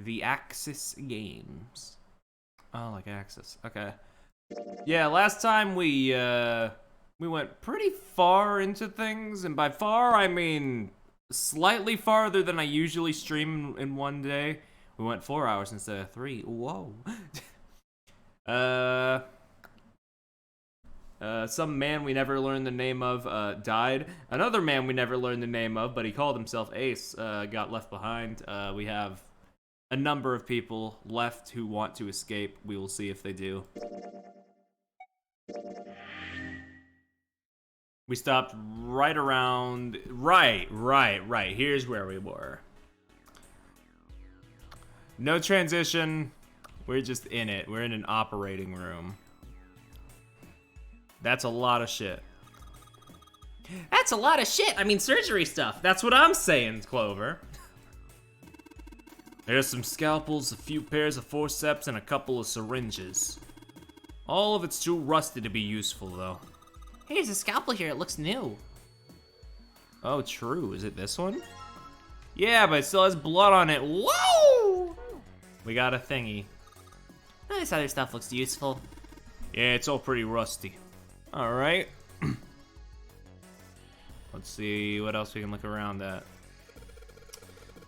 The Axis Games. Oh, like Axis. Okay. Yeah, last time we went pretty far into things, and by far I mean slightly farther than I usually stream in one day. We went 4 hours instead of 3. Whoa. Some man we never learned the name of died. Another man we never learned the name of, but he called himself Ace, got left behind. We have a number of people left who want to escape. We will see if they do. We stopped right around... Right. Here's where we were. No transition. We're just in it. We're in an operating room. That's a lot of shit. That's a lot of shit. I mean, surgery stuff. That's what I'm saying, Clover. There's some scalpels, a few pairs of forceps, and a couple of syringes. All of it's too rusty to be useful, though. Hey, there's a scalpel here. It looks new. Oh, true. Is it this one? Yeah, but it still has blood on it. Whoa! We got a thingy. Oh, this other stuff looks useful. Yeah, it's all pretty rusty. All right. Let's see what else we can look around at.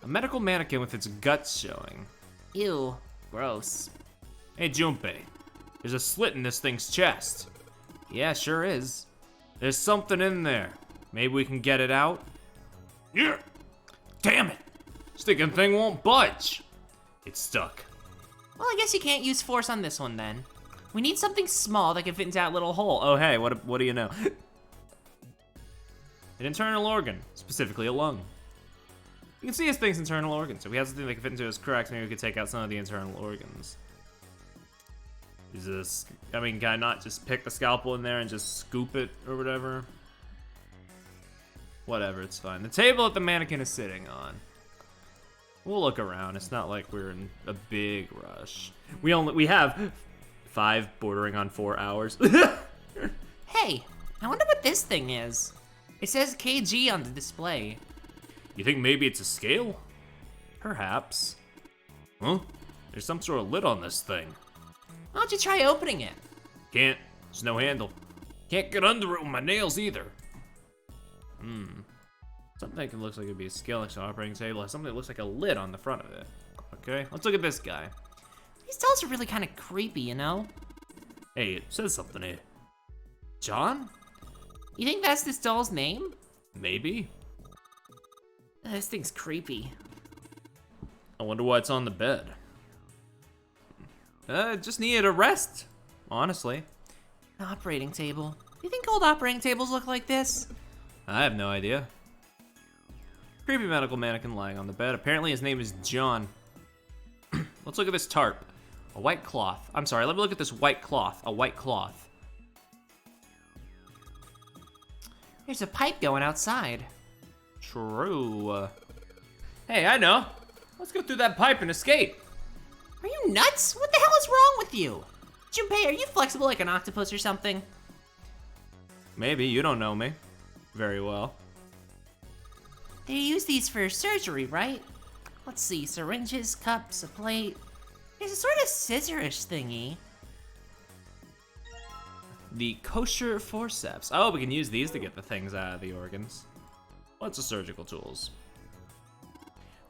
A medical mannequin with its guts showing. Ew, gross. Hey, Junpei. There's a slit in this thing's chest. Yeah, sure is. There's something in there. Maybe we can get it out? Yeah. Damn it. Sticking thing won't budge. It's stuck. Well, I guess you can't use force on this one then. We need something small that can fit into that little hole. Oh, hey, what do you know? An internal organ, specifically a lung. You can see his thing's internal organs. So if he has something that can fit into his cracks, maybe we could take out some of the internal organs. Is this, I mean, can I not just pick the scalpel in there and just scoop it or whatever? Whatever, it's fine. The table that the mannequin is sitting on. We'll look around. It's not like we're in a big rush. We have 5 bordering on 4 hours. Hey, I wonder what this thing is. It says kg on the display. You think maybe it's a scale? Perhaps. Huh? There's some sort of lid on this thing. Why don't you try opening it? Can't. There's no handle. Can't get under it with my nails either. Something that looks like it'd be a scale next to an operating table. Something that looks like a lid on the front of it. Okay, let's look at this guy. These dolls are really kind of creepy, you know? Hey, it says something here. John? You think that's this doll's name? Maybe. This thing's creepy. I wonder why it's on the bed. Just needed a rest, honestly. An operating table. You think old operating tables look like this? I have no idea. Creepy medical mannequin lying on the bed. Apparently his name is John. Let's look at this tarp. A white cloth. I'm sorry, let me look at this white cloth. A white cloth. There's a pipe going outside. True. Hey, I know. Let's go through that pipe and escape. Are you nuts? What the hell is wrong with you? Junpei, are you flexible like an octopus or something? Maybe, you don't know me very well. They use these for surgery, right? Let's see, syringes, cups, a plate. There's a sort of scissorish thingy. The kosher forceps. Oh, we can use these to get the things out of the organs. Lots of surgical tools.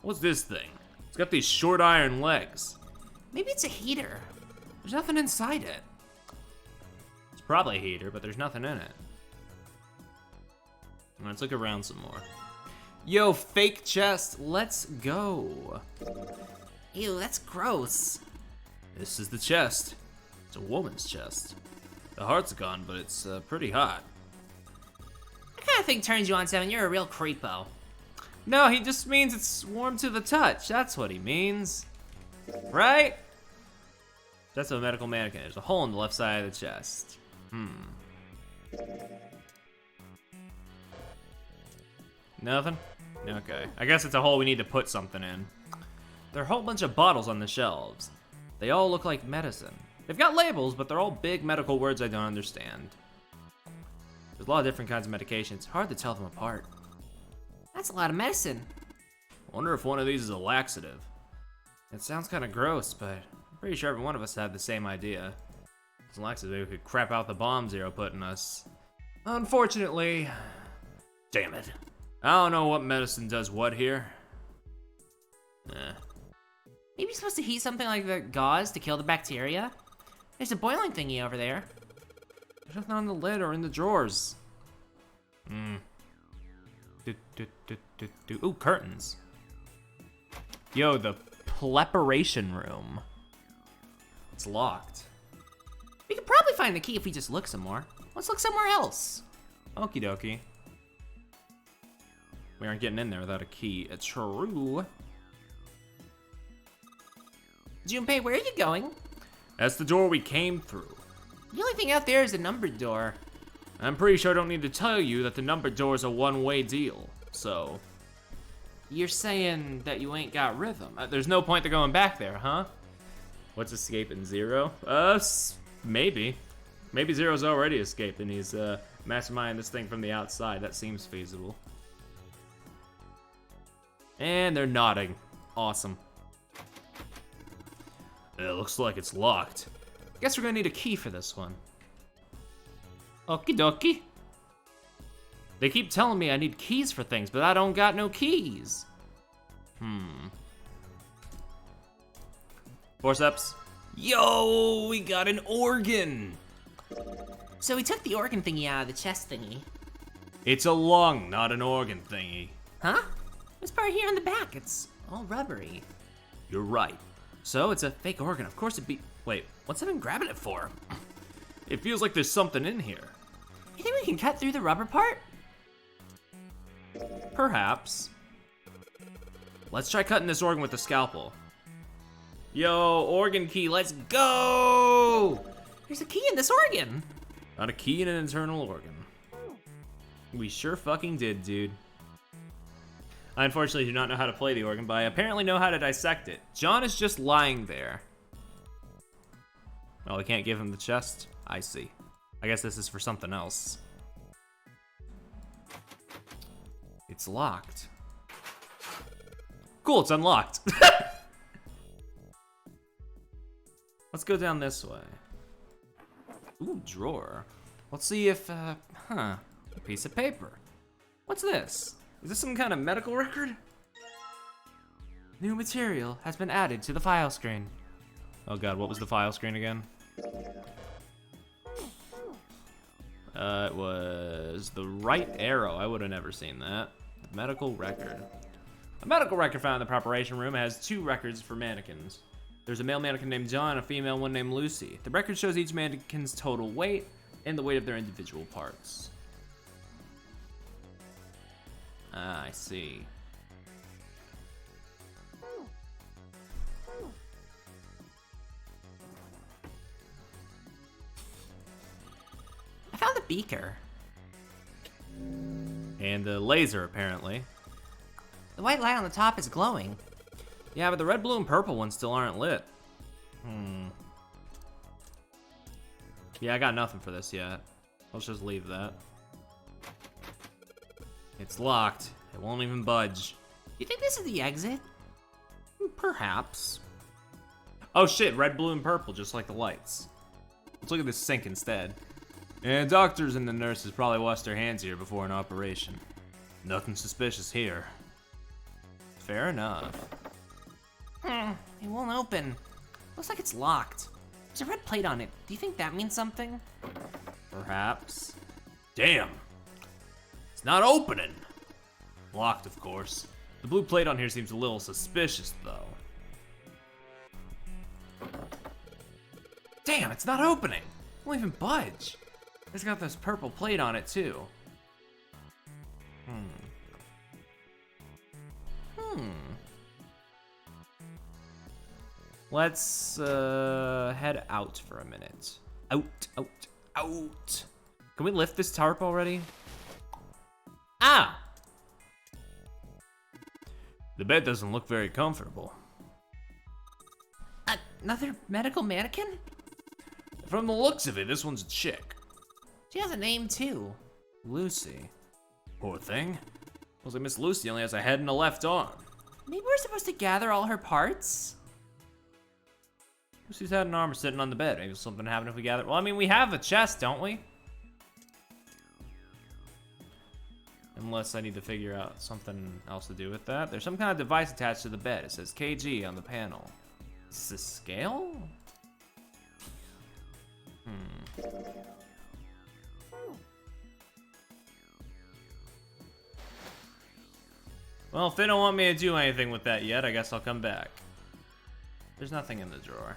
What's this thing? It's got these short iron legs. Maybe it's a heater. There's nothing inside it. It's probably a heater, but there's nothing in it. Let's look around some more. Yo, fake chest, let's go. Ew, that's gross. This is the chest. It's a woman's chest. The heart's gone, but it's pretty hot. That kind of thing turns you on, Seven. You're a real creepo. No, he just means it's warm to the touch. That's what he means. Right? That's a medical mannequin. There's a hole in the left side of the chest. Nothing? Okay. I guess it's a hole we need to put something in. There are a whole bunch of bottles on the shelves. They all look like medicine. They've got labels, but they're all big medical words I don't understand. There's a lot of different kinds of medications. Hard to tell them apart. That's a lot of medicine. I wonder if one of these is a laxative. It sounds kind of gross, but I'm pretty sure every one of us had the same idea. As long as we could crap out the bomb Zero put in us. Unfortunately, damn it. I don't know what medicine does what here. Maybe you're supposed to heat something like the gauze to kill the bacteria? There's a boiling thingy over there. There's nothing on the lid or in the drawers. Ooh, curtains. Yo, the preparation room. It's locked. We could probably find the key if we just look some more. Let's look somewhere else. Okie dokie. We aren't getting in there without a key. True. Junpei, where are you going? That's the door we came through. The only thing out there is a numbered door. I'm pretty sure I don't need to tell you that the numbered door is a one-way deal, so. You're saying that you ain't got rhythm. There's no point to going back there, huh? What's escaping, Zero? Maybe. Maybe Zero's already escaped and he's masterminding this thing from the outside. That seems feasible. And they're nodding. Awesome. It looks like it's locked. Guess we're gonna need a key for this one. Okie dokie. They keep telling me I need keys for things, but I don't got no keys. Forceps. Yo, we got an organ. So we took the organ thingy out of the chest thingy. It's a lung, not an organ thingy. Huh? This part here in the back, it's all rubbery. You're right. So it's a fake organ. Of course it'd be. Wait, what's it been grabbing it for? It feels like there's something in here. You think we can cut through the rubber part? Perhaps. Let's try cutting this organ with the scalpel. Yo, organ key, let's go! There's a key in this organ. Got a key in an internal organ. We sure fucking did, dude. I unfortunately do not know how to play the organ, but I apparently know how to dissect it. John is just lying there. Well, we can't give him the chest? I see. I guess this is for something else. It's locked. Cool, it's unlocked. Let's go down this way. Ooh, drawer. Let's see if, a piece of paper. What's this? Is this some kind of medical record? New material has been added to the file screen. Oh god, what was the file screen again? It was the right arrow. I would have never seen that. Medical record. A medical record found in the preparation room has 2 records for mannequins. There's a male mannequin named John and a female one named Lucy. The record shows each mannequin's total weight and the weight of their individual parts. Ah, I see. I found the beaker. And the laser, apparently. The white light on the top is glowing. Yeah, but the red, blue, and purple ones still aren't lit. Yeah, I got nothing for this yet. Let's just leave that. It's locked. It won't even budge. You think this is the exit? Perhaps. Oh shit, red, blue, and purple, just like the lights. Let's look at this sink instead. And doctors and the nurses probably washed their hands here before an operation. Nothing suspicious here. Fair enough. It won't open. Looks like it's locked. There's a red plate on it. Do you think that means something? Perhaps. Damn. It's not opening. Locked, of course. The blue plate on here seems a little suspicious, though. Damn, it's not opening. It won't even budge. It's got this purple plate on it, too. Let's head out for a minute. Out. Can we lift this tarp already? Ah! The bed doesn't look very comfortable. Another medical mannequin? From the looks of it, this one's a chick. She has a name too. Lucy. Poor thing. Looks like Miss Lucy only has a head and a left arm. Maybe we're supposed to gather all her parts? Lucy's had an armor sitting on the bed. Maybe something happened if we gather. Well, I mean, we have a chest, don't we? Unless I need to figure out something else to do with that. There's some kind of device attached to the bed. It says KG on the panel. Is this a scale? Well, if they don't want me to do anything with that yet, I guess I'll come back. There's nothing in the drawer.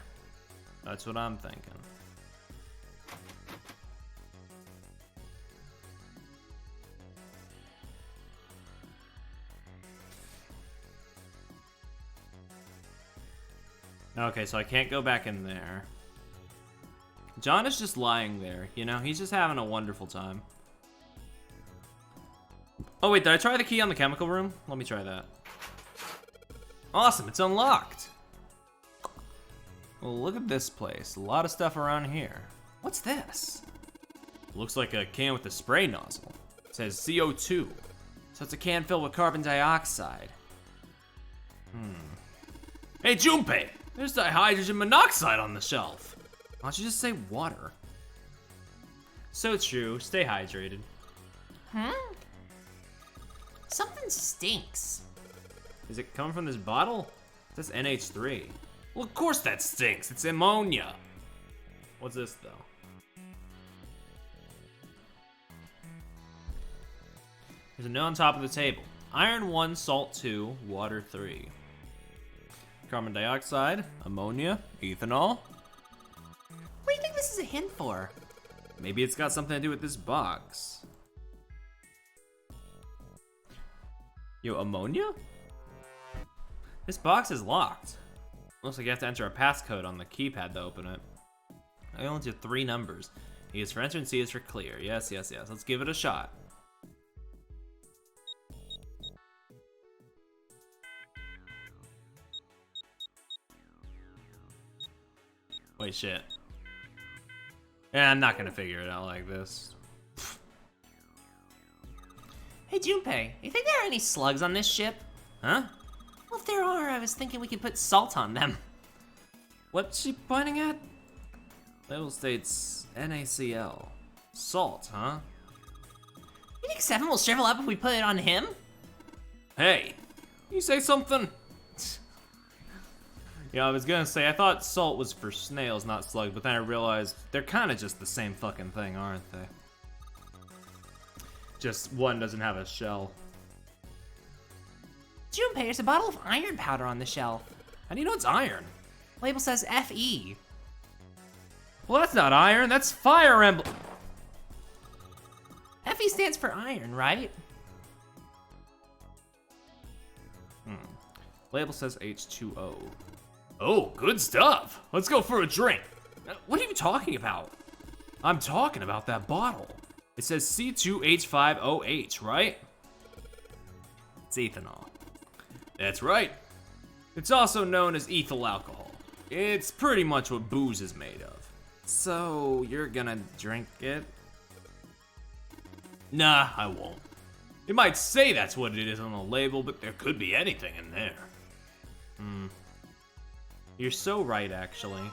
That's what I'm thinking. Okay, so I can't go back in there. John is just lying there, you know? He's just having a wonderful time. Oh wait, did I try the key on the chemical room? Let me try that. Awesome, it's unlocked. Well, look at this place. A lot of stuff around here. What's this? Looks like a can with a spray nozzle. It says CO2. So it's a can filled with carbon dioxide. Hey, Junpei! There's dihydrogen monoxide on the shelf. Why don't you just say water? So true. Stay hydrated. Something stinks. Is it coming from this bottle? It says NH3. Well, of course that stinks. It's ammonia. What's this, though? There's a note on top of the table. Iron 1, salt 2, water 3. Carbon dioxide, ammonia, ethanol. What do you think this is a hint for? Maybe it's got something to do with this box. Yo, ammonia? This box is locked. Looks like you have to enter a passcode on the keypad to open it. I only have 3 numbers. E is for enter and C is for clear. Yes, yes, yes. Let's give it a shot. Wait, shit. Yeah, I'm not gonna figure it out like this. Hey, Junpei, you think there are any slugs on this ship? Huh? Well, if there are, I was thinking we could put salt on them. What's she pointing at? Label states NaCl. Salt, huh? You think Seven will shrivel up if we put it on him? Hey, you say something? Yeah, I was gonna say, I thought salt was for snails, not slugs, but then I realized they're kind of just the same fucking thing, aren't they? Just one doesn't have a shell. Junpei, there's a bottle of iron powder on the shelf. How do you know it's iron? Label says Fe. Well, that's not iron, that's Fire Emblem. Fe stands for iron, right? Label says H2O. Oh, good stuff. Let's go for a drink. What are you talking about? I'm talking about that bottle. It says C2H5OH, right? It's ethanol. That's right. It's also known as ethyl alcohol. It's pretty much what booze is made of. So, you're gonna drink it? Nah, I won't. It might say that's what it is on the label, but there could be anything in there. You're so right, actually.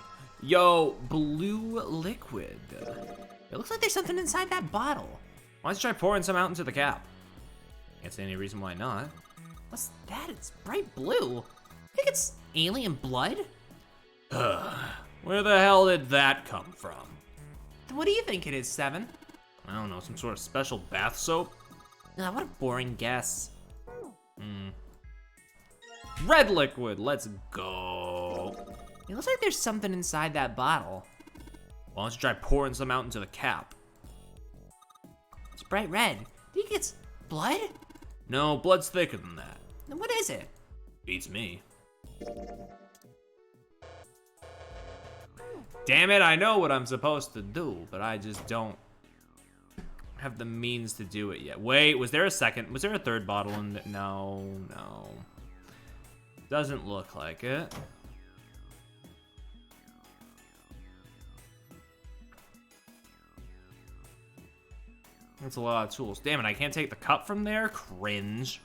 Yo, blue liquid. It looks like there's something inside that bottle. Why don't you try pouring some out into the cap? Can't see any reason why not. What's that? It's bright blue. I think it's alien blood? Where the hell did that come from? Then what do you think it is, Seven? I don't know, some sort of special bath soap? What a boring guess. Red liquid, let's go. It looks like there's something inside that bottle. Why don't you try pouring some out into the cap? It's bright red. Do you think it's blood? No, blood's thicker than that. Then what is it? Beats me. Damn it, I know what I'm supposed to do, but I just don't have the means to do it yet. Wait, was there a third bottle in it? No. Doesn't look like it. That's a lot of tools. Damn it, I can't take the cup from there? Cringe.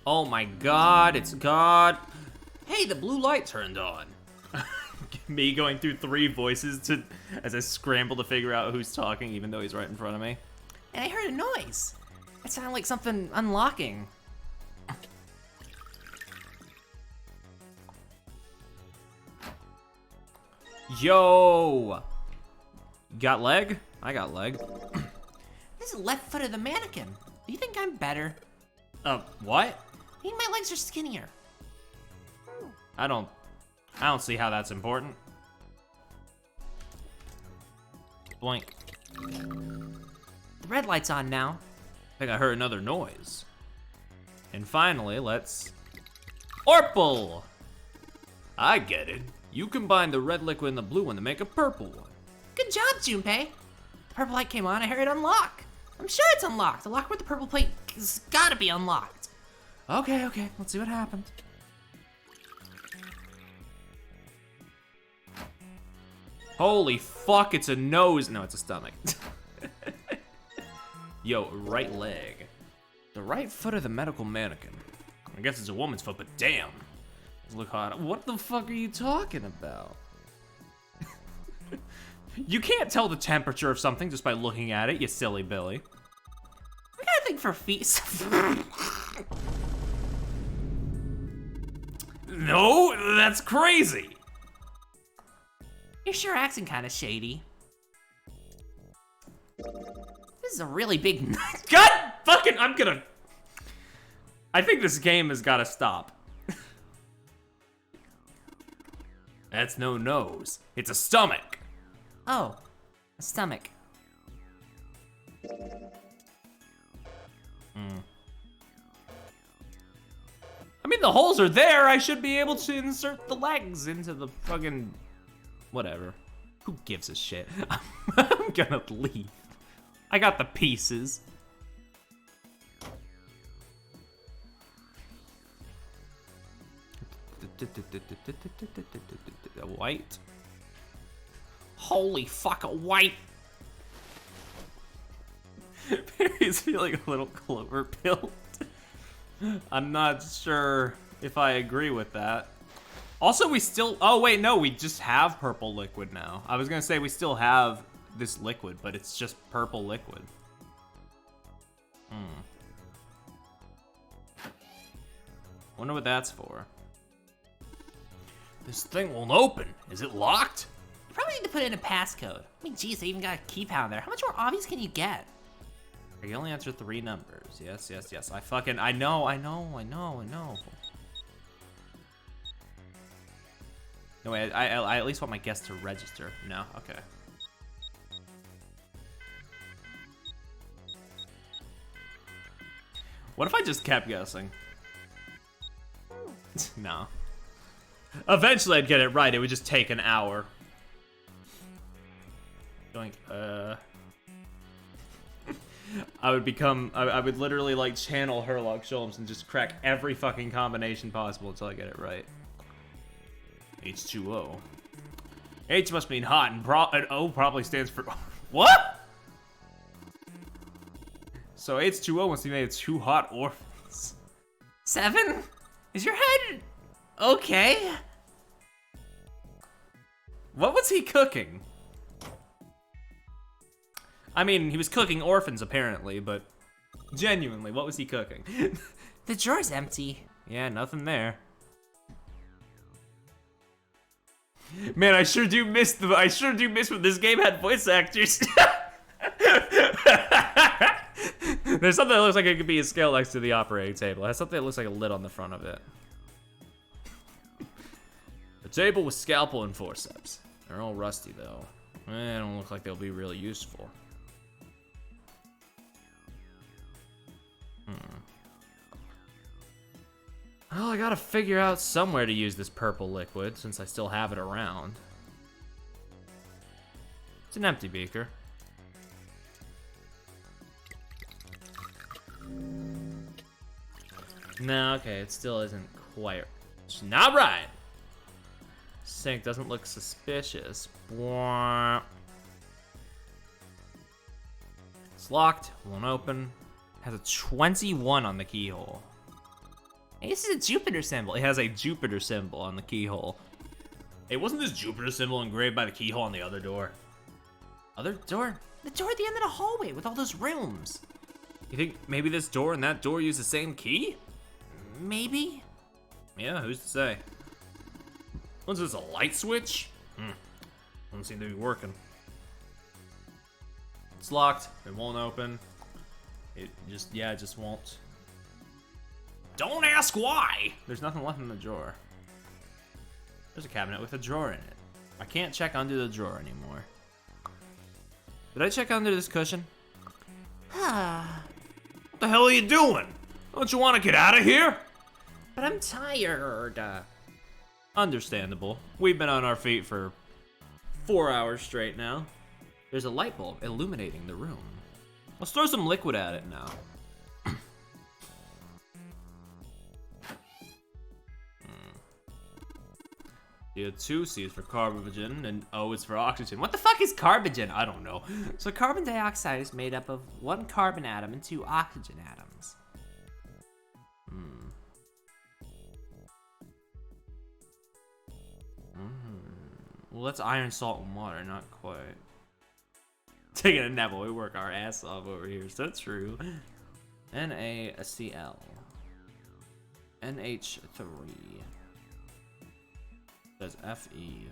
Oh my god, it's God. Hey, the blue light turned on. Me going through 3 voices as I scramble to figure out who's talking, even though he's right in front of me. And I heard a noise. It sounded like something unlocking. Yo! Got leg? I got leg. This is the left foot of the mannequin. Do you think I'm better? What? I mean, my legs are skinnier. I don't see how that's important. Boink. The red light's on now. I think I heard another noise. And finally, let's... Orpal! I get it. You combine the red liquid and the blue one to make a purple one. Good job, Junpei. The purple light came on, I heard it unlock. I'm sure it's unlocked. The lock with the purple plate has gotta be unlocked. Okay, let's see what happened. Holy fuck, it's a nose. No, it's a stomach. Yo, right leg. The right foot of the medical mannequin. I guess it's a woman's foot, but damn. Doesn't look hot. What the fuck are you talking about? You can't tell the temperature of something just by looking at it, you silly Billy. I gotta think for feet. No, that's crazy. You're sure acting kind of shady. This is a really big nut. God fucking, I think this game has gotta stop. That's no nose, it's a stomach. Oh, a stomach. I mean, the holes are there. I should be able to insert the legs into the fucking... Whatever. Who gives a shit? I'm gonna leave. I got the pieces. A white. Holy fuck, a white. Perry's feeling a little clover pilled. I'm not sure if I agree with that. Also, we still, oh wait, no, we just have purple liquid now. I was gonna say we still have this liquid, but it's just purple liquid. Wonder what that's for. This thing won't open. Is it locked? You probably need to put in a passcode. I mean, geez, they even got a key pound there. How much more obvious can you get? You only answer 3 numbers. Yes. I know. No, wait, I at least want my guest to register. No? Okay. What if I just kept guessing? No. Eventually I'd get it right. It would just take an hour. Doink, I would literally like channel Herlock Sholmes and just crack every fucking combination possible until I get it right. H2O. H must mean hot and O probably stands for... What? So H2O must be made of 2 hot orphans. 7? Is your head okay? What was he cooking? I mean, he was cooking orphans apparently, but genuinely, what was he cooking? The drawer's empty. Yeah, nothing there. Man, I sure do miss when this game had voice actors. There's something that looks like it could be a scale next to the operating table. It has something that looks like a lid on the front of it. A table with scalpel and forceps. They're all rusty though. They don't look like they'll be really useful. Well, I gotta figure out somewhere to use this purple liquid since I still have it around. It's an empty beaker. No, okay, it still isn't quite. It's not right. Sink doesn't look suspicious. It's locked, won't open. Has a 21 on the keyhole. Hey, this is a Jupiter symbol. It has a Jupiter symbol on the keyhole. Hey, wasn't this Jupiter symbol engraved by the keyhole on the other door? Other door? The door at the end of the hallway with all those rooms. You think maybe this door and that door use the same key? Maybe? Yeah, who's to say? What's this, a light switch? Doesn't seem to be working. It's locked, it won't open. It just won't. Don't ask why! There's nothing left in the drawer. There's a cabinet with a drawer in it. I can't check under the drawer anymore. Did I check under this cushion? What the hell are you doing? Don't you want to get out of here? But I'm tired. Understandable. We've been on our feet for 4 hours straight now. There's a light bulb illuminating the room. Let's throw some liquid at it now. CO2, C is for carbogen, and O is for oxygen. What the fuck is carbogen? I don't know. So carbon dioxide is made up of 1 carbon atom and 2 oxygen atoms. Well, that's iron, salt, and water, not quite. Taking a nap while we work our ass off over here, so that's true. NaCl. NH3. That's Fe.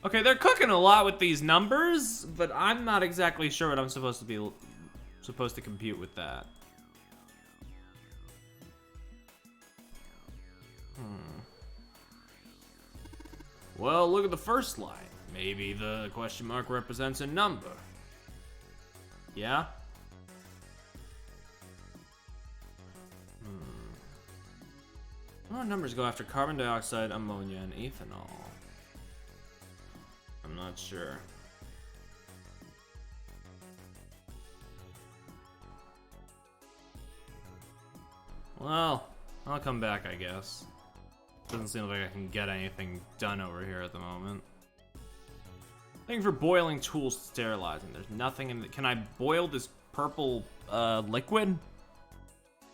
Okay, they're cooking a lot with these numbers, but I'm not exactly sure what I'm supposed to compute with that. Well, look at the first line. Maybe the question mark represents a number. Yeah? What numbers go after carbon dioxide, ammonia, and ethanol? I'm not sure. Well, I'll come back, I guess. Doesn't seem like I can get anything done over here at the moment. Looking for boiling tools to sterilizing. There's nothing in the... Can I boil this purple liquid?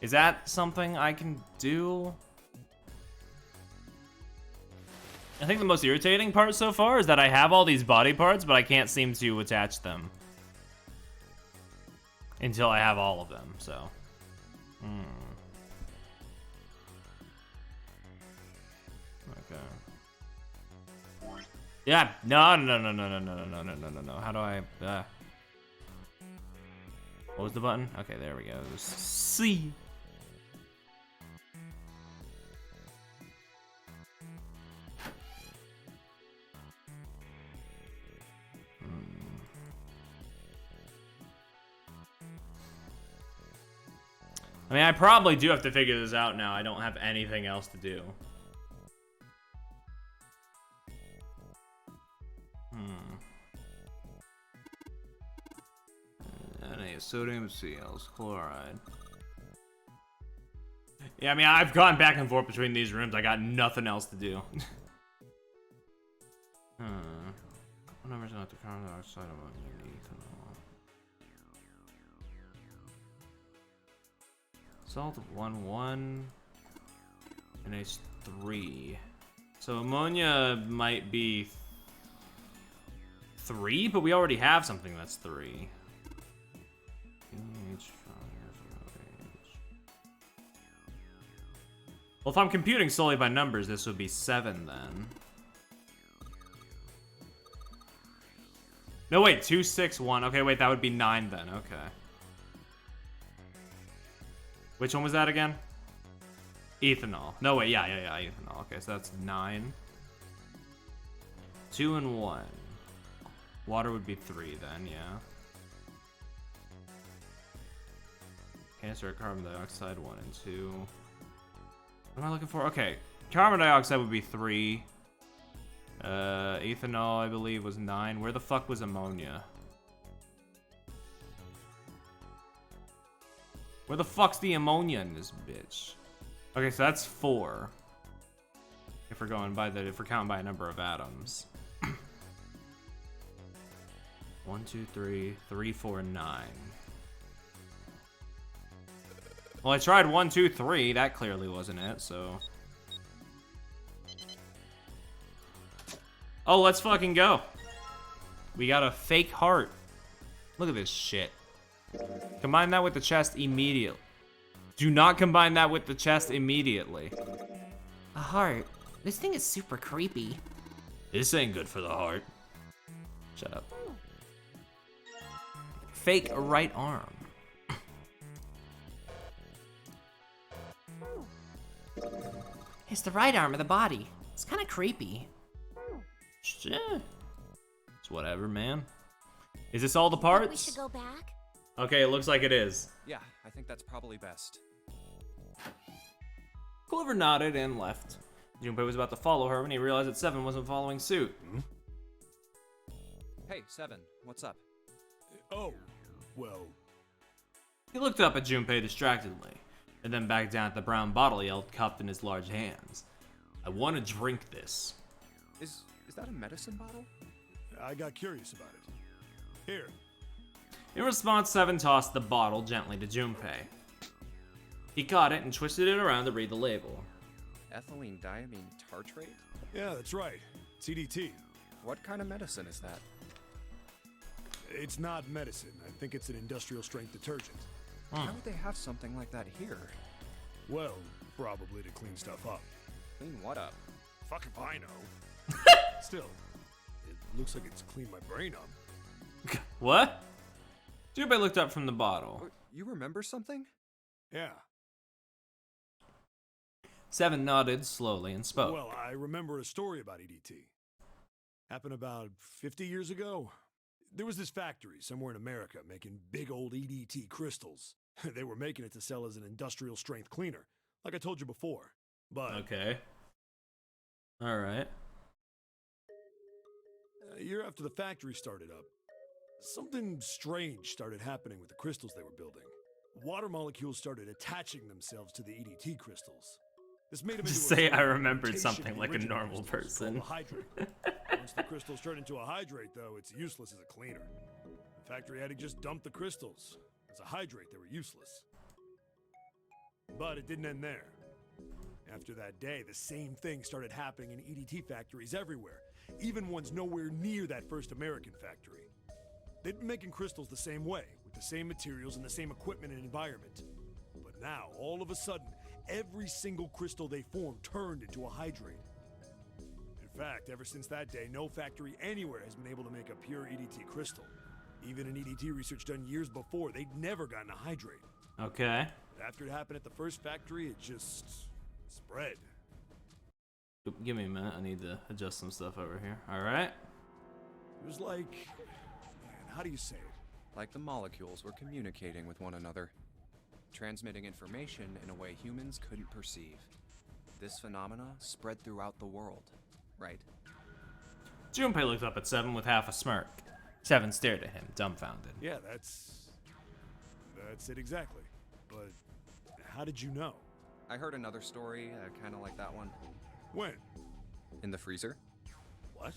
Is that something I can do? I think the most irritating part so far is that I have all these body parts, but I can't seem to attach them. Until I have all of them, so. Okay. Yeah, no. How do I, What was the button? Okay, there we go. C. I mean, I probably do have to figure this out now. I don't have anything else to do. Sodium Cls, chloride. Yeah, I mean, I've gone back and forth between these rooms. I got nothing else to do. What numbers are not the carbon dioxide, ammonia, and ethanol? Salt of 1,1 and H3. So ammonia might be 3, but we already have something that's 3. Well, if I'm computing solely by numbers, this would be 7 then. No, wait, 2, 6, 1. Okay, wait, that would be 9 then. Okay. Which one was that again? Ethanol. No, wait, yeah, ethanol. Okay, so that's 9. 2 and 1. Water would be 3 then, yeah. Cancer, carbon dioxide, 1 and 2. What am I looking for? Okay, carbon dioxide would be 3. Ethanol, I believe, was 9. Where the fuck was ammonia? Where the fuck's the ammonia in this bitch? Okay, so that's 4. If we're going by if we're counting by a number of atoms. 1, 2, 3, 3, 4, 9. Well, I tried 1, 2, 3. That clearly wasn't it, so. Oh, let's fucking go. We got a fake heart. Look at this shit. Combine that with the chest immediately. Do not combine that with the chest immediately. A heart. This thing is super creepy. This ain't good for the heart. Shut up. Fake right arm. It's the right arm of the body. It's kind of creepy. Yeah. It's whatever, man. Is this all the parts? We should go back. Okay, it looks like it is. Yeah, I think that's probably best. Clover nodded and left. Junpei was about to follow her when he realized that Seven wasn't following suit. Hey, Seven, what's up? Oh, well, He looked up at Junpei distractedly, and then back down at the brown bottle he held cupped in his large hands. I want to drink this. Is that a medicine bottle? I got curious about it. Here, In response, Seven tossed the bottle gently to Junpei. He caught it and twisted it around to read the label. Ethylene diamine tartrate? yeah, that's right. CDT. What kind of medicine is that? It's not medicine. I think it's an industrial strength detergent. How would they have something like that here? Well, probably to clean stuff up. Clean what up? Fuck if I know. Still, it looks like it's cleaned my brain up. What? Junpei looked up from the bottle. You remember something? Yeah. Seven nodded slowly and spoke. Well, I remember a story about EDT. Happened about 50 years ago. There was this factory somewhere in America making big old EDT crystals. They were making it to sell as an industrial strength cleaner, like I told you before. But Okay. Alright. a year after the factory started up, something strange started happening with the crystals they were building. Water molecules started attaching themselves to the EDT crystals. This made them Just into a say sort I of remembered imitation something of the like a original normal crystals person. called a hydrate. Once the crystals turn into a hydrate, though, it's useless as a cleaner. The factory had to just dump the crystals. As a hydrate, they were useless. But it didn't end there. After that day, the same thing started happening in EDT factories everywhere, even ones nowhere near that first American factory. They'd been making crystals the same way, with the same materials and the same equipment and environment. But now, all of a sudden, every single crystal they formed turned into a hydrate. In fact, ever since that day, no factory anywhere has been able to make a pure EDT crystal. Even in EDT research done years before, they'd never gotten a hydrate. Okay. After it happened at the first factory, it just spread. Give me a minute. I need to adjust some stuff over here. Alright. It was like, man, how do you say it? Like the molecules were communicating with one another, transmitting information in a way humans couldn't perceive. This phenomena spread throughout the world, right? Junpei looked up at Seven with half a smirk. Seven stared at him, dumbfounded. Yeah, that's it exactly. But how did you know? I heard another story, kind of like that one. When? In the freezer? What?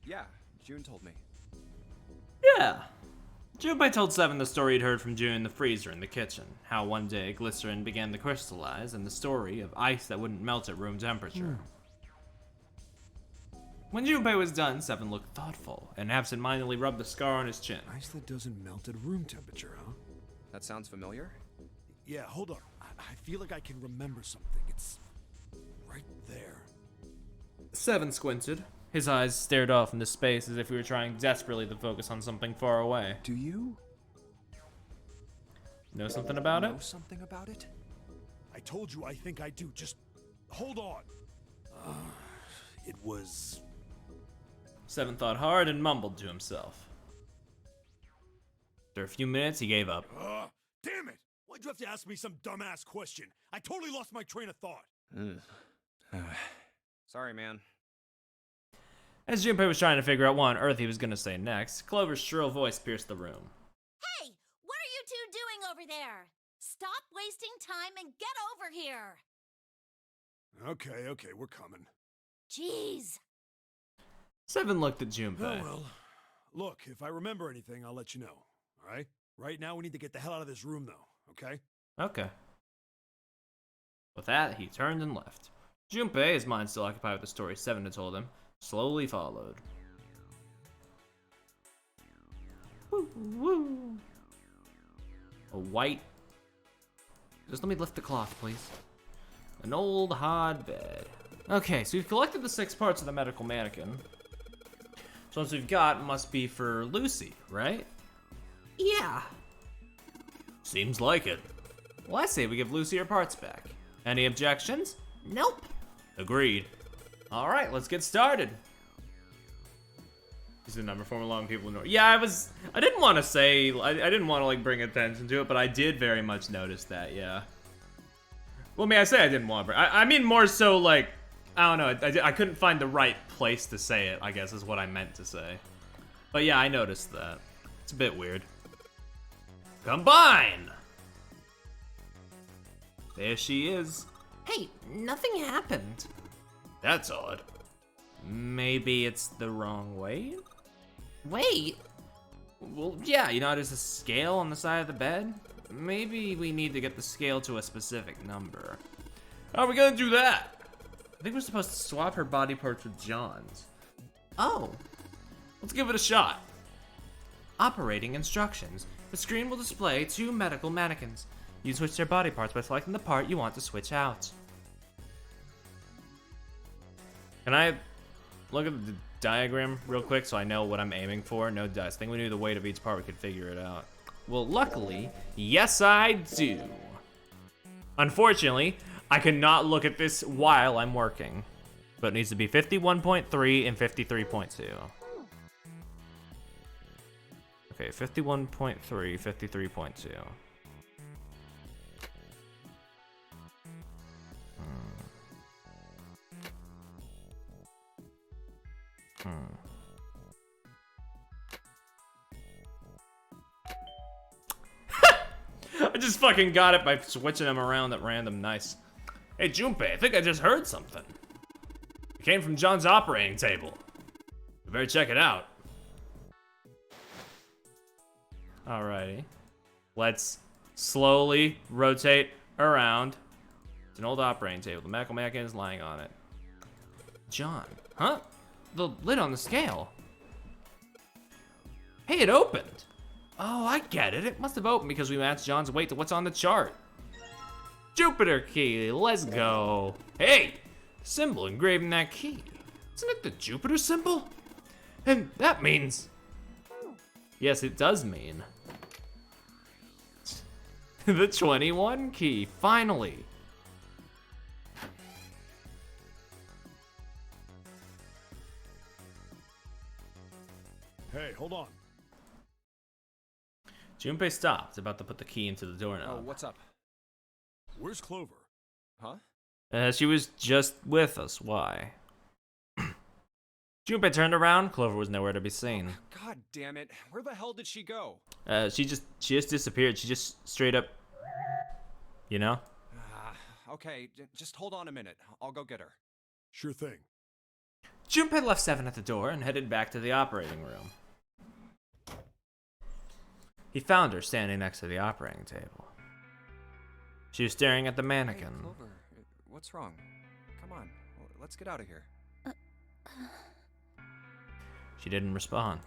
Yeah, June told me. Yeah. Junpei told Seven the story he'd heard from June in the freezer in the kitchen. How one day glycerin began to crystallize, and the story of ice that wouldn't melt at room temperature. When Junpei was done, Seven looked thoughtful and absentmindedly rubbed the scar on his chin. Ice that doesn't melt at room temperature, huh? That sounds familiar? Yeah, hold up. I feel like I can remember something. It's right there. Seven squinted. His eyes stared off into space as if he were trying desperately to focus on something far away. Do you Know something about it? know something about it? I told you I think I do. Just hold on. It was... Seven thought hard and mumbled to himself. After a few minutes, he gave up. Damn it! Why'd you have to ask me some dumbass question? I totally lost my train of thought. Sorry, man. As Junpei was trying to figure out what on earth he was going to say next, Clover's shrill voice pierced the room. Hey, what are you two doing over there? Stop wasting time and get over here. Okay, we're coming. Jeez. Seven looked at Junpei. Oh, well. Look, if I remember anything, I'll let you know. All right? Right now, we need to get the hell out of this room, though. Okay? Okay. With that, he turned and left. Junpei, his mind still occupied with the story Seven had told him, slowly followed. Woo, woo. A white... Just let me lift the cloth, please. An old hard bed. Okay, so we've collected the 6 parts of the medical mannequin. So once we've got, must be for Lucy, right? Yeah. Seems like it. Well, I say we give Lucy her parts back. Any objections? Nope. Agreed. All right, let's get started. Is the number form allowing people to know? Yeah, I didn't want to say, I didn't want to like bring attention to it, but I did very much notice that, yeah. Well, I say I didn't want to bring, I mean more so like, I don't know, I couldn't find the right place to say it, I guess is what I meant to say. But yeah, I noticed that. It's a bit weird. Combine! There she is. Hey, nothing happened. That's odd. Maybe it's the wrong way? Wait. Well, yeah, you know how there's a scale on the side of the bed? Maybe we need to get the scale to a specific number. How are we gonna do that? I think we're supposed to swap her body parts with John's. Oh. Let's give it a shot. Operating instructions. The screen will display 2 medical mannequins. You switch their body parts by selecting the part you want to switch out. Can I look at the diagram real quick so I know what I'm aiming for? No dice. I think we knew the weight of each part, we could figure it out. Well, luckily, yes I do. Unfortunately, I cannot look at this while I'm working. But it needs to be 51.3 and 53.2. Okay, 51.3, 53.2. I just fucking got it by switching them around at random. Nice. Hey, Junpei, I think I just heard something. It came from John's operating table. You better check it out. Alrighty. Let's slowly rotate around. It's an old operating table. The medical mannequin is lying on it. John. Huh? The lid on the scale. Hey, it opened. Oh, I get it. It must have opened because we matched John's weight to what's on the chart. Jupiter key, let's go. Hey, symbol engraved in that key. Isn't it the Jupiter symbol? And that means... Yes, it does mean. The 21 key, finally. Hey, hold on. Junpei stopped, about to put the key into the doorknob. Oh, what's up? Where's Clover? Huh? She was just with us, why? Junpei turned around, Clover was nowhere to be seen. God damn it. Where the hell did she go? She just disappeared. She just straight up, you know? Okay, just hold on a minute. I'll go get her. Sure thing. Junpei left Seven at the door and headed back to the operating room. He found her standing next to the operating table. She was staring at the mannequin. Hey, Clover, what's wrong? Come on, let's get out of here. She didn't respond.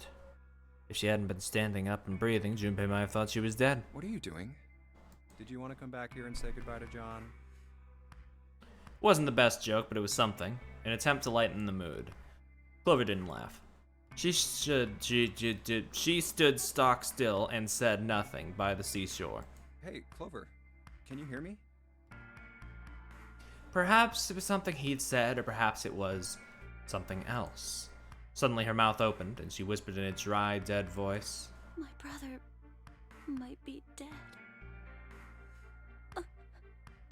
If she hadn't been standing up and breathing, Junpei might have thought she was dead. What are you doing? Did you want to come back here and say goodbye to John? Wasn't the best joke, but it was something. An attempt to lighten the mood. Clover didn't laugh. She stood stock still and said nothing by the seashore. Hey, Clover, can you hear me? Perhaps it was something he'd said, or perhaps it was something else. Suddenly her mouth opened, and she whispered in a dry, dead voice. My brother might be dead.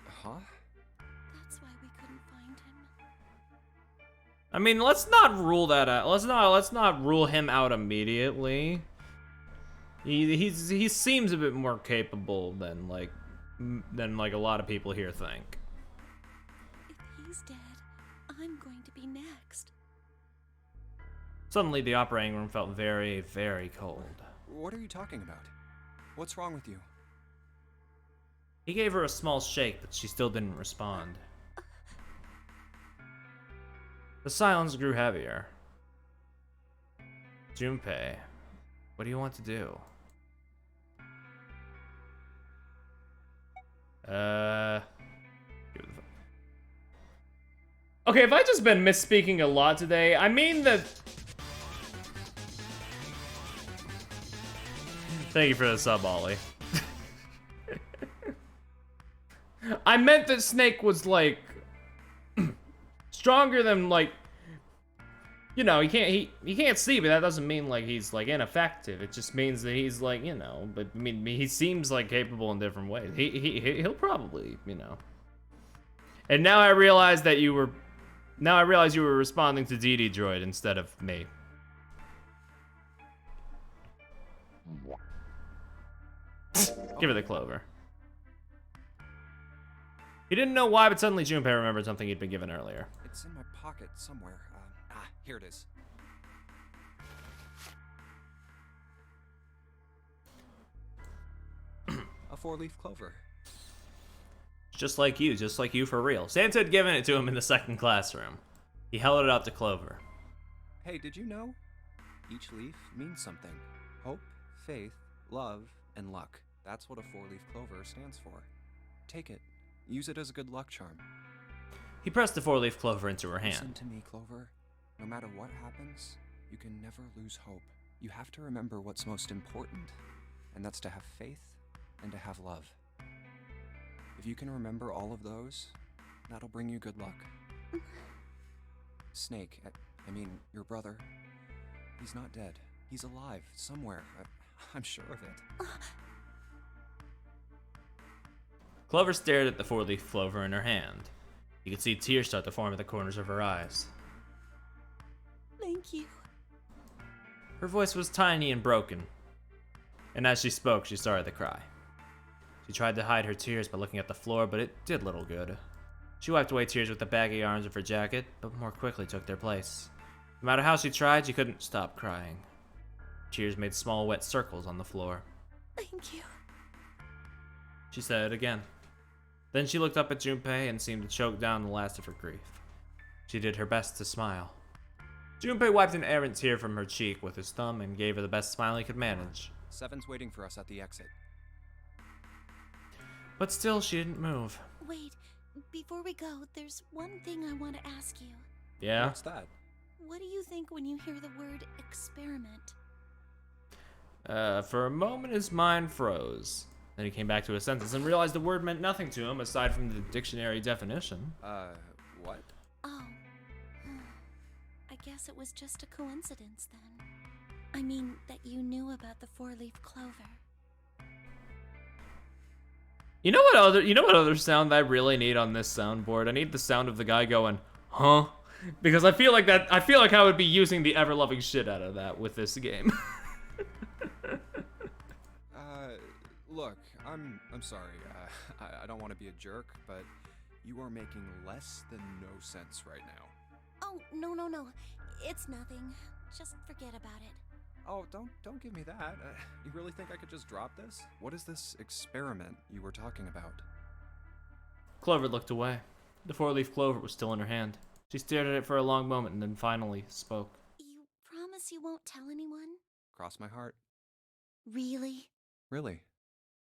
Huh? That's why we couldn't find him. I mean, let's not rule that out. Let's not rule him out immediately. He seems a bit more capable than like a lot of people here think. If he's dead, I'm going to be next. Suddenly, the operating room felt very, very cold. What are you talking about? What's wrong with you? He gave her a small shake, but she still didn't respond. The silence grew heavier. Junpei, what do you want to do? Okay, have I just been misspeaking a lot today? I mean that... Thank you for the sub, Ollie. I meant that Snake was, like... stronger than, like... You know, he can't see, but that doesn't mean, like, he's, like, ineffective. It just means that he's, like, you know... But, I mean, he seems, like, capable in different ways. He'll probably, you know... And now I realize that you were... Now I realize you were responding to DD Droid instead of me. Give her the clover. He didn't know why, but suddenly Junpei remembered something he'd been given earlier. It's in my pocket somewhere. Here it is. A 4-leaf clover. Just like you for real. Santa had given it to him in the second classroom. He held it out to Clover. Hey, did you know? Each leaf means something. Hope, faith, love, and luck. That's what a 4-leaf clover stands for. Take it. Use it as a good luck charm. He pressed the 4-leaf clover into her hand. Listen to me, Clover. No matter what happens, you can never lose hope. You have to remember what's most important, and that's to have faith and to have love. If you can remember all of those, that'll bring you good luck. Snake, I mean, your brother, he's not dead. He's alive, somewhere. I'm sure of it. Clover stared at the 4-leaf clover in her hand. You could see tears start to form at the corners of her eyes. Thank you. Her voice was tiny and broken, and as she spoke, she started to cry. She tried to hide her tears by looking at the floor, but it did little good. She wiped away tears with the baggy arms of her jacket, but more quickly took their place. No matter how she tried, she couldn't stop crying. Tears made small wet circles on the floor. Thank you. She said it again. Then she looked up at Junpei and seemed to choke down the last of her grief. She did her best to smile. Junpei wiped an errant tear from her cheek with his thumb and gave her the best smile he could manage. 7's waiting for us at the exit. But still, she didn't move. Wait, before we go, there's one thing I want to ask you. Yeah? What's that? What do you think when you hear the word experiment? For a moment his mind froze. Then he came back to his senses and realized the word meant nothing to him aside from the dictionary definition. What? Oh. I guess it was just a coincidence then. I mean, that you knew about the 4-leaf clover. You know what other sound I really need on this soundboard? I need the sound of the guy going, huh? Because I feel like I would be using the ever-loving shit out of that with this game. Look, I'm sorry. I don't want to be a jerk, but you are making less than no sense right now. Oh, no. It's nothing. Just forget about it. Oh, don't give me that. You really think I could just drop this? What is this experiment you were talking about? Clover looked away. The 4-leaf clover was still in her hand. She stared at it for a long moment and then finally spoke. You promise you won't tell anyone? Cross my heart. Really? Really?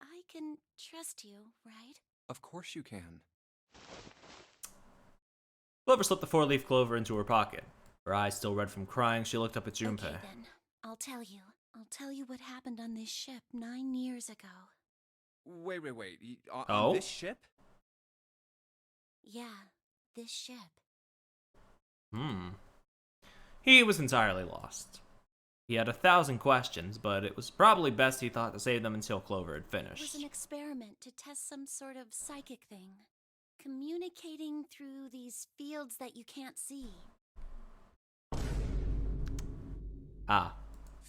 I can trust you, right? Of course you can. Clover slipped the 4-leaf clover into her pocket. Her eyes still red from crying, she looked up at Junpei. Okay then, I'll tell you. I'll tell you what happened on this ship 9 years ago. Wait. On Oh? this ship? Yeah, this ship. He was entirely lost. He had 1,000 questions, but it was probably best he thought to save them until Clover had It finished. was an experiment to test some sort of psychic thing. Communicating through these fields that you can't see. Ah.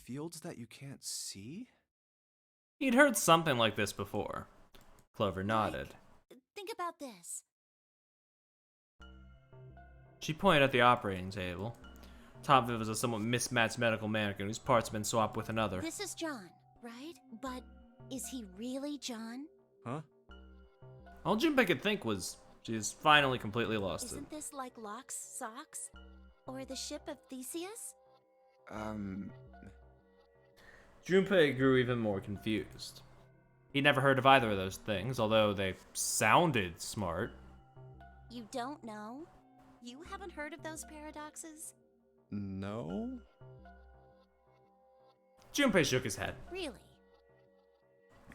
Fields that you can't see? He'd heard something like this before. Clover nodded. Think about this. She pointed at the operating table. Top of it was a somewhat mismatched medical mannequin whose parts had been swapped with another. This is John, right? But is he really John? Huh? All Junpei could think was she's finally completely lost it. Isn't this like Locke's socks? Or the ship of Theseus? Junpei grew even more confused. He'd never heard of either of those things, although they sounded smart. You don't know? You haven't heard of those paradoxes? No? Junpei shook his head. Really?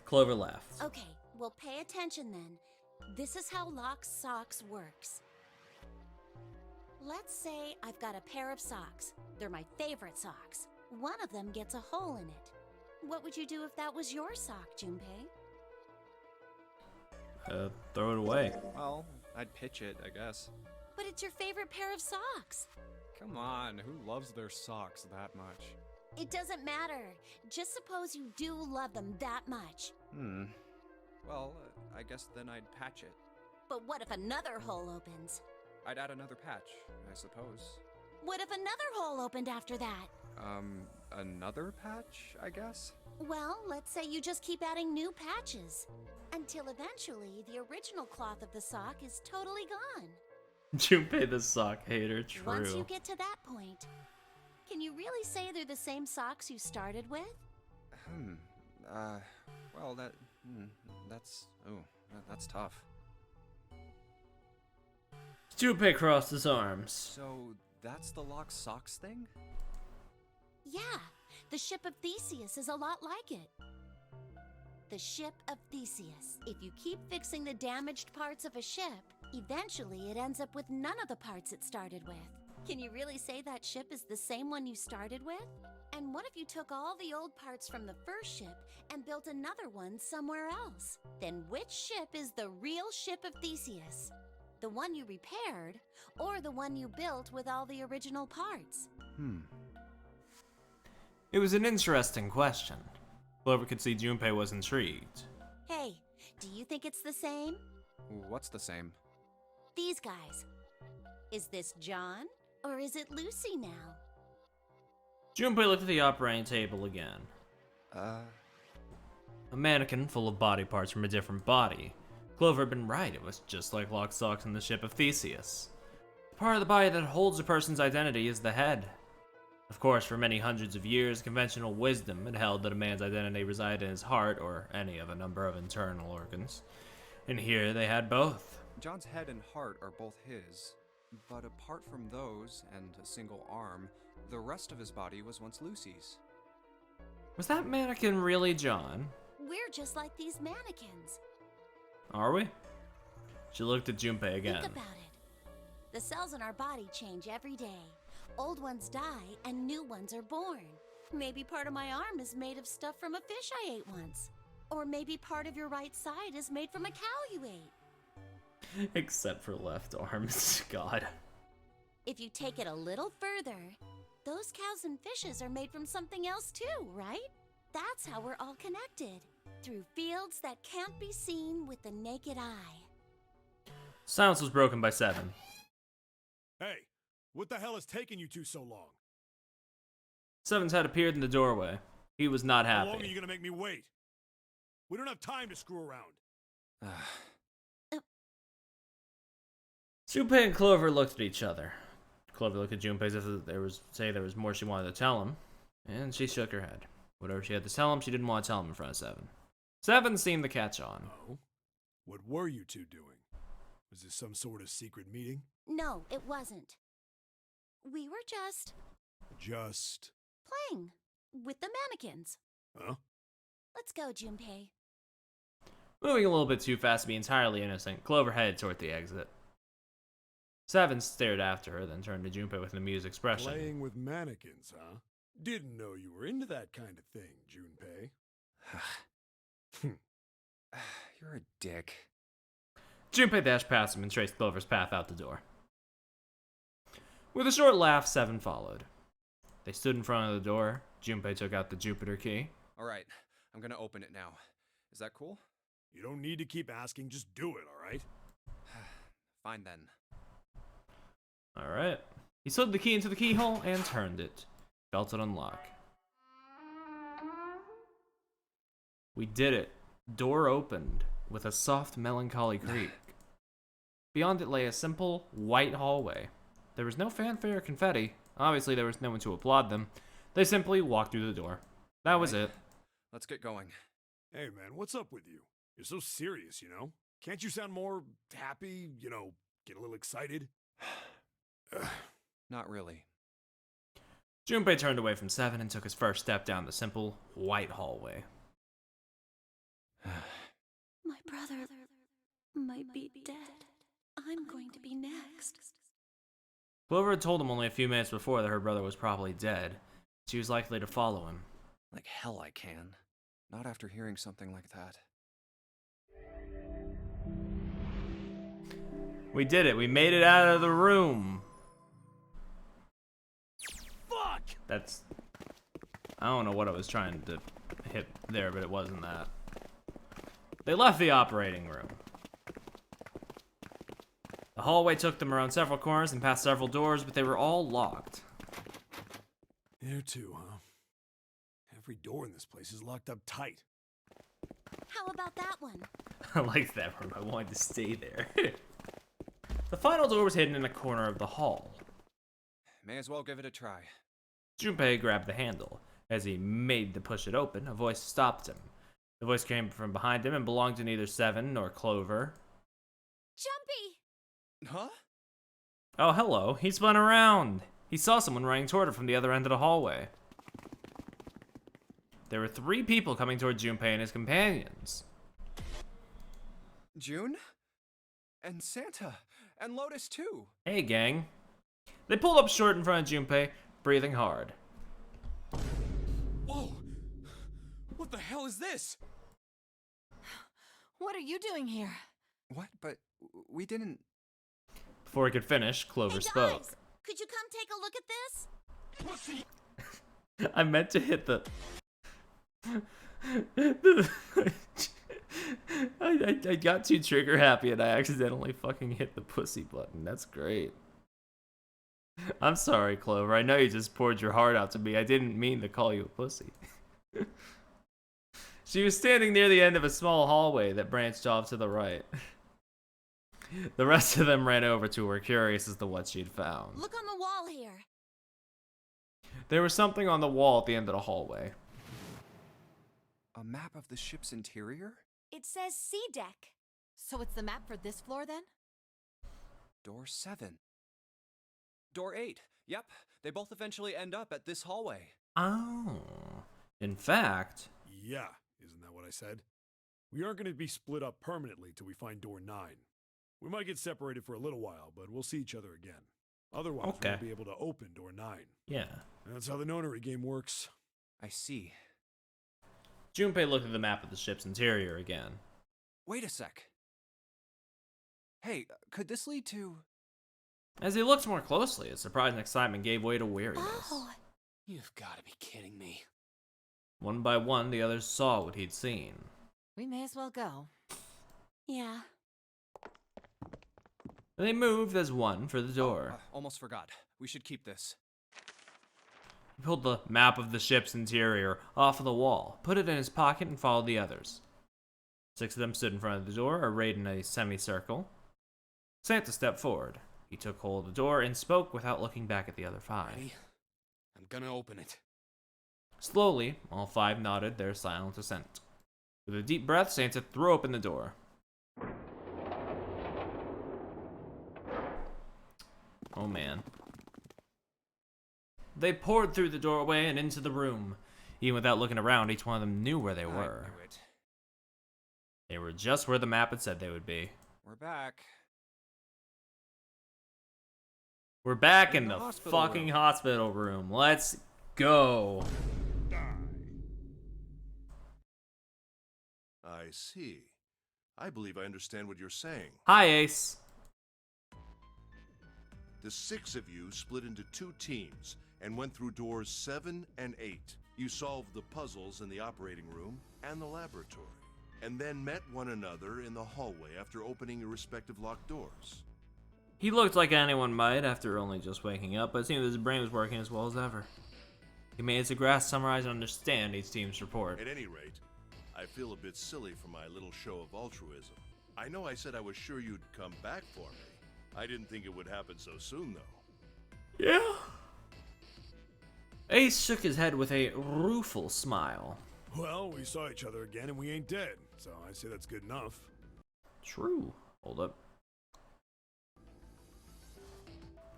Clover laughed. Okay, well pay attention then. This is how Locke's socks works. Let's say I've got a pair of socks. They're my favorite socks. One of them gets a hole in it. What would you do if that was your sock, Junpei? Throw it away. Well, I'd pitch it, I guess. But it's your favorite pair of socks. Come on, who loves their socks that much? It doesn't matter. Just suppose you do love them that much. Well, I guess then I'd patch it. But what if another hole opens? I'd add another patch, I suppose. What if another hole opened after that? Another patch, I guess? Well, let's say you just keep adding new patches. Until eventually, the original cloth of the sock is totally gone. Junpei the sock hater, true. Once you get to that point, can you really say they're the same socks you started with? Well, that's tough. Junpei crossed his arms. So, that's the Locke socks thing? Yeah, the ship of Theseus is a lot like it. The ship of Theseus. If you keep fixing the damaged parts of a ship, eventually it ends up with none of the parts it started with. Can you really say that ship is the same one you started with? And what if you took all the old parts from the first ship and built another one somewhere else? Then which ship is the real ship of Theseus? The one you repaired, or the one you built with all the original parts? It was an interesting question. Clover could see Junpei was intrigued. Hey, do you think it's the same? What's the same? These guys. Is this John, or is it Lucy now? Junpei looked at the operating table again. A mannequin full of body parts from a different body. Clover had been right, it was just like Locke's socks in the ship of Theseus. The part of the body that holds a person's identity is the head. Of course, for many hundreds of years, conventional wisdom had held that a man's identity resided in his heart or any of a number of internal organs. And here they had both. John's head and heart are both his, but apart from those and a single arm, the rest of his body was once Lucy's. Was that mannequin really John? We're just like these mannequins. Are we? She looked at Junpei again. Think about it. The cells in our body change every day. Old ones die and new ones are born. Maybe part of my arm is made of stuff from a fish I ate once. Or maybe part of your right side is made from a cow you ate. Except for left arms. God. If you take it a little further, those cows and fishes are made from something else too, right? That's how we're all connected. Through fields that can't be seen with the naked eye. Silence was broken by Seven. Hey, what the hell has taken you two so long? Seven's head appeared in the doorway. He was not How long are you happy. gonna make me wait? We don't have time to screw around. Junpei and Clover looked at each other. Clover looked at Junpei as if there was more she wanted to tell him, and she shook her head. Whatever she had to tell him, she didn't want to tell him in front of Seven. Seven seemed to catch on. Oh? What were you two doing? Was this some sort of secret meeting? No, it wasn't. We were just Just... playing with the mannequins. Huh? Let's go, Junpei. Moving a little bit too fast to be entirely innocent, Clover headed toward the exit. Seven stared after her, then turned to Junpei with an amused expression. Playing with mannequins, huh? Didn't know you were into that kind of thing, Junpei. You're a dick. Junpei dashed past him and traced Clover's path out the door. With a short laugh, Seven followed. They stood in front of the door. Junpei took out the Jupiter key. Alright, I'm gonna open it now. Is that cool? You don't need to keep asking, just do it, alright? Fine then. Alright. He slid the key into the keyhole and turned it. Felt it unlock. We did it. Door opened. with a soft, melancholy creak. Beyond it lay a simple, white hallway. There was no fanfare or confetti. Obviously, there was no one to applaud them. They simply walked through the door. That was it. Let's get going. Hey, man, what's up with you? You're so serious, you know? Can't you sound more happy, you know, get a little excited? Not really. Junpei turned away from Seven and took his first step down the simple, white hallway. My brother might be dead. I'm going to be next. Clover had told him only a few minutes before that her brother was probably dead. She was likely to follow him. Like hell I can. Not after hearing something like that. We did it. We made it out of the room. Fuck! That's... I don't know what I was trying to hit there, but it wasn't that. They left the operating room. The hallway took them around several corners and past several doors, but they were all locked. There too, huh? Every door in this place is locked up tight. How about that one? I liked that room. I wanted to stay there. The final door was hidden in a corner of the hall. May as well give it a try. Junpei grabbed the handle. As he made to push it open, a voice stopped him. The voice came from behind him and belonged to neither Seven nor Clover. Jumpy! Huh? Oh, hello. He spun around. He saw someone running toward him from the other end of the hallway. There were 3 people coming toward Junpei and his companions. June? And Santa? And Lotus too? Hey, gang. They pulled up short in front of Junpei, breathing hard. Whoa! What the hell is this? What are you doing here? What? But we didn't... Before he could finish, Clover Hey spoke. guys, could you come take a look at this? I meant to hit the... I got too trigger happy and I accidentally fucking hit the pussy button. That's great. I'm sorry, Clover. I know you just poured your heart out to me. I didn't mean to call you a pussy. She was standing near the end of a small hallway that branched off to the right. The rest of them ran over to her, curious as to what she'd found. Look on the wall here. There was something on the wall at the end of the hallway. A map of the ship's interior? It says C deck. So it's the map for this floor then? Door 7. Door 8. Yep, they both eventually end up at this hallway. Oh. In fact... Yeah, isn't that what I said? We aren't going to be split up permanently till we find door 9. We might get separated for a little while, but we'll see each other again. Otherwise, we Okay. won't be able to open door 9. Yeah. That's how the nonary game works. I see. Junpei looked at the map of the ship's interior again. Wait a sec. Hey, could this lead to... As he looked more closely, his surprise and excitement gave way to weariness. Oh, You've got to be kidding me. One by one, the others saw what he'd seen. We may as well go. yeah. They moved as one for the door. Almost forgot. We should keep this. He pulled the map of the ship's interior off of the wall, put it in his pocket, and followed the others. 6 of them stood in front of the door, arrayed in a semicircle. Santa stepped forward. He took hold of the door and spoke without looking back at the other 5. Ready? I'm gonna open it. Slowly, all 5 nodded their silent assent. With a deep breath, Santa threw open the door. Oh man. They poured through the doorway and into the room. Even without looking around, each one of them knew where they were. I knew it. They were just where the map had said they would be. We're back. We're back in In the the hospital fucking room. hospital room. Let's go. I see. I believe I understand what you're saying. Hi, Ace. The 6 of you split into 2 teams and went through doors 7 and 8. You solved the puzzles in the operating room and the laboratory, and then met one another in the hallway after opening your respective locked doors. He looked like anyone might after only just waking up, but it seemed his brain was working as well as ever. He managed to grasp, summarize, and understand each team's report. At any rate, I feel a bit silly for my little show of altruism. I know I said I was sure you'd come back for me. I didn't think it would happen so soon, though. Yeah. Ace shook his head with a rueful smile. Well, we saw each other again and we ain't dead, so I say that's good enough. True. Hold up.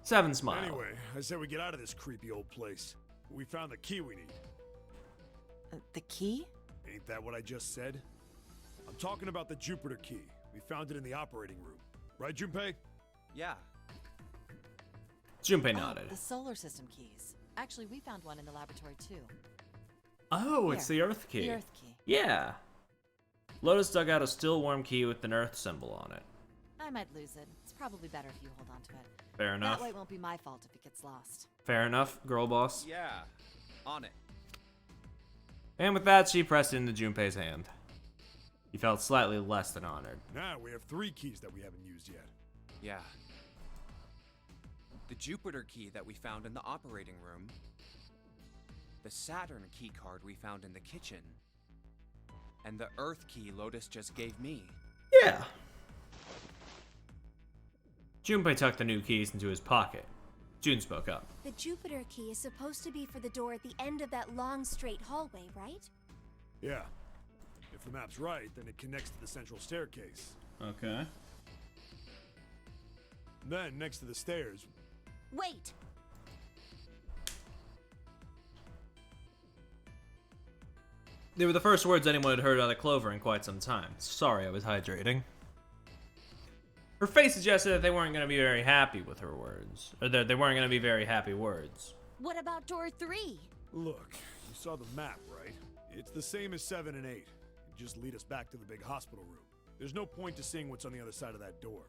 Seven smiled. Anyway, I say we get out of this creepy old place. We found the key we need. The key? Ain't that what I just said? I'm talking about the Jupiter key. We found it in the operating room. Right, Junpei? Yeah. Junpei Oh, nodded. the solar system keys. Actually, we found one in the laboratory too. Oh, it's the Here, Earth key. The Earth key. Yeah. Lotus dug out a still warm key with an Earth symbol on it. I might lose it. It's probably better if you hold on to it. Fair enough. That way it won't be my fault if it gets lost. Fair enough, girl boss. Yeah. On it. And with that, she pressed it into Junpei's hand. He felt slightly less than honored. Now we have 3 keys that we haven't used yet. Yeah. The Jupiter key that we found in the operating room. The Saturn key card we found in the kitchen. And the Earth key Lotus just gave me. Yeah. Junpei tucked the new keys into his pocket. June spoke up. The Jupiter key is supposed to be for the door at the end of that long, straight hallway, right? Yeah. If the map's right, then it connects to the central staircase. Okay. Then, next to the stairs, Wait! They were the first words anyone had heard out of Clover in quite some time. Sorry, I was hydrating. Her face suggested that they weren't going to be very happy with her words. Or that they weren't going to be very happy words. What about door 3? look, you saw the map, right? It's the same as 7 and 8. It just lead us back to the big hospital room. There's no point to seeing what's on the other side of that door.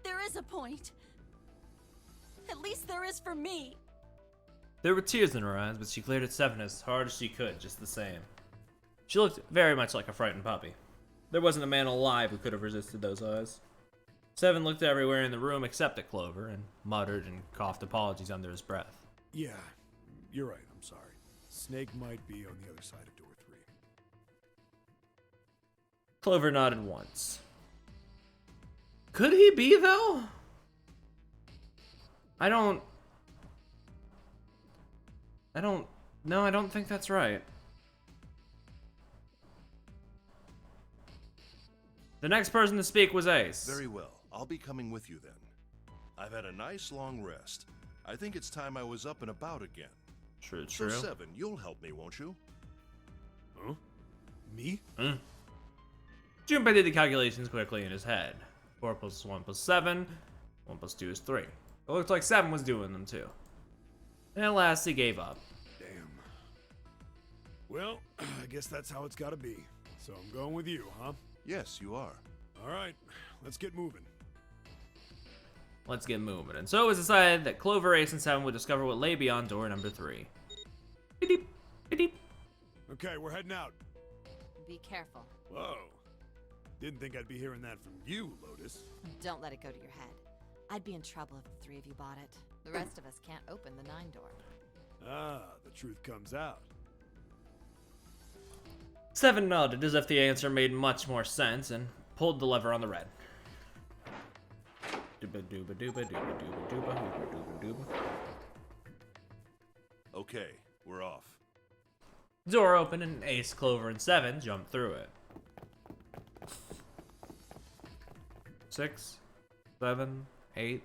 There is a point. At least there is for me. There were tears in her eyes, but she glared at Seven as hard as she could, just the same. She looked very much like a frightened puppy. There wasn't a man alive who could have resisted those eyes. Seven looked everywhere in the room except at Clover, and muttered and coughed apologies under his breath. Yeah, you're right, I'm sorry. Snake might be on the other side of door 3. Clover nodded once. Could he be, though? I don't think that's right. The next person to speak was Ace. Very well. I'll be coming with you then. I've had a nice long rest. I think it's time I was up and about again. True. So, Seven, you'll help me, won't you? Huh? Me? Junpei did the calculations quickly in his head. 4 plus 1 plus 7. 1 plus 2 is 3. It looked like Seven was doing them too. And at last he gave up. Damn. Well, I guess that's how it's gotta be. So I'm going with you, huh? Yes, you are. Alright, let's get moving. Let's get moving. And so it was decided that Clover, Ace, and Seven would discover what lay beyond door number 3. Beep, beep. Okay, we're heading out. Be careful. Whoa. Didn't think I'd be hearing that from you, Lotus. Don't let it go to your head. I'd be in trouble if the 3 of you bought it. The rest of us can't open the 9 door. Ah, the truth comes out. Seven nodded as if the answer made much more sense and pulled the lever on the red. Dooba dooba dooba dooba dooba dooba dooba dooba. Okay, we're off. The door opened and Ace, Clover, and Seven jumped through it. 6, 7, 8.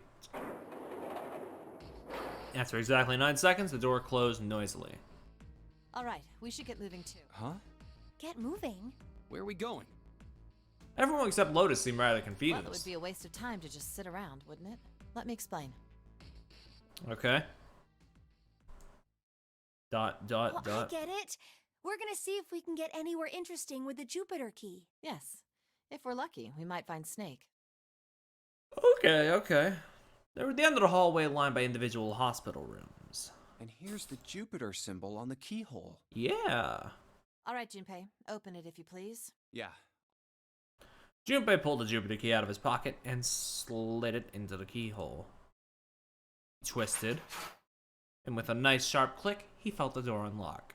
After exactly 9 seconds, the door closed noisily. All right, we should get moving too. Huh? Get moving. Where are we going? Everyone except Lotus seemed rather Well, confused. it would be a waste of time to just sit around, wouldn't it? Let me explain. Okay. Dot. Oh, I get it. We're gonna see if we can get anywhere interesting with the Jupiter key. Yes. If we're lucky, we might find Snake. Okay. They were at the end of the hallway lined by individual hospital rooms. And here's the Jupiter symbol on the keyhole. Yeah. All right, Junpei, open it if you please. Yeah. Junpei pulled the Jupiter key out of his pocket and slid it into the keyhole. He twisted, and with a nice sharp click, he felt the door unlock.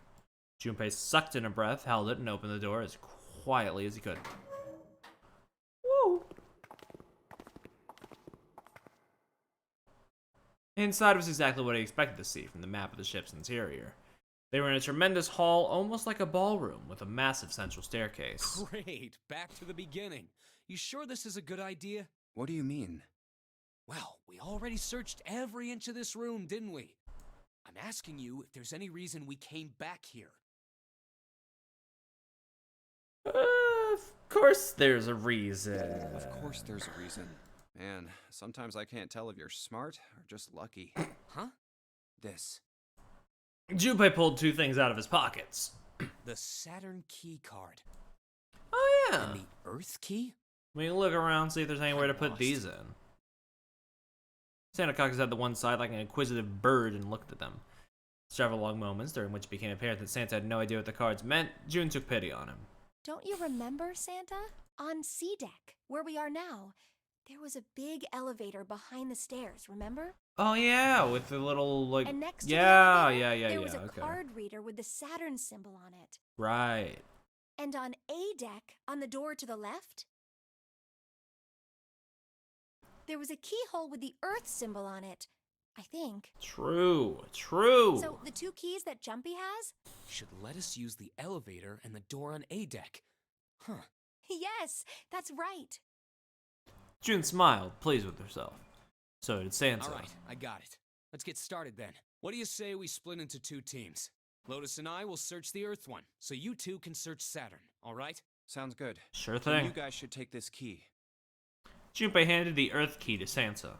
Junpei sucked in a breath, held it, and opened the door as quietly as he could. Woo! Inside was exactly what he expected to see from the map of the ship's interior. They were in a tremendous hall, almost like a ballroom, with a massive central staircase. Great, back to the beginning. You sure this is a good idea? What do you mean? Well, we already searched every inch of this room, didn't we? I'm asking you if there's any reason we came back here. Of course there's a reason. Of course there's a reason. Man, sometimes I can't tell if you're smart or just lucky. Huh? This. Junpei pulled two things out of his pockets. The Saturn key card. Oh yeah. And the Earth key? We can look around, see if there's anywhere to put Lost. these in. Santa cocked his head to one side like an inquisitive bird and looked at them. Several long moments, during which it became apparent that Santa had no idea what the cards meant, June took pity on him. Don't you remember, Santa? On C deck, where we are now, there was a big elevator behind the stairs, remember? Oh yeah, with the little like And next to yeah, the elevator, yeah, there was a okay. card reader with the Saturn symbol on it. Right. And on A deck, on the door to the left, there was a keyhole with the Earth symbol on it, I think. True. So the two keys that Jumpy has? Should let us use the elevator and the door on A deck. Huh. Yes, that's right. June smiled, pleased with herself. So did Santa. All right, I got it. Let's get started then. What do you say we split into two teams? Lotus and I will search the Earth one, so you two can search Saturn, all right? Sounds good. Sure So thing. you guys should take this key. Junpei handed the Earth key to Santa.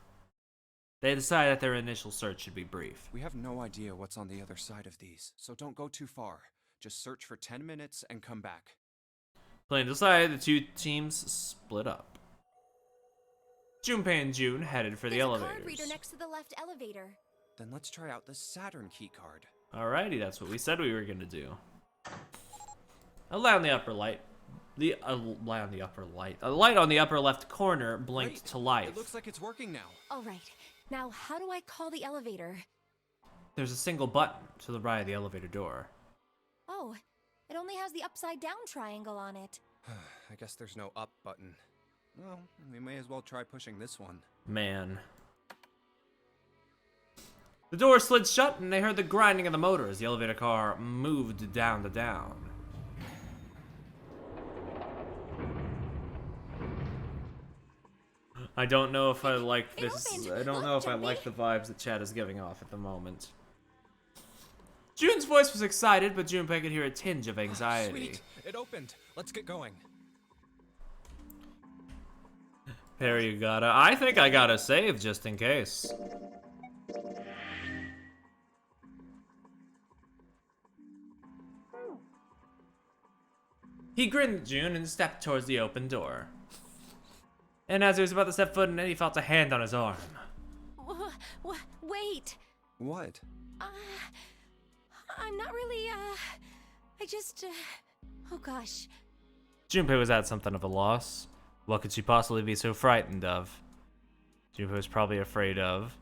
They decided that their initial search should be brief. We have no idea what's on the other side of these, so don't go too far. Just search for 10 minutes and come back. Plan decided, the two teams split up. Junpei and June headed for the There's elevators. a card reader next to the left elevator. Then let's try out the Saturn key card. Alrighty, that's what we said we were gonna do. A light on the upper light. A light on the upper light. A light on the upper left corner blinked Great. to life. It looks like it's working now. All right. Now, how do I call the elevator? There's a single button to the right of the elevator door. Oh, it only has the upside down triangle on it. I guess there's no up button. Well, we may as well try pushing this one. Man. The door slid shut and they heard the grinding of the motor as the elevator car moved down to down. I don't know if I like It this. opened. I don't Look, know if I Jumpy. like the vibes that Chad is giving off at the moment. June's voice was excited, but Junpei could hear a tinge of anxiety. Sweet, it opened. Let's get going. There you gotta. I think I gotta save just in case. He grinned at June and stepped towards the open door. And as he was about to step foot in it, he felt a hand on his arm. Wait. What? I'm not really, I just, oh gosh. Junpei was at something of a loss. What could she possibly be so frightened of? Junpei was probably afraid of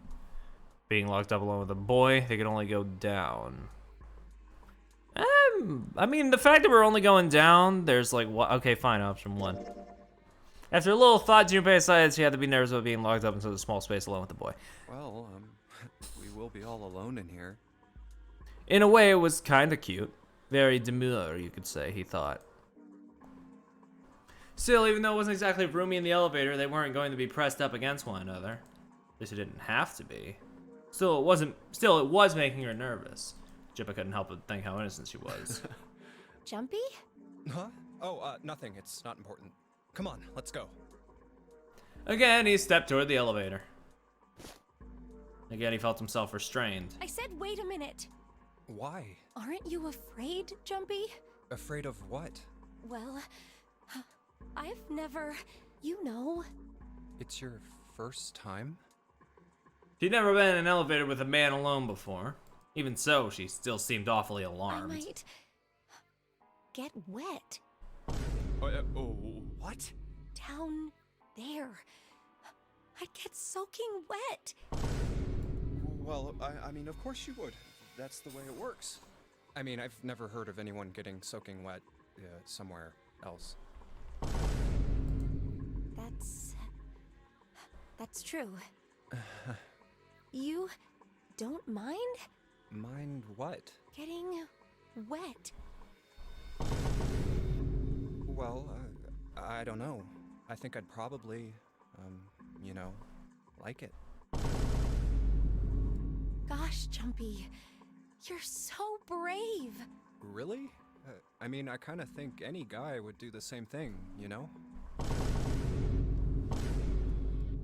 being locked up alone with a boy. They could only go down. I mean, the fact that we're only going down, there's like, what? Okay, fine, option one. After a little thought, Junpei decided she had to be nervous about being locked up into a small space alone with the boy. Well, we will be all alone in here. In a way, it was kind of cute. Very demure, you could say, he thought. Still, even though it wasn't exactly roomy in the elevator, they weren't going to be pressed up against one another. At least it didn't have to be. Still, it was making her nervous. Junpei couldn't help but think how innocent she was. Jumpy? Huh? Oh, nothing. It's not important. Come on, let's go. Again, he stepped toward the elevator. Again, he felt himself restrained. I said wait a minute. Why? Aren't you afraid, Jumpy? Afraid of what? Well, I've never, you know. It's your first time? She'd never been in an elevator with a man alone before. Even so, she still seemed awfully I alarmed. might get wet What? down there. I'd get soaking wet. Well, I mean, of course you would. That's the way it works. I mean, I've never heard of anyone getting soaking wet somewhere else. That's true. You don't mind Mind what? getting wet? Well, I don't know. I think I'd probably, you know, like it. Gosh, Jumpy, you're so brave. Really? I mean, I kind of think any guy would do the same thing, you know?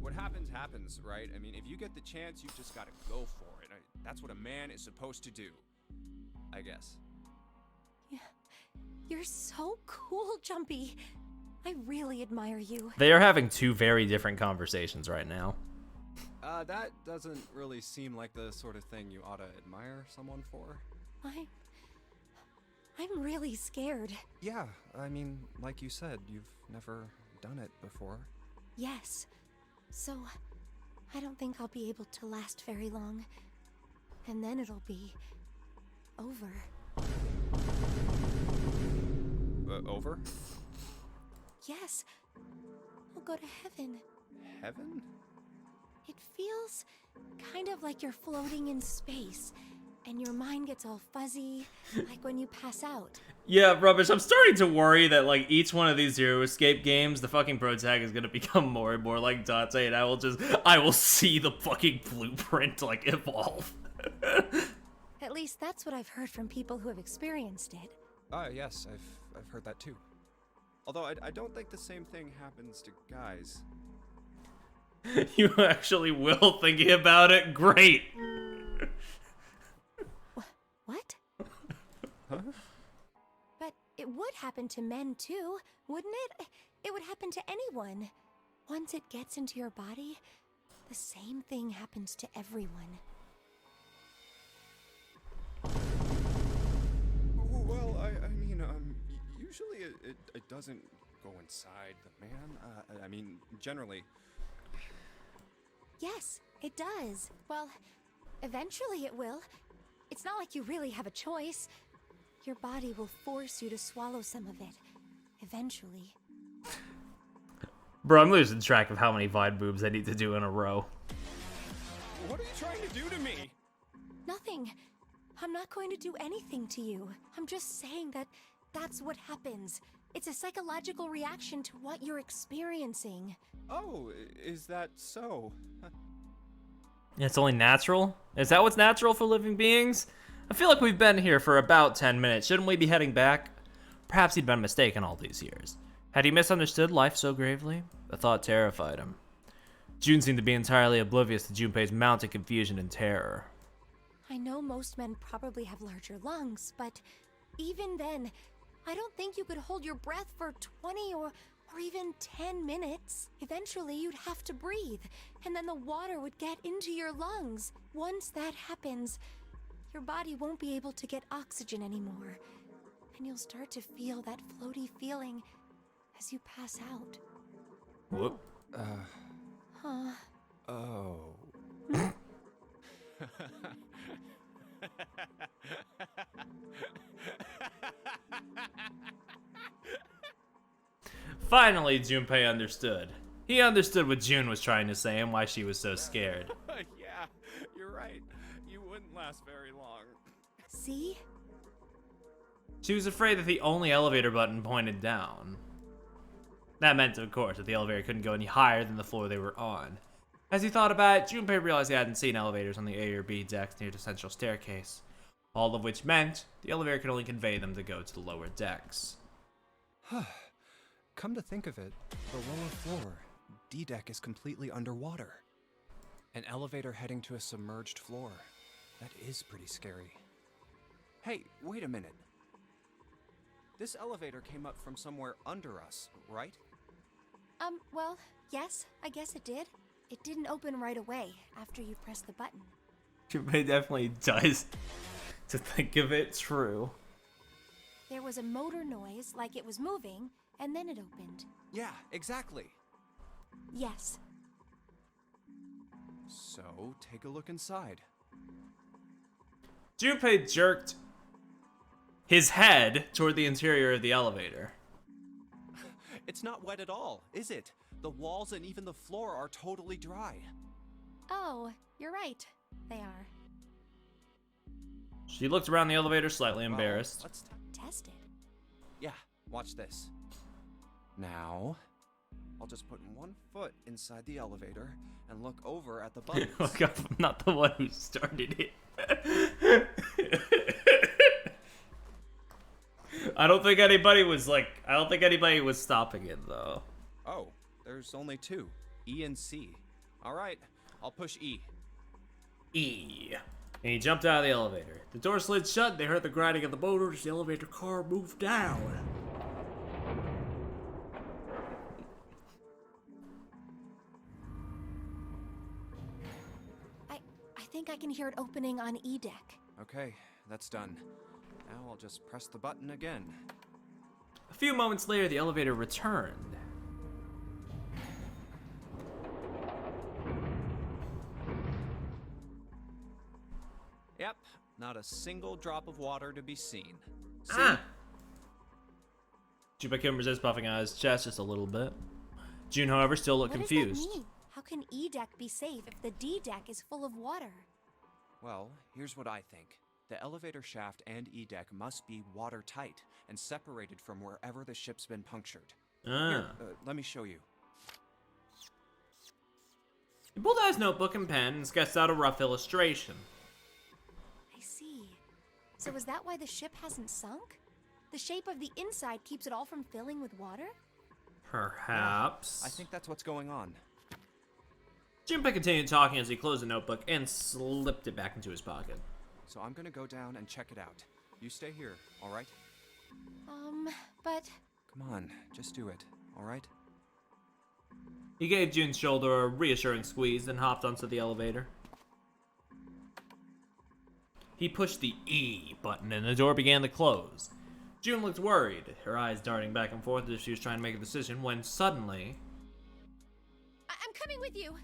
What happens, happens, right? I mean, if you get the chance, you just gotta go for it. That's what a man is supposed to do. I guess. You're so cool, Jumpy. I really admire you. They are having two very different conversations right now. That doesn't really seem like the sort of thing you ought to admire someone for. I'm really scared. Yeah, I mean, like you said, you've never done it before. Yes. So, I don't think I'll be able to last very long. And then it'll be over. Over? Yes. I'll go to heaven. Heaven? It feels kind of like you're floating in space, and your mind gets all fuzzy, like when you pass out. Yeah, rubbish. I'm starting to worry that, like, each one of these Zero Escape games, the fucking pro tag is gonna become more and more like Dante, and I will see the fucking blueprint, like, evolve. At least that's what I've heard from people who have experienced it. Yes, I've heard that too. Although I don't think the same thing happens to guys. You actually will, thinking about it? Great! What? Huh? But it would happen to men too, wouldn't it? It would happen to anyone. Once it gets into your body, the same thing happens to everyone. Well, I mean, usually it doesn't go inside the man. I mean, generally. Yes, it does. Well, eventually it will. It's not like you really have a choice. Your body will force you to swallow some of it. Eventually. Bro, I'm losing track of how many Vine boobs I need to do in a row. What are you trying to do to me? Nothing. I'm not going to do anything to you. I'm just saying that that's what happens. It's a psychological reaction to what you're experiencing. Oh, is that so? It's only natural? Is that what's natural for living beings? I feel like we've been here for about 10 minutes. Shouldn't we be heading back? Perhaps he'd been mistaken all these years. Had he misunderstood life so gravely? The thought terrified him. June seemed to be entirely oblivious to Junpei's mounting confusion and terror. I know most men probably have larger lungs, but even then, I don't think you could hold your breath for 20 or even 10 minutes. Eventually, you'd have to breathe, and then the water would get into your lungs. Once that happens, your body won't be able to get oxygen anymore, and you'll start to feel that floaty feeling as you pass out. Whoop. Huh. Oh. Finally, Junpei understood. He understood what June was trying to say and why she was so scared. Yeah, you're right. You wouldn't last very long. See? She was afraid that the only elevator button pointed down. That meant, of course, that the elevator couldn't go any higher than the floor they were on. As he thought about it, Junpei realized he hadn't seen elevators on the A or B decks near the central staircase, all of which meant the elevator could only convey them to go to the lower decks. Come to think of it, the lower floor, D deck, is completely underwater. An elevator heading to a submerged floor. That is pretty scary. Hey, wait a minute. This elevator came up from somewhere under us, right? Well, yes, I guess it did. It didn't open right away after you pressed the button. Junpei definitely does, to think of it, true. There was a motor noise, like it was moving, and then it opened. Yeah, exactly. Yes. So, take a look inside. Junpei jerked his head toward the interior of the elevator. It's not wet at all, is it? The walls and even the floor are totally dry. Oh, you're right. They are. She looked around the elevator, slightly Well, embarrassed. let's Tested. Yeah, watch this. Now, I'll just put one foot inside the elevator and look over at the buttons. Look, I'm not the one who started it. I don't think anybody was stopping it though. Oh, there's only two, E and C. All right, I'll push E. E. And he jumped out of the elevator. The door slid shut. They heard the grinding of the motors. The elevator car moved down. I think I can hear it opening on E deck. Okay, that's done. Now I'll just press the button again. A few moments later, the elevator returned. Yep, not a single drop of water to be seen. See? Ah! Junpei couldn't resist puffing out his chest just a little bit. June, however, still looked What confused. does that mean? How can E deck be safe if the D deck is full of water? Well, here's what I think. The elevator shaft and E deck must be watertight and separated from wherever the ship's been punctured. Ah. Here, let me show you. He pulled out his notebook and pen and sketched out a rough illustration. I see. So is that why the ship hasn't sunk? The shape of the inside keeps it all from filling with water? Perhaps. I think that's what's going on. Junpei continued talking as he closed the notebook and slipped it back into his pocket. So I'm gonna go down and check it out. You stay here, all right? But Come on, just do it, all right? He gave June's shoulder a reassuring squeeze, then hopped onto the elevator. He pushed the E button and the door began to close. June looked worried, her eyes darting back and forth as if she was trying to make a decision, when suddenly... I'm coming with you.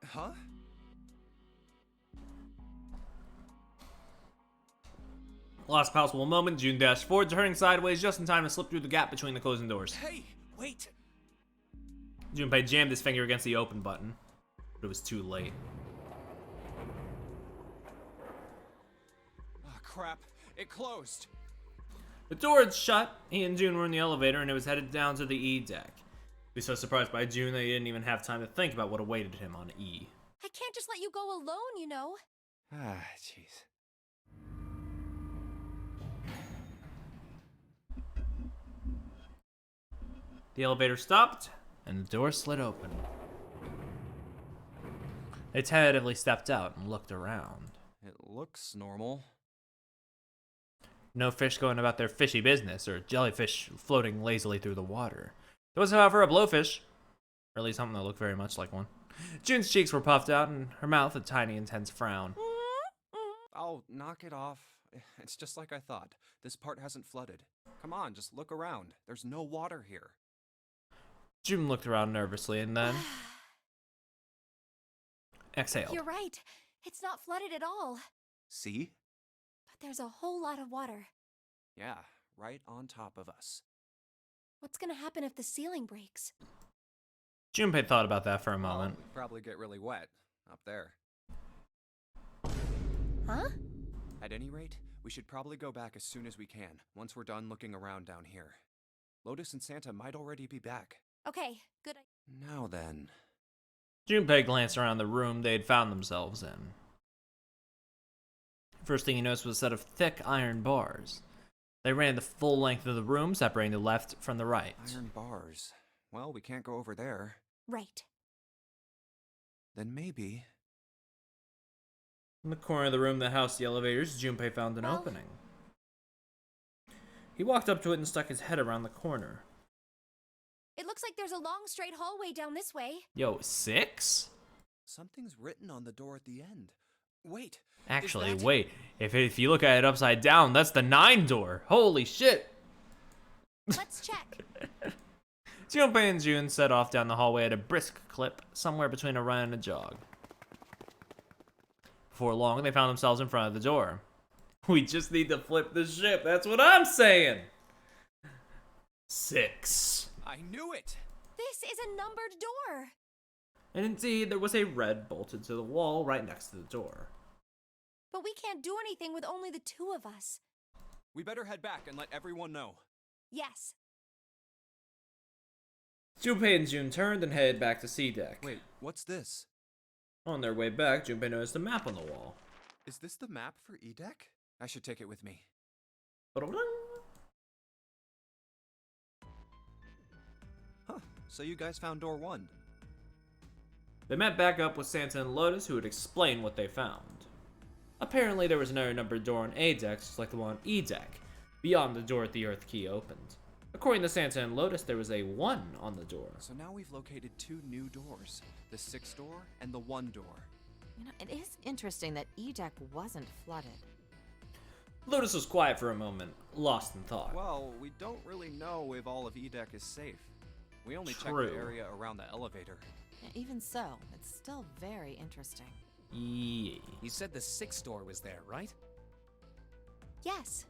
Huh? Last possible moment, June dashed forward, turning sideways just in time to slip through the gap between the closing doors. Hey, wait! Junpei jammed his finger against the open button, but it was too late. Oh, crap. It closed. The door had shut, he and June were in the elevator, and it was headed down to the E deck. He was so surprised by June that he didn't even have time to think about what awaited him on E. I can't just let you go alone, you know. Ah, jeez. The elevator stopped, and the door slid open. They tentatively stepped out and looked around. It looks normal. No fish going about their fishy business, or jellyfish floating lazily through the water. There was, however, a blowfish, or at least something that looked very much like one. June's cheeks were puffed out, and her mouth a tiny, intense frown. Oh, knock it off. It's just like I thought. This part hasn't flooded. Come on, just look around. There's no water here. June looked around nervously and then exhaled. You're right. It's not flooded at all. See? But there's a whole lot of water. Yeah, right on top of us. What's gonna happen if the ceiling breaks? Junpei thought about that for a moment. We'd probably get really wet up there. Huh? At any rate, we should probably go back as soon as we can, once we're done looking around down here. Lotus and Santa might already be back. Okay, good. Now then. Junpei glanced around the room they had found themselves in. First thing he noticed was a set of thick iron bars. They ran the full length of the room, separating the left from the right. Iron bars. Well, we can't go over there. Right. Then maybe... In the corner of the room that housed the elevators, Junpei found an opening. He walked up to it and stuck his head around the corner. It looks like there's a long straight hallway down this way. Yo, 6? Something's written on the door at the end. Wait. Actually, that... wait. If you look at it upside down, that's the 9 door. Holy shit. Let's check. Junpei and June set off down the hallway at a brisk clip, somewhere between a run and a jog. Before long, they found themselves in front of the door. We just need to flip the ship, that's what I'm saying! 6. I knew it! This is a numbered door. And indeed, there was a red bolted to the wall right next to the door. But we can't do anything with only the two of us. We better head back and let everyone know. Yes. Junpei and Jun turned and headed back to C deck. Wait, what's this? On their way back, Junpei noticed a map on the wall. Is this the map for E-Deck? I should take it with me. Huh, so you guys found door 1. They met back up with Santa and Lotus, who would explain what they found. Apparently, there was another numbered door on A deck, just like the one on E deck, beyond the door the Earth Key opened. According to Santa and Lotus, there was a 1 on the door. So now we've located 2 new doors. The 6 door and the 1 door. You know, it is interesting that E-Deck wasn't flooded. Lotus was quiet for a moment, lost in thought. Well, we don't really know if all of E-Deck is safe. We only checked True. the area around the elevator. Yeah, even so, it's still very interesting. Yeah. You said the 6th door was there, right? Yes.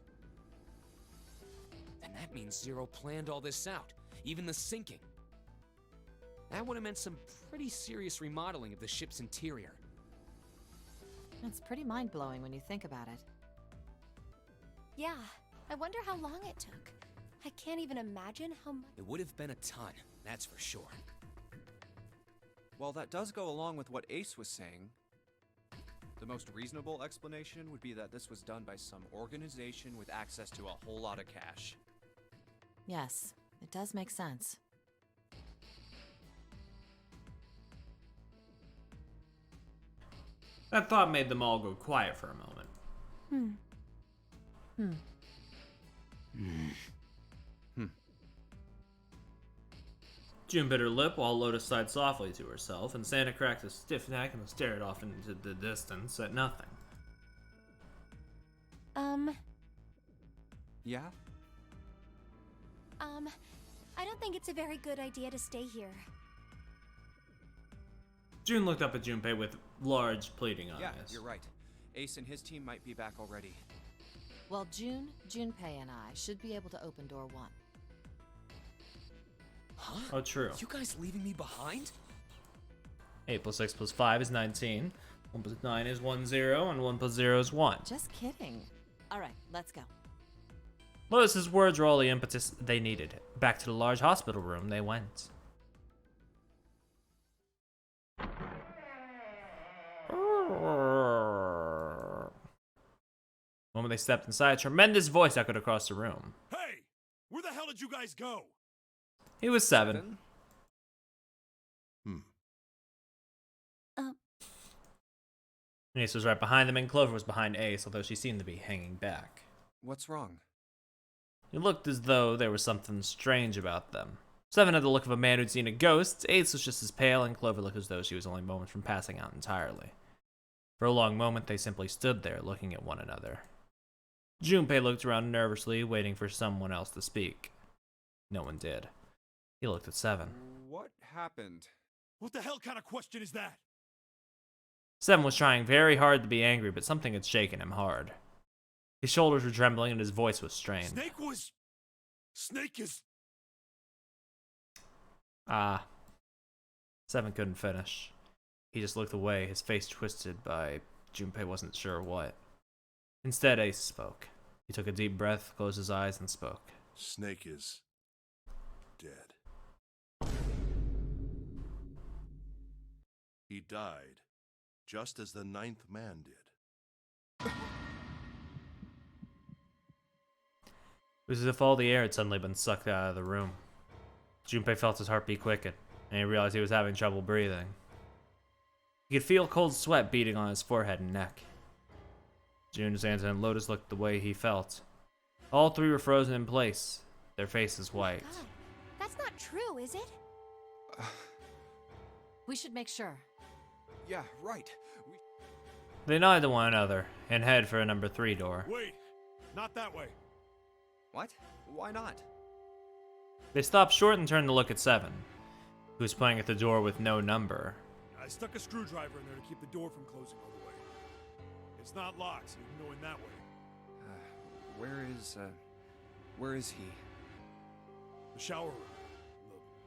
Then that means Zero planned all this out, even the sinking. That would have meant some pretty serious remodeling of the ship's interior. It's pretty mind-blowing when you think about it. Yeah. I wonder how long it took. I can't even imagine how much. It would have been a ton, that's for sure. Well, that does go along with what Ace was saying. The most reasonable explanation would be that this was done by some organization with access to a whole lot of cash. Yes, it does make sense. That thought made them all go quiet for a moment. June bit her lip while Lotus sighed softly to herself, and Santa cracked a stiff neck and stared off into the distance at nothing. Yeah? I don't think it's a very good idea to stay here. June looked up at Junpei with large, pleading eyes. Yeah, you're right. Ace and his team might be back already. Well, Junpei and I should be able to open door 1. Huh? Oh, true. You guys leaving me behind? 8 plus 6 plus 5 is 19. 1 plus 9 is 1, 0, and 1 plus 0 is 1. Just kidding. All right, let's go. Lotus's words were all the impetus they needed. Back to the large hospital room they went. The moment they stepped inside, a tremendous voice echoed across the room. Hey! Where the hell did you guys go? He was 7. Ace was right behind them, and Clover was behind Ace, although she seemed to be hanging back. What's wrong? It looked as though there was something strange about them. 7 had the look of a man who'd seen a ghost, Ace was just as pale, and Clover looked as though she was only moments from passing out entirely. For a long moment, they simply stood there, looking at one another. Junpei looked around nervously, waiting for someone else to speak. No one did. He looked at 7. What happened? What the hell kind of question is that? 7 was trying very hard to be angry, but something had shaken him hard. His shoulders were trembling and his voice was strained. Snake is... Ah. 7 couldn't finish. He just looked away, his face twisted by Junpei wasn't sure what. Instead, Ace spoke. He took a deep breath, closed his eyes, and spoke. Snake is dead. He died, just as the 9th man did. It was as if all the air had suddenly been sucked out of the room. Junpei felt his heartbeat quicken, and he realized he was having trouble breathing. He could feel cold sweat beading on his forehead and neck. June, Santa, and Lotus looked the way he felt. All 3 were frozen in place, their faces white. God, that's not true, is it? We should make sure. Yeah, right. They nodded to one another and headed for a number 3 door. Wait, not that way. What? Why not? They stopped short and turned to look at 7, who was pointing at the door with no number. I stuck a screwdriver in there to keep the door from closing all the way. It's not locked, so you can go in that way. Where is he? The shower room.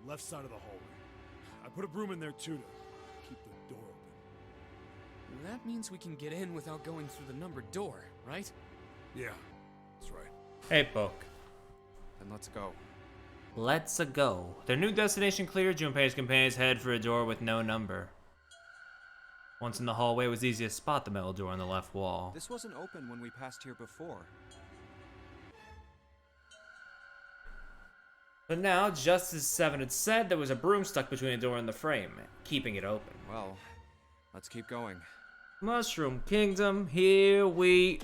The left side of the hallway. I put a broom in there too to keep the door open. That means we can get in without going through the numbered door, right? Yeah, that's right. Hey, Poke. Then let's go. Let's go. Their new destination clear, Junpei's companions head for a door with no number. Once in the hallway, it was easy to spot the metal door on the left wall. This wasn't open when we passed here before. But now, just as Seven had said, there was a broom stuck between the door and the frame, keeping it open. Well, let's keep going. Mushroom Kingdom, here we...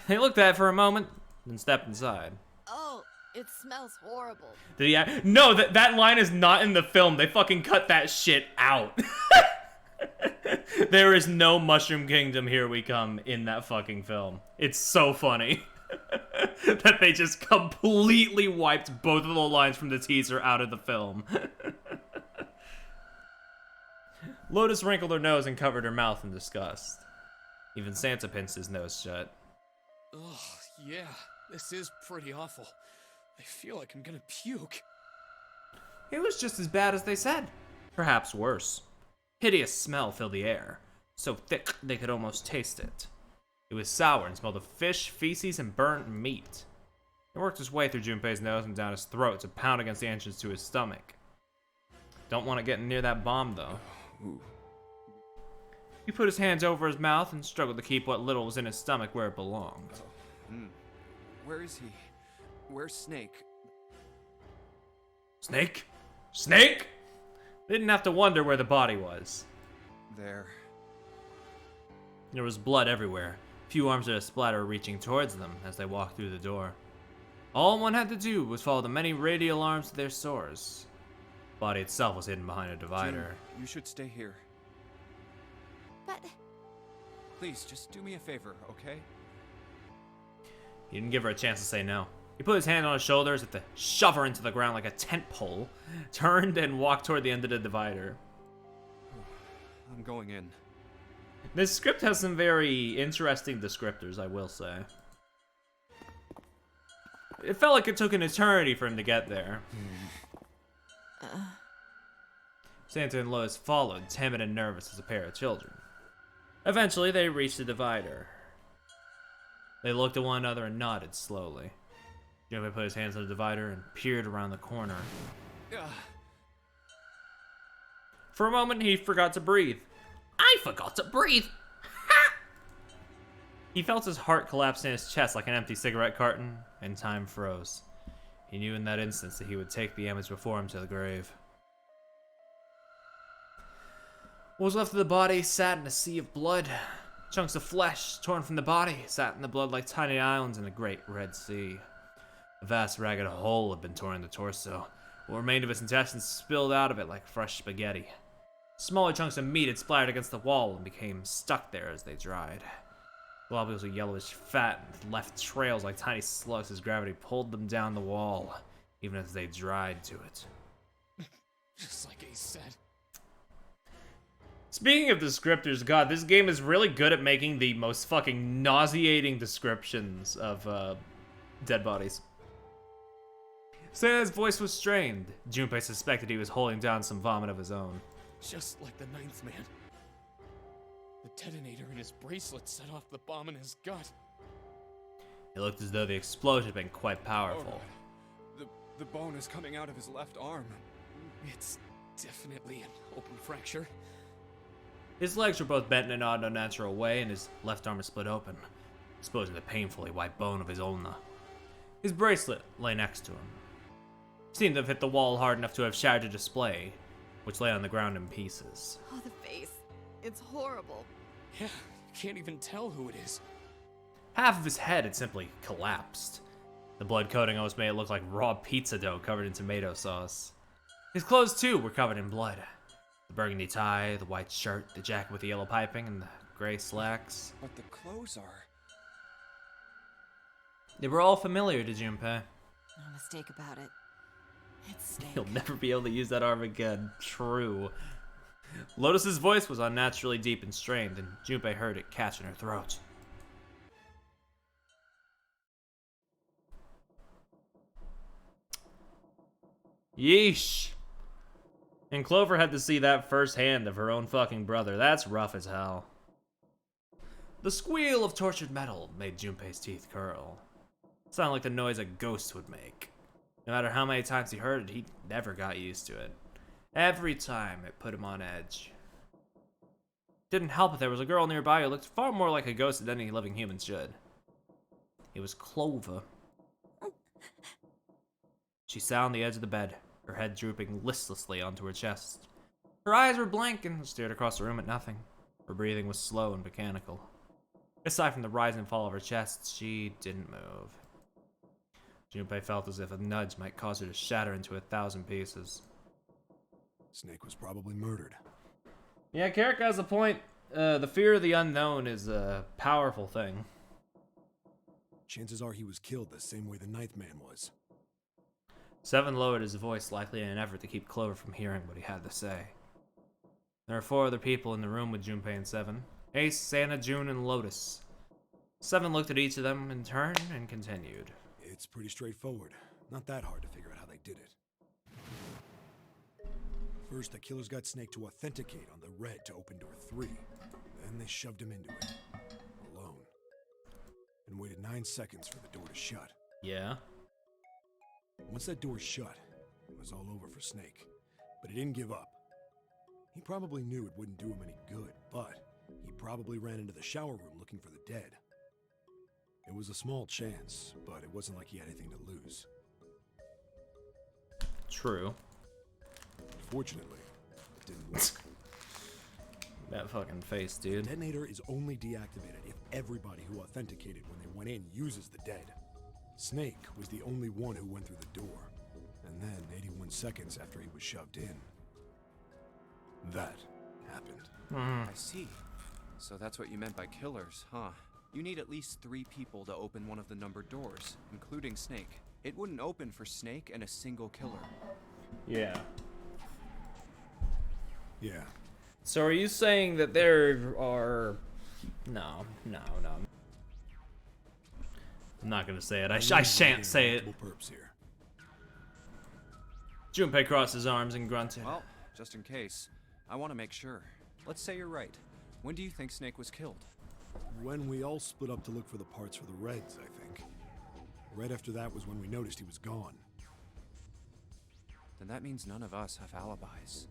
They looked at it for a moment, then stepped inside. Oh, it smells horrible. Did he No, that line is not in the film. They fucking cut that shit out. There is no Mushroom Kingdom Here We Come in that fucking film. It's so funny. That they just completely wiped both of the lines from the teaser out of the film. Lotus wrinkled her nose and covered her mouth in disgust. Even Santa pinched his nose shut. Ugh, yeah, this is pretty awful. I feel like I'm gonna puke. It was just as bad as they said. Perhaps worse. Hideous smell filled the air, so thick they could almost taste it. It was sour and smelled of fish, feces, and burnt meat. It worked its way through Junpei's nose and down his throat to pound against the entrance to his stomach. Don't want to get near that bomb, though. Ooh. He put his hands over his mouth and struggled to keep what little was in his stomach where it belonged. Where is he? Where's Snake? Snake? Snake? They didn't have to wonder where the body was. There. There was blood everywhere, few arms at a splatter reaching towards them as they walked through the door. All one had to do was follow the many radial arms to their source. The body itself was hidden behind a divider. June, you should stay here. But Please, just do me a favor, okay? He didn't give her a chance to say no. He put his hand on her shoulders as if to shove her into the ground like a tent pole, turned and walked toward the end of the divider. I'm going in. This script has some very interesting descriptors, I will say. It felt like it took an eternity for him to get there. Santa and Lois followed, timid and nervous as a pair of children. Eventually, they reached the divider. They looked at one another and nodded slowly. Junpei put his hands on the divider and peered around the corner. For a moment, he forgot to breathe. I forgot to breathe! Ha! He felt his heart collapse in his chest like an empty cigarette carton, and time froze. He knew in that instant that he would take the image before him to the grave. What was left of the body sat in a sea of blood. Chunks of flesh, torn from the body, sat in the blood like tiny islands in the great Red Sea. A vast ragged hole had been torn in the torso. What remained of its intestines spilled out of it like fresh spaghetti. Smaller chunks of meat had splattered against the wall and became stuck there as they dried. Globules of yellowish fat left trails like tiny slugs as gravity pulled them down the wall, even as they dried to it. Just like Ace said. Speaking of descriptors, God, this game is really good at making the most fucking nauseating descriptions of dead bodies. Santa's voice was strained. Junpei suspected he was holding down some vomit of his own. Just like the ninth man. The detonator in his bracelet set off the bomb in his gut. It looked as though the explosion had been quite powerful. The bone is coming out of his left arm. It's definitely an open fracture. His legs were both bent in an odd, unnatural way, and his left arm was split open, exposing the painfully white bone of his ulna. His bracelet lay next to him. It seemed to have hit the wall hard enough to have shattered a display, which lay on the ground in pieces. Oh, the face. It's horrible. Yeah, you can't even tell who it is. Half of his head had simply collapsed. The blood coating almost made it look like raw pizza dough covered in tomato sauce. His clothes, too, were covered in blood. The burgundy tie, the white shirt, the jacket with the yellow piping, and the gray slacks. But the clothes are... They were all familiar to Junpei. No mistake about it. It's Snake. He'll never be able to use that arm again. True. Lotus's voice was unnaturally deep and strained, and Junpei heard it catch in her throat. Yeesh. And Clover had to see that firsthand of her own fucking brother. That's rough as hell. The squeal of tortured metal made Junpei's teeth curl. It sounded like the noise a ghost would make. No matter how many times he heard it, he never got used to it. Every time it put him on edge. Didn't help if there was a girl nearby who looked far more like a ghost than any living human should. It was Clover. She sat on the edge of the bed, her head drooping listlessly onto her chest. Her eyes were blank and stared across the room at nothing. Her breathing was slow and mechanical. Aside from the rise and fall of her chest, she didn't move. Junpei felt as if a nudge might cause her to shatter into 1,000 pieces. Snake was probably murdered. Yeah, Carrick has a point. The fear of the unknown is a powerful thing. Chances are he was killed the same way the Ninth Man was. Seven lowered his voice slightly in an effort to keep Clover from hearing what he had to say. There are 4 other people in the room with Junpei and Seven. Ace, Santa, June, and Lotus. Seven looked at each of them in turn and continued. It's pretty straightforward. Not that hard to figure out how they did it. First, the killers got Snake to authenticate on the red to open door 3. Then they shoved him into it. Alone. And waited 9 seconds for the door to shut. Yeah? Once that door shut, it was all over for Snake. But he didn't give up. He probably knew it wouldn't do him any good, but he probably ran into the shower room looking for the dead. It was a small chance, but it wasn't like he had anything to lose. True. Fortunately, it didn't work. That fucking face, The dude. detonator is only deactivated if everybody who authenticated when they went in uses the dead. Snake was the only one who went through the door. And then, 81 seconds after he was shoved in, that happened. I see. So that's what you meant by killers, huh? You need at least 3 people to open one of the numbered doors, including Snake. It wouldn't open for Snake and a single killer. Yeah. Yeah. So are you saying that there are... No. I'm not gonna say it. I shan't say it. Multiple perps here. Junpei crossed his arms and grunted. Well, just in case, I want to make sure. Let's say you're right. When do you think Snake was killed? When we all split up to look for the parts for the Reds, I think. Right after that was when we noticed he was gone. Then that means none of us have alibis.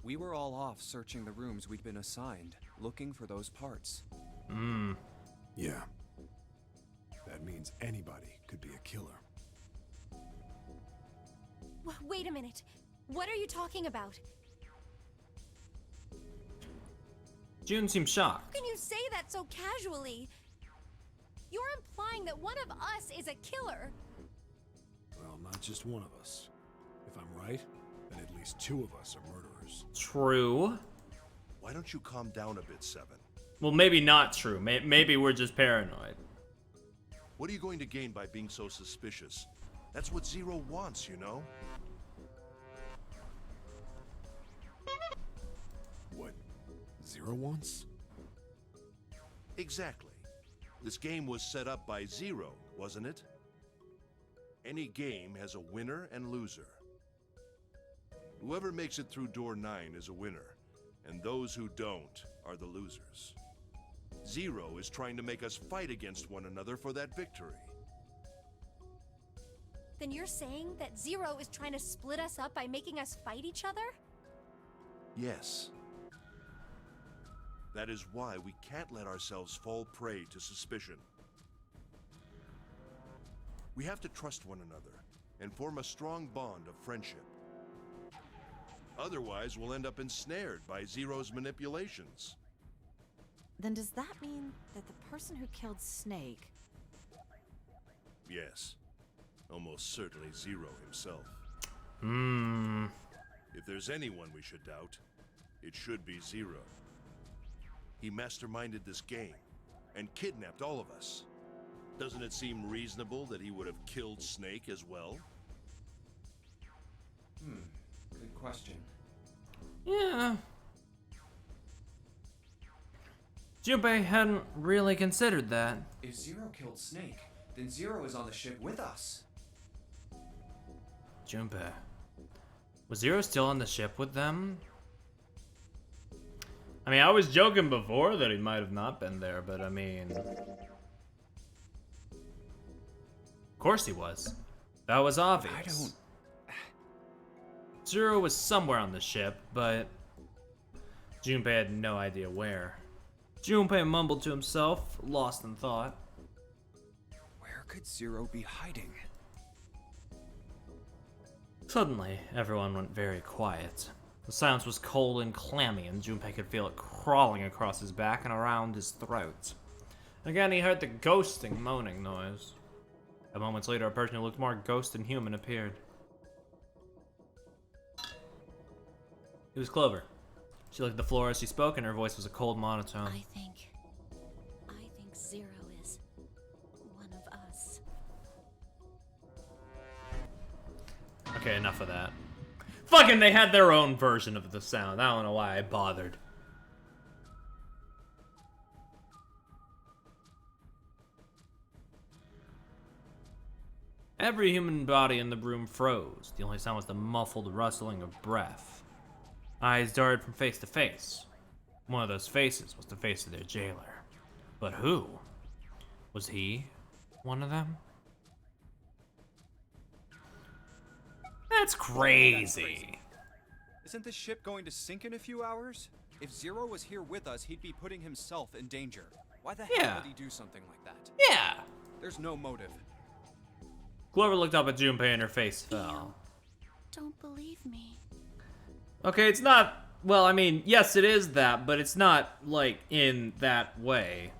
We were all off searching the rooms we'd been assigned, looking for those parts. Yeah. That means anybody could be a killer. Wait a minute. What are you talking about? June seemed shocked. How can you say that so casually? You're implying that one of us is a killer. Well, not just one of us. If I'm right, then at least 2 of us are murderers. True. Why don't you calm down a bit, Seven? Well, maybe not true. Maybe we're just paranoid. What are you going to gain by being so suspicious? That's what Zero wants, you know? What Zero wants? Exactly. This game was set up by Zero, wasn't it? Any game has a winner and loser. Whoever makes it through door 9 is a winner, and those who don't are the losers. Zero is trying to make us fight against one another for that victory. Then you're saying that Zero is trying to split us up by making us fight each other? Yes. That is why we can't let ourselves fall prey to suspicion. We have to trust one another and form a strong bond of friendship. Otherwise, we'll end up ensnared by Zero's manipulations. Then does that mean that the person who killed Snake... Yes. Almost certainly Zero himself. If there's anyone we should doubt, it should be Zero. He masterminded this game and kidnapped all of us. Doesn't it seem reasonable that he would have killed Snake as well? Good question. Yeah. Junpei hadn't really considered that. If Zero killed Snake, then Zero is on the ship with us. Junpei. Was Zero still on the ship with them? I mean, I was joking before that he might have not been there, but I mean... Of course he was. That was obvious. I don't... Zero was somewhere on the ship, but Junpei had no idea where. Junpei mumbled to himself, lost in thought. Where could Zero be hiding? Suddenly, everyone went very quiet. The silence was cold and clammy, and Junpei could feel it crawling across his back and around his throat. Again, he heard the ghosting, moaning noise. A moment later, a person who looked more ghost than human appeared. It was Clover. She looked at the floor as she spoke, and her voice was a cold monotone. I think Zero is one of us. Okay, enough of that. Fucking, they had their own version of the sound. I don't know why I bothered. Every human body in the room froze. The only sound was the muffled rustling of breath. Eyes darted from face to face. One of those faces was the face of their jailer. But who? Was he one of them? That's crazy. Isn't the ship going to sink in a few hours? If Zero was here with us, he'd be putting himself in danger. Why the hell would he do something like that? Yeah. There's no motive. Clover looked up at Junpei and her face fell. Don't believe me. Okay, it's not... Well, I mean, yes, it is that, but it's not, like, in that way.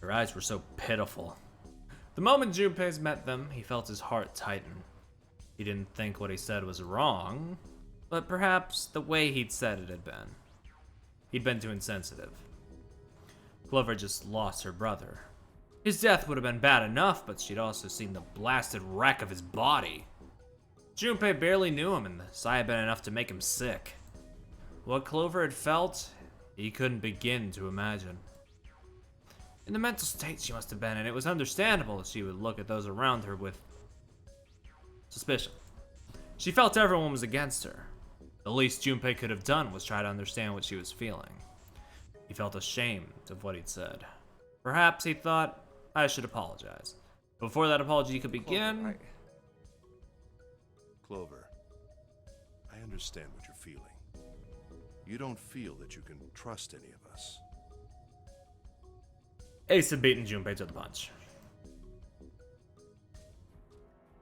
Her eyes were so pitiful. The moment Junpei met them, he felt his heart tighten. He didn't think what he said was wrong, but perhaps the way he'd said it had been. He'd been too insensitive. Clover just lost her brother. His death would have been bad enough, but she'd also seen the blasted wreck of his body. Junpei barely knew him, and the sight had been enough to make him sick. What Clover had felt, he couldn't begin to imagine. In the mental state she must have been in, it was understandable that she would look at those around her with suspicion. She felt everyone was against her. The least Junpei could have done was try to understand what she was feeling. He felt ashamed of what he'd said. Perhaps he thought, I should apologize. Before that apology could begin... Clover, I understand what you're feeling. You don't feel that you can trust any of us. Ace had beaten Junpei to the punch.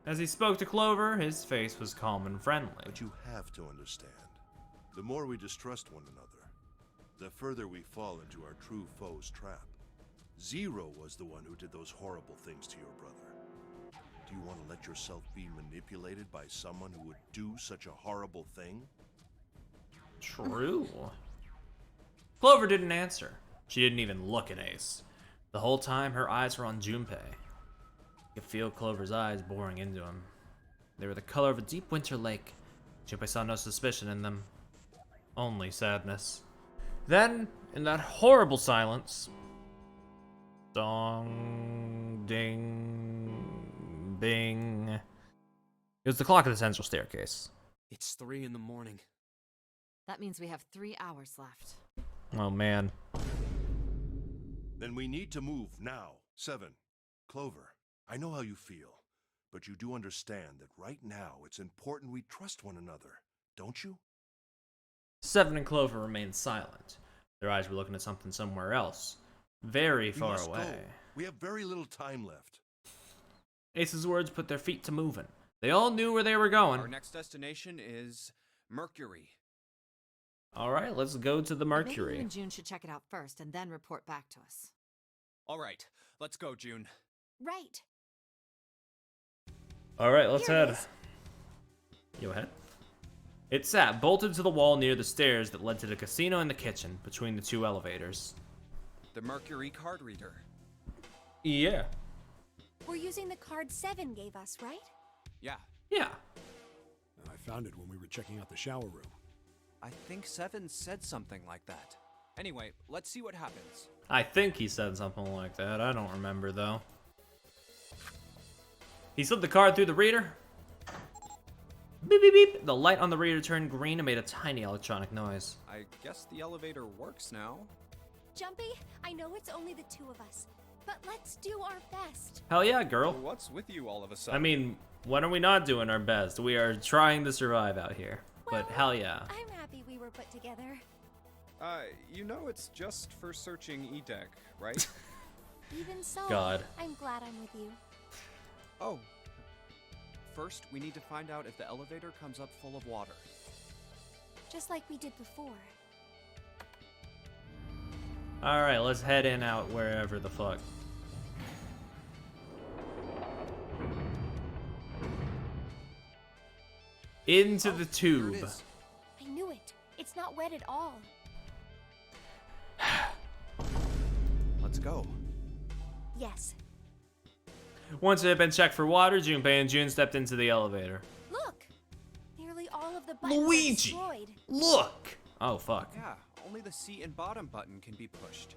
As he spoke to Clover, his face was calm and friendly. But you have to understand. The more we distrust one another, the further we fall into our true foe's trap. Zero was the one who did those horrible things to your brother. Do you want to let yourself be manipulated by someone who would do such a horrible thing? True. Clover didn't answer. She didn't even look at Ace. The whole time, her eyes were on Junpei. You could feel Clover's eyes boring into him. They were the color of a deep winter lake. Junpei saw no suspicion in them. Only sadness. Then, in that horrible silence... Dong, ding, bing. It was the clock of the central staircase. It's 3 in the morning. That means we have 3 hours left. Oh, man. Then we need to move now. 7. Clover, I know how you feel, but you do understand that right now it's important we trust one another, don't you? 7 and Clover remained silent. Their eyes were looking at something somewhere else. Very far must away. go. We have very little time left. Ace's words put their feet to moving. They all knew where they were going. Our next destination is Mercury. Alright, let's go to the Maybe you Mercury. and June should check it out first and then report back to us. All right, let's go, June. Right. Alright, let's Here it head. is. You ahead? It sat bolted to the wall near the stairs that led to the casino and the kitchen, between the 2 elevators. The Mercury card reader. Yeah. We're using the card 7 gave us, right? Yeah, Yeah. I found it when we were checking out the shower room. I think 7 said something like that. Anyway, let's see what happens. I think he said something like that. I don't remember, though. He slipped the card through the reader. Beep, beep, beep. The light on the reader turned green and made a tiny electronic noise. I guess the elevator works now. Jumpy, I know it's only the two of us, but let's do our best. Hell yeah, girl. What's with you all of a sudden? I mean, when are we not doing our best? We are trying to survive out here. But hell yeah. I'm happy we were put together. You know it's just for searching E-Deck, right? Even so, God. I'm glad I'm with you. Oh. First, we need to find out if the elevator comes up full of water. Just like we did before. Alright, let's head in out wherever the fuck. Into the There tube. it is. I knew it. It's not wet at all. Let's go. Yes. Once it had been checked for water, Junpei and June stepped into the elevator. Look! Nearly all of the buttons Luigi! are destroyed. Look! Oh, fuck. Yeah, only the seat and bottom button can be pushed.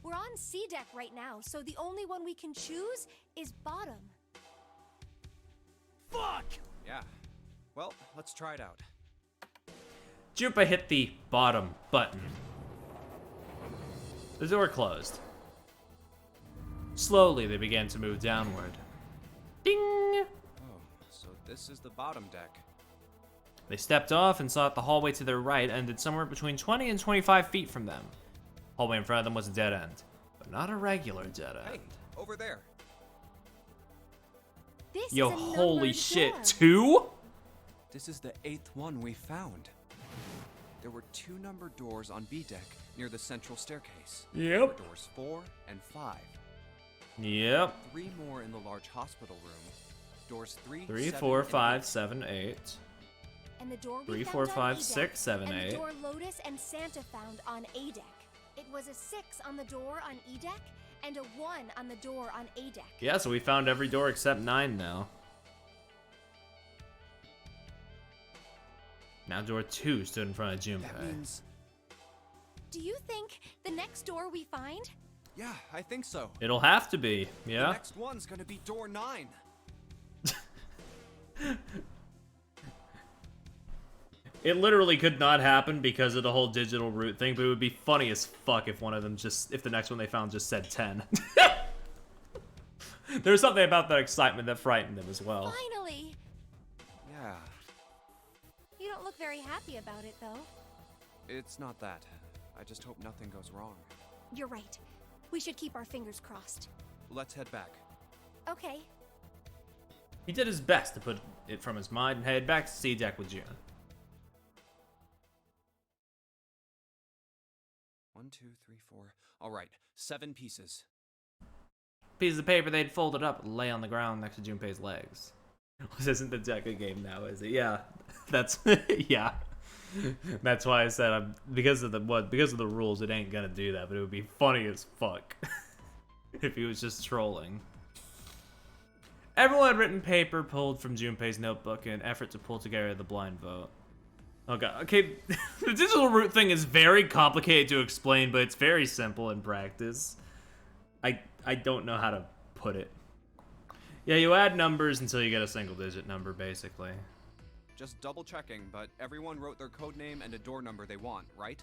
We're on C deck right now, so the only one we can choose is bottom. Fuck! Yeah. Well, let's try it out. Junpei hit the bottom button. The door closed. Slowly, they began to move downward. Ding! Oh, so this is the bottom deck. They stepped off and saw that the hallway to their right ended somewhere between 20 and 25 feet from them. Hallway in front of them was a dead end, but not a regular dead Hey, end. over there. This Yo, is a holy numbered shit, door. 2? This is the 8th one we found. There were 2 numbered doors on B deck near the central staircase. There were Yep. doors 4 and 5. Yep. 3 more in the large hospital room. Doors 3, 3, 7, 4, and 5, 8. 7, 8. And the door we 3, found 4, on 5, E deck, 6, 7, and 8. the door Lotus and Santa found on A deck. It was a 6 on the door on E deck and a 1 on the door on A deck. Yeah, so we found every door except 9 now. Now door 2 stood in front of Junpei. That means... Do you think the next door we find? Yeah, I think so. It'll have to be, The yeah? next one's gonna be door 9. It literally could not happen because of the whole digital route thing, but it would be funny as fuck if one of them if the next one they found just said 10. There's something about that excitement that frightened them as well. Finally! Yeah, You don't look very happy about it, though. it's not that. I just hope nothing goes wrong. You're right. We should keep our fingers crossed. Let's head back. Okay. He did his best to put it from his mind and head back to C deck with June. 1, 2, 3, 4. All right, 7 pieces. Pieces of paper they'd folded up lay on the ground next to Junpei's legs. This isn't the Deca game now, is it? Yeah, that's yeah. That's why I said because of the rules, it ain't gonna do that. But it would be funny as fuck if he was just trolling. Everyone had written paper pulled from Junpei's notebook in an effort to pull together the blind vote. Oh god. Okay, the digital route thing is very complicated to explain, but it's very simple in practice. I don't know how to put it. Yeah, you add numbers until you get a single digit number, basically. Just double checking, but everyone wrote their code name and a door number they want, right?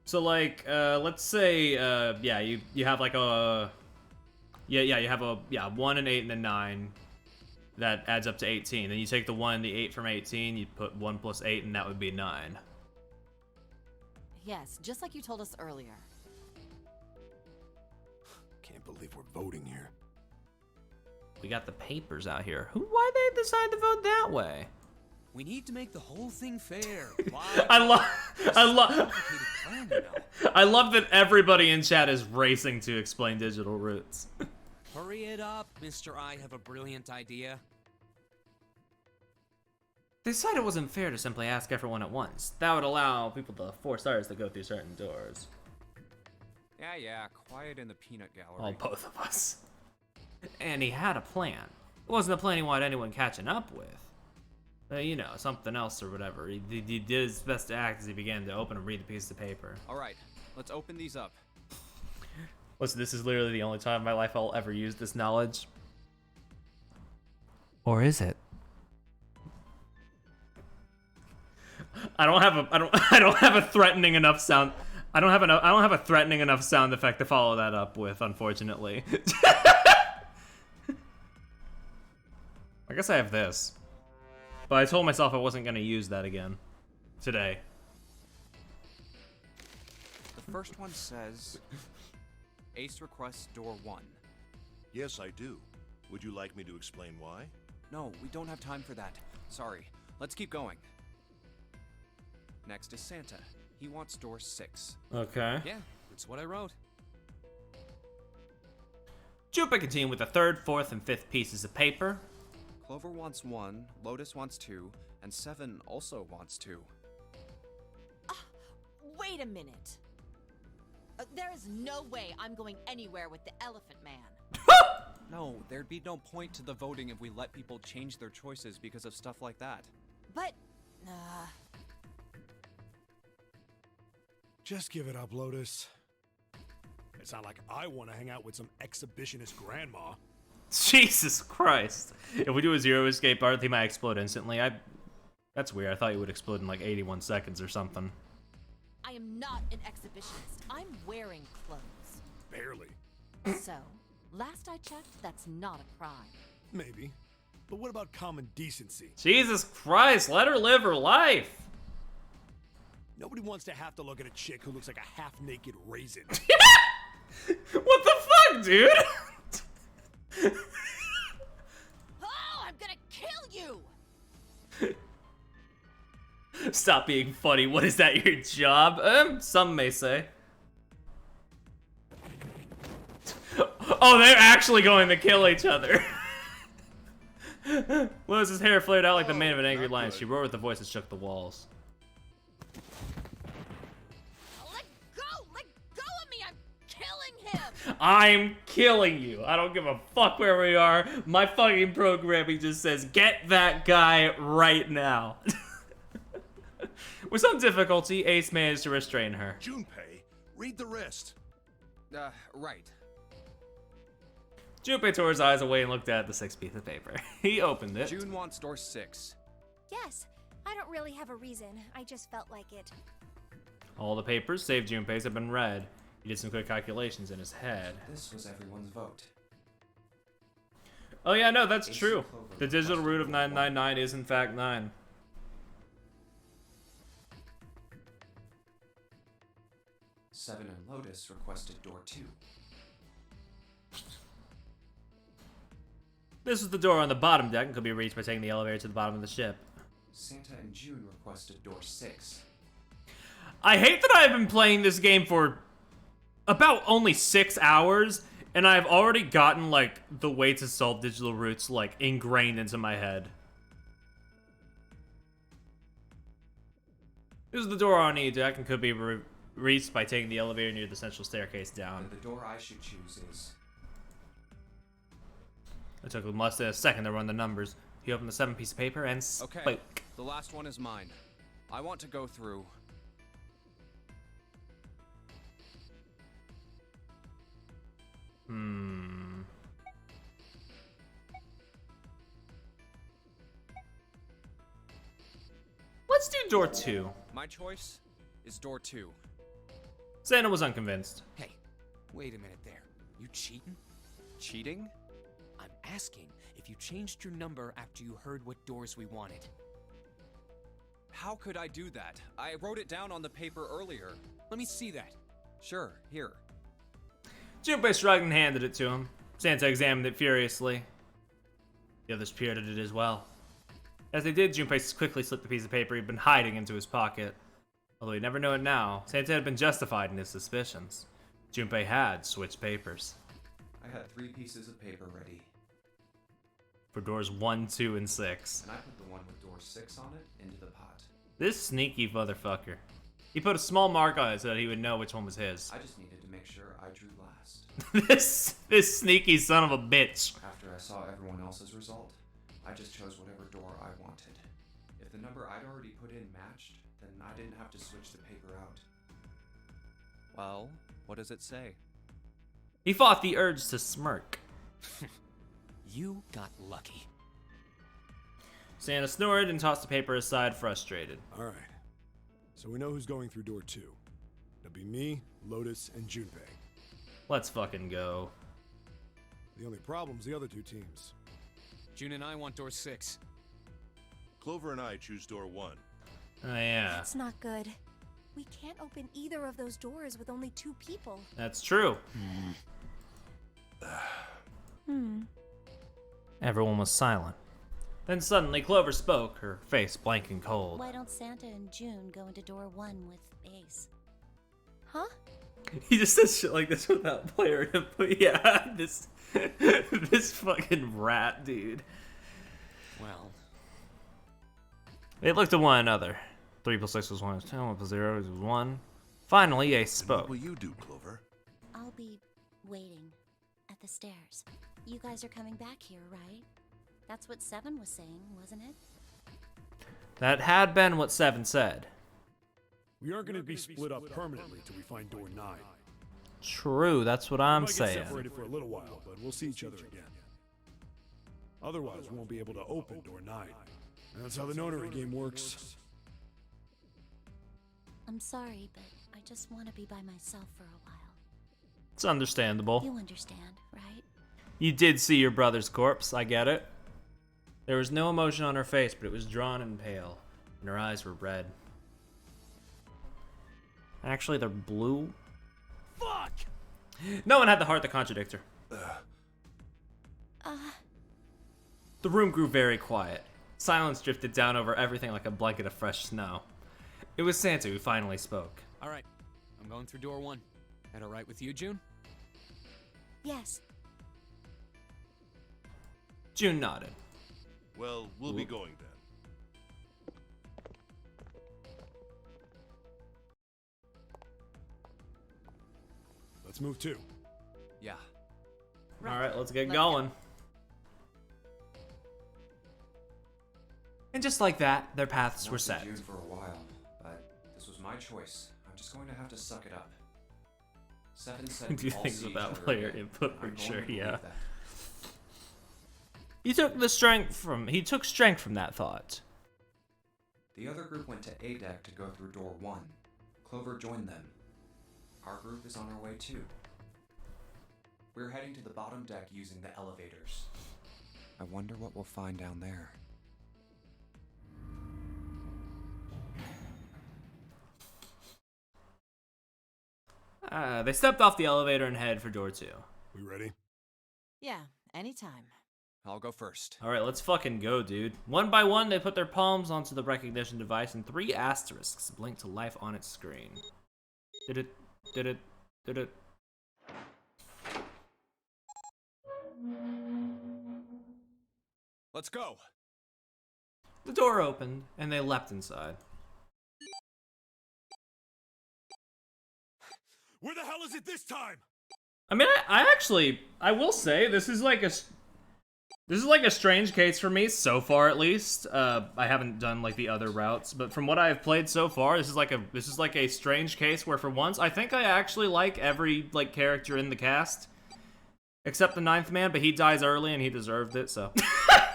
So like, let's say, yeah, you have like a, you have a 1, an 8, and a 9. That adds up to 18. Then you take the 1 and the 8 from 18, you put 1 plus 8, and that would be 9. Yes, just like you told us earlier. Can't believe we're voting here. We got the papers out here. Why they decide to vote that way? We need to make the whole thing fair. I love Complicated plan, you know. I love that everybody in chat is racing to explain digital routes. Hurry it up, Mr. I have a brilliant idea. They decided it wasn't fair to simply ask everyone at once. That would allow people the 4 stars to go through certain doors. Yeah, quiet in the peanut gallery. Well, both of us. And he had a plan. It wasn't a plan he wanted anyone catching up with. You know, something else or whatever. He did his best to act as he began to open and read the piece of paper. All right, let's open these up. Listen, this is literally the only time in my life I'll ever use this knowledge. Or is it? I don't have a threatening enough sound. I don't have a threatening enough sound effect to follow that up with, unfortunately. I guess I have this. But I told myself I wasn't gonna use that again. Today. The first one says, Ace requests door 1. Yes, I do. Would you like me to explain why? No, we don't have time for that. Sorry. Let's keep going. Next is Santa. He wants door 6. Okay. Yeah, that's what I wrote. Junpei continued with the 3rd, 4th, and 5th pieces of paper. Clover wants 1, Lotus wants 2, and 7 also wants 2. Wait a minute. There is no way I'm going anywhere with the Elephant Man. No, there'd be no point to the voting if we let people change their choices because of stuff like that. But, Just give it up, Lotus. It's not like I want to hang out with some exhibitionist grandma. Jesus Christ. If we do a zero escape art, they might explode instantly. That's weird. I thought you would explode in like 81 seconds or something. I am not an exhibitionist. I'm wearing clothes. Barely. So, last I checked, that's not a crime. Maybe. But what about common decency? Jesus Christ, let her live her life. Nobody wants to have to look at a chick who looks like a half-naked raisin. What the fuck, dude? Oh, I'm gonna kill you! Stop being funny. What is that, your job? Some may say. Oh, they're actually going to kill each other. Lotus's hair flared out like the mane of an angry lion. She roared with a voice that shook the walls. Let go of me! I'm killing him! I'm killing you. I don't give a fuck where we are. My fucking programming just says, get that guy right now. With some difficulty, Ace managed to restrain her. Junpei, read the rest. Right. Junpei tore his eyes away and looked at the 6th piece of paper. He opened it. June wants door 6. Yes, I don't really have a reason. I just felt like it. All the papers, save Junpei's, have been read. He did some quick calculations in his head. This was everyone's vote. Oh yeah, no, that's true. The digital root of 999 is in fact 9. Seven and Lotus requested door 2. This is the door on the bottom deck and could be reached by taking the elevator to the bottom of the ship. Santa and June requested door 6. I hate that I've been playing this game for about only 6 hours, and I've already gotten, like, the way to solve digital roots, like, ingrained into my head. This is the door on E deck and could be reached by taking the elevator near the central staircase down. And the door I should choose is... It took less than a second to run the numbers. He opened the 7th piece of paper and spoke. Okay, the last one is mine. I want to go through... Let's do door 2. My choice is door 2. Santa was unconvinced. Hey, wait a minute there. You cheating? Cheating? I'm asking if you changed your number after you heard what doors we wanted. How could I do that? I wrote it down on the paper earlier. Let me see that. Sure, here. Junpei shrugged and handed it to him. Santa examined it furiously. The others peered at it as well. As they did, Junpei quickly slipped the piece of paper he'd been hiding into his pocket. Although he'd never know it now, Santa had been justified in his suspicions. Junpei had switched papers. I had 3 pieces of paper ready. For doors 1, 2, and 6. And I put the one with door 6 on it into the pot. This sneaky motherfucker. He put a small mark on it so that he would know which one was his. I just needed to make sure I drew last. This sneaky son of a bitch. After I saw everyone else's result, I just chose whatever door I wanted. If the number I'd already put in matched, then I didn't have to switch the paper out. Well, what does it say? He fought the urge to smirk. You got lucky. Santa snored and tossed the paper aside, frustrated. All right. So we know who's going through door 2. It'll be me, Lotus, and Junpei. Let's fucking go. The only problem's the other 2 teams. June and I want door 6. Clover and I choose door 1. Oh yeah, That's not good. We can't open either of those doors with only 2 people. that's true. Everyone was silent. Then suddenly Clover spoke, her face blank and cold. Why don't Santa and June go into door 1 with Ace? Huh? He just says shit like this without player input. Yeah, this this fucking rat, dude. Well, They looked at one another. 3 plus 6 was 1 is 10, 1 plus 0 is 1. Finally, Ace And spoke. what will you do, Clover? I'll be waiting at the stairs. You guys are coming back here, right? That's what 7 was saying, wasn't it? That had been what 7 said. We aren't going to be split up permanently till we find door 9. True, that's what I'm We might get saying. separated for a little while, but we'll see each other again. Otherwise, we won't be able to open door 9. And that's how the notary game works. I'm sorry, but I just want to be by myself for a while. It's understandable. You understand, right? You did see your brother's corpse, I get it. There was no emotion on her face, but it was drawn and pale, and her eyes were red. Actually, they're blue. Fuck! No one had the heart to contradict her. The room grew very quiet. Silence drifted down over everything like a blanket of fresh snow. It was Santa who finally spoke. all right. I'm going through door 1. That all right with you, June? Yes. June nodded. Well, we'll be going then. Let's move 2. Yeah. Alright, let's get going. And just like that, their paths were set. June for a while, but this was my choice. I'm just going to have to suck it up. 7 said Do we'd all things see each without other player again. input for I'm going sure, to believe yeah. that. He took strength from that thought. The other group went to A deck to go through door 1. Clover joined them. Our group is on our way too. We're heading to the bottom deck using the elevators. I wonder what we'll find down there. They stepped off the elevator and headed for door 2. We ready? Yeah, anytime. I'll go first. Alright, let's fucking go, dude. One by one, they put their palms onto the recognition device, and 3 asterisks blinked to life on its screen. Did it? Did it? Did it? Let's go. The door opened, and they leapt inside. Where the hell is it this time? I mean, I will say, this is like a strange case for me, so far at least. I haven't done like the other routes, but from what I've played so far, this is like a strange case where for once, I think I actually like every like character in the cast. Except the 9th man, but he dies early and he deserved it, so. I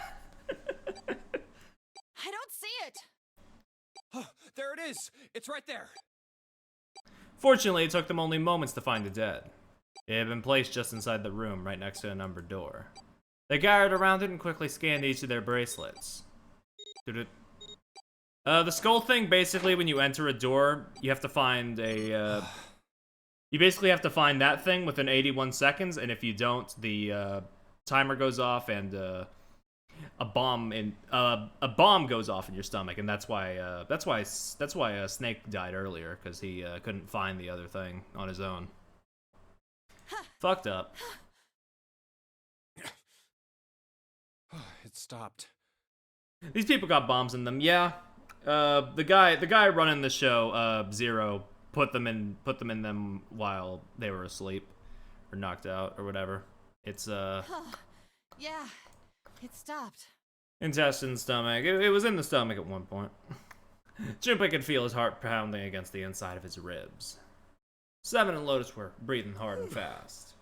don't see it! There it is. It's right there. Fortunately, it took them only moments to find the dead. It had been placed just inside the room, right next to a numbered door. They gathered around it and quickly scanned each of their bracelets. The skull thing, basically, when you enter a door, you have to find a, you basically have to find that thing within 81 seconds, and if you don't, the, timer goes off and, a bomb goes off in your stomach, and that's why Snake died earlier, because he, couldn't find the other thing on his own. Fucked up. It stopped. These people got bombs in them, yeah. The guy running the show, Zero, put them in them while they were asleep or knocked out or whatever. It's Yeah, it stopped. intestine, stomach. It was in the stomach at one point. Junpei could feel his heart pounding against the inside of his ribs. 7 and Lotus were breathing hard and fast.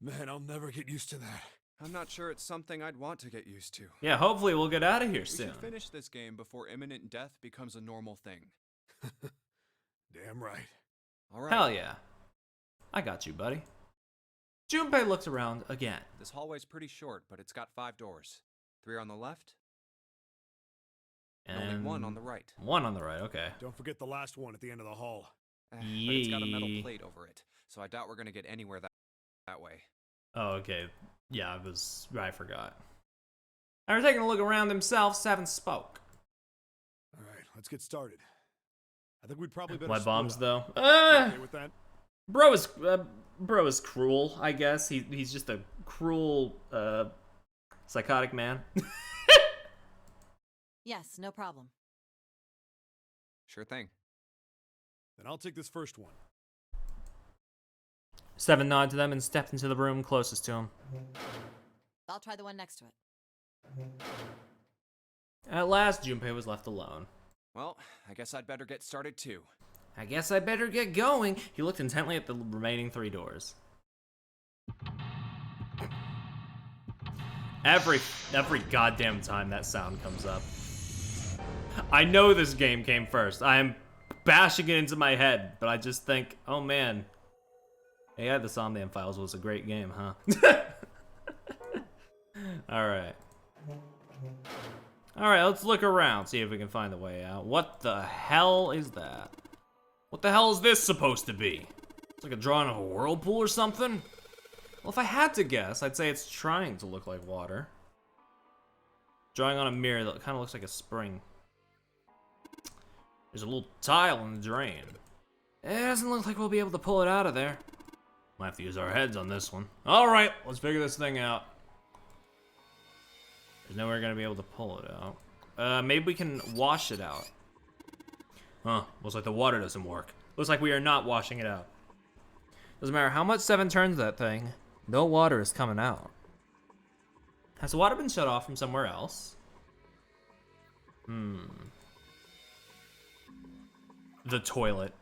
Man, I'll never get used to that. I'm not sure it's something I'd want to get used to. Yeah, hopefully we'll get out of here We soon. should finish this game before imminent death becomes a normal thing. Damn right. All right. Hell yeah. I got you, buddy. Junpei looks around again. This hallway's pretty short, but it's got 5 doors. 3 on the left, and only 1 on the right. 1 on the right, okay. Don't forget the last one at the end of the hall. But it's got a metal Yee. plate over it, so I doubt we're gonna get anywhere that way. Oh, okay. Yeah, I forgot. After taking a look around themselves, Seven spoke. All right, let's get started. I think we'd probably better Why split bombs up. though? You okay with that? Bro is cruel, I guess. He's just a cruel, psychotic man. Yes, no problem. Sure thing. Then I'll take this first one. Seven nodded to them and stepped into the room closest to him. I'll try the one next to it. At last, Junpei was left alone. Well, I guess I'd better get started too. I guess I better get going. He looked intently at the remaining 3 doors. Every goddamn time that sound comes up. I know this game came first. I am bashing it into my head, but I just think, oh man. Yeah, the Somnium Files was a great game, huh? Alright. Alright, let's look around, see if we can find a way out. What the hell is that? What the hell is this supposed to be? It's like a drawing of a whirlpool or something? Well, if I had to guess, I'd say it's trying to look like water. Drawing on a mirror that kind of looks like a spring. There's a little tile in the drain. It doesn't look like we'll be able to pull it out of there. Might have to use our heads on this one. All right, let's figure this thing out. There's nowhere gonna be able to pull it out. Maybe we can wash it out. Huh, looks like the water doesn't work. Looks like we are not washing it out. Doesn't matter how much Seven turns that thing, no water is coming out. Has the water been shut off from somewhere else? The toilet.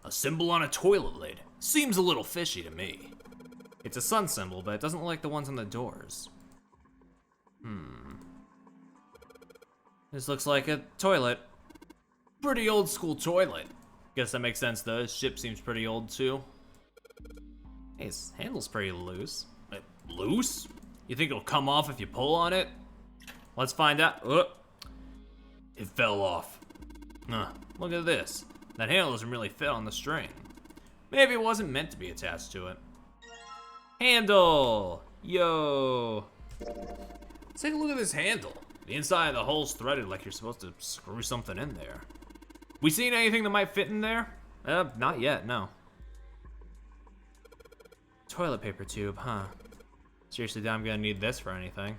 A symbol on a toilet lid. Seems a little fishy to me. It's a sun symbol, but it doesn't look like the ones on the doors. This looks like a toilet. Pretty old school toilet. Guess that makes sense though, his ship seems pretty old too. Hey, his handle's pretty loose. Loose? You think it'll come off if you pull on it? Let's find out. It fell off. Look at this. That handle doesn't really fit on the string. Maybe it wasn't meant to be attached to it. Handle! Yo! Let's take a look at this handle. The inside of the hole's threaded like you're supposed to screw something in there. We seen anything that might fit in there? Not yet, no. Toilet paper tube, huh? Seriously, I'm gonna need this for anything.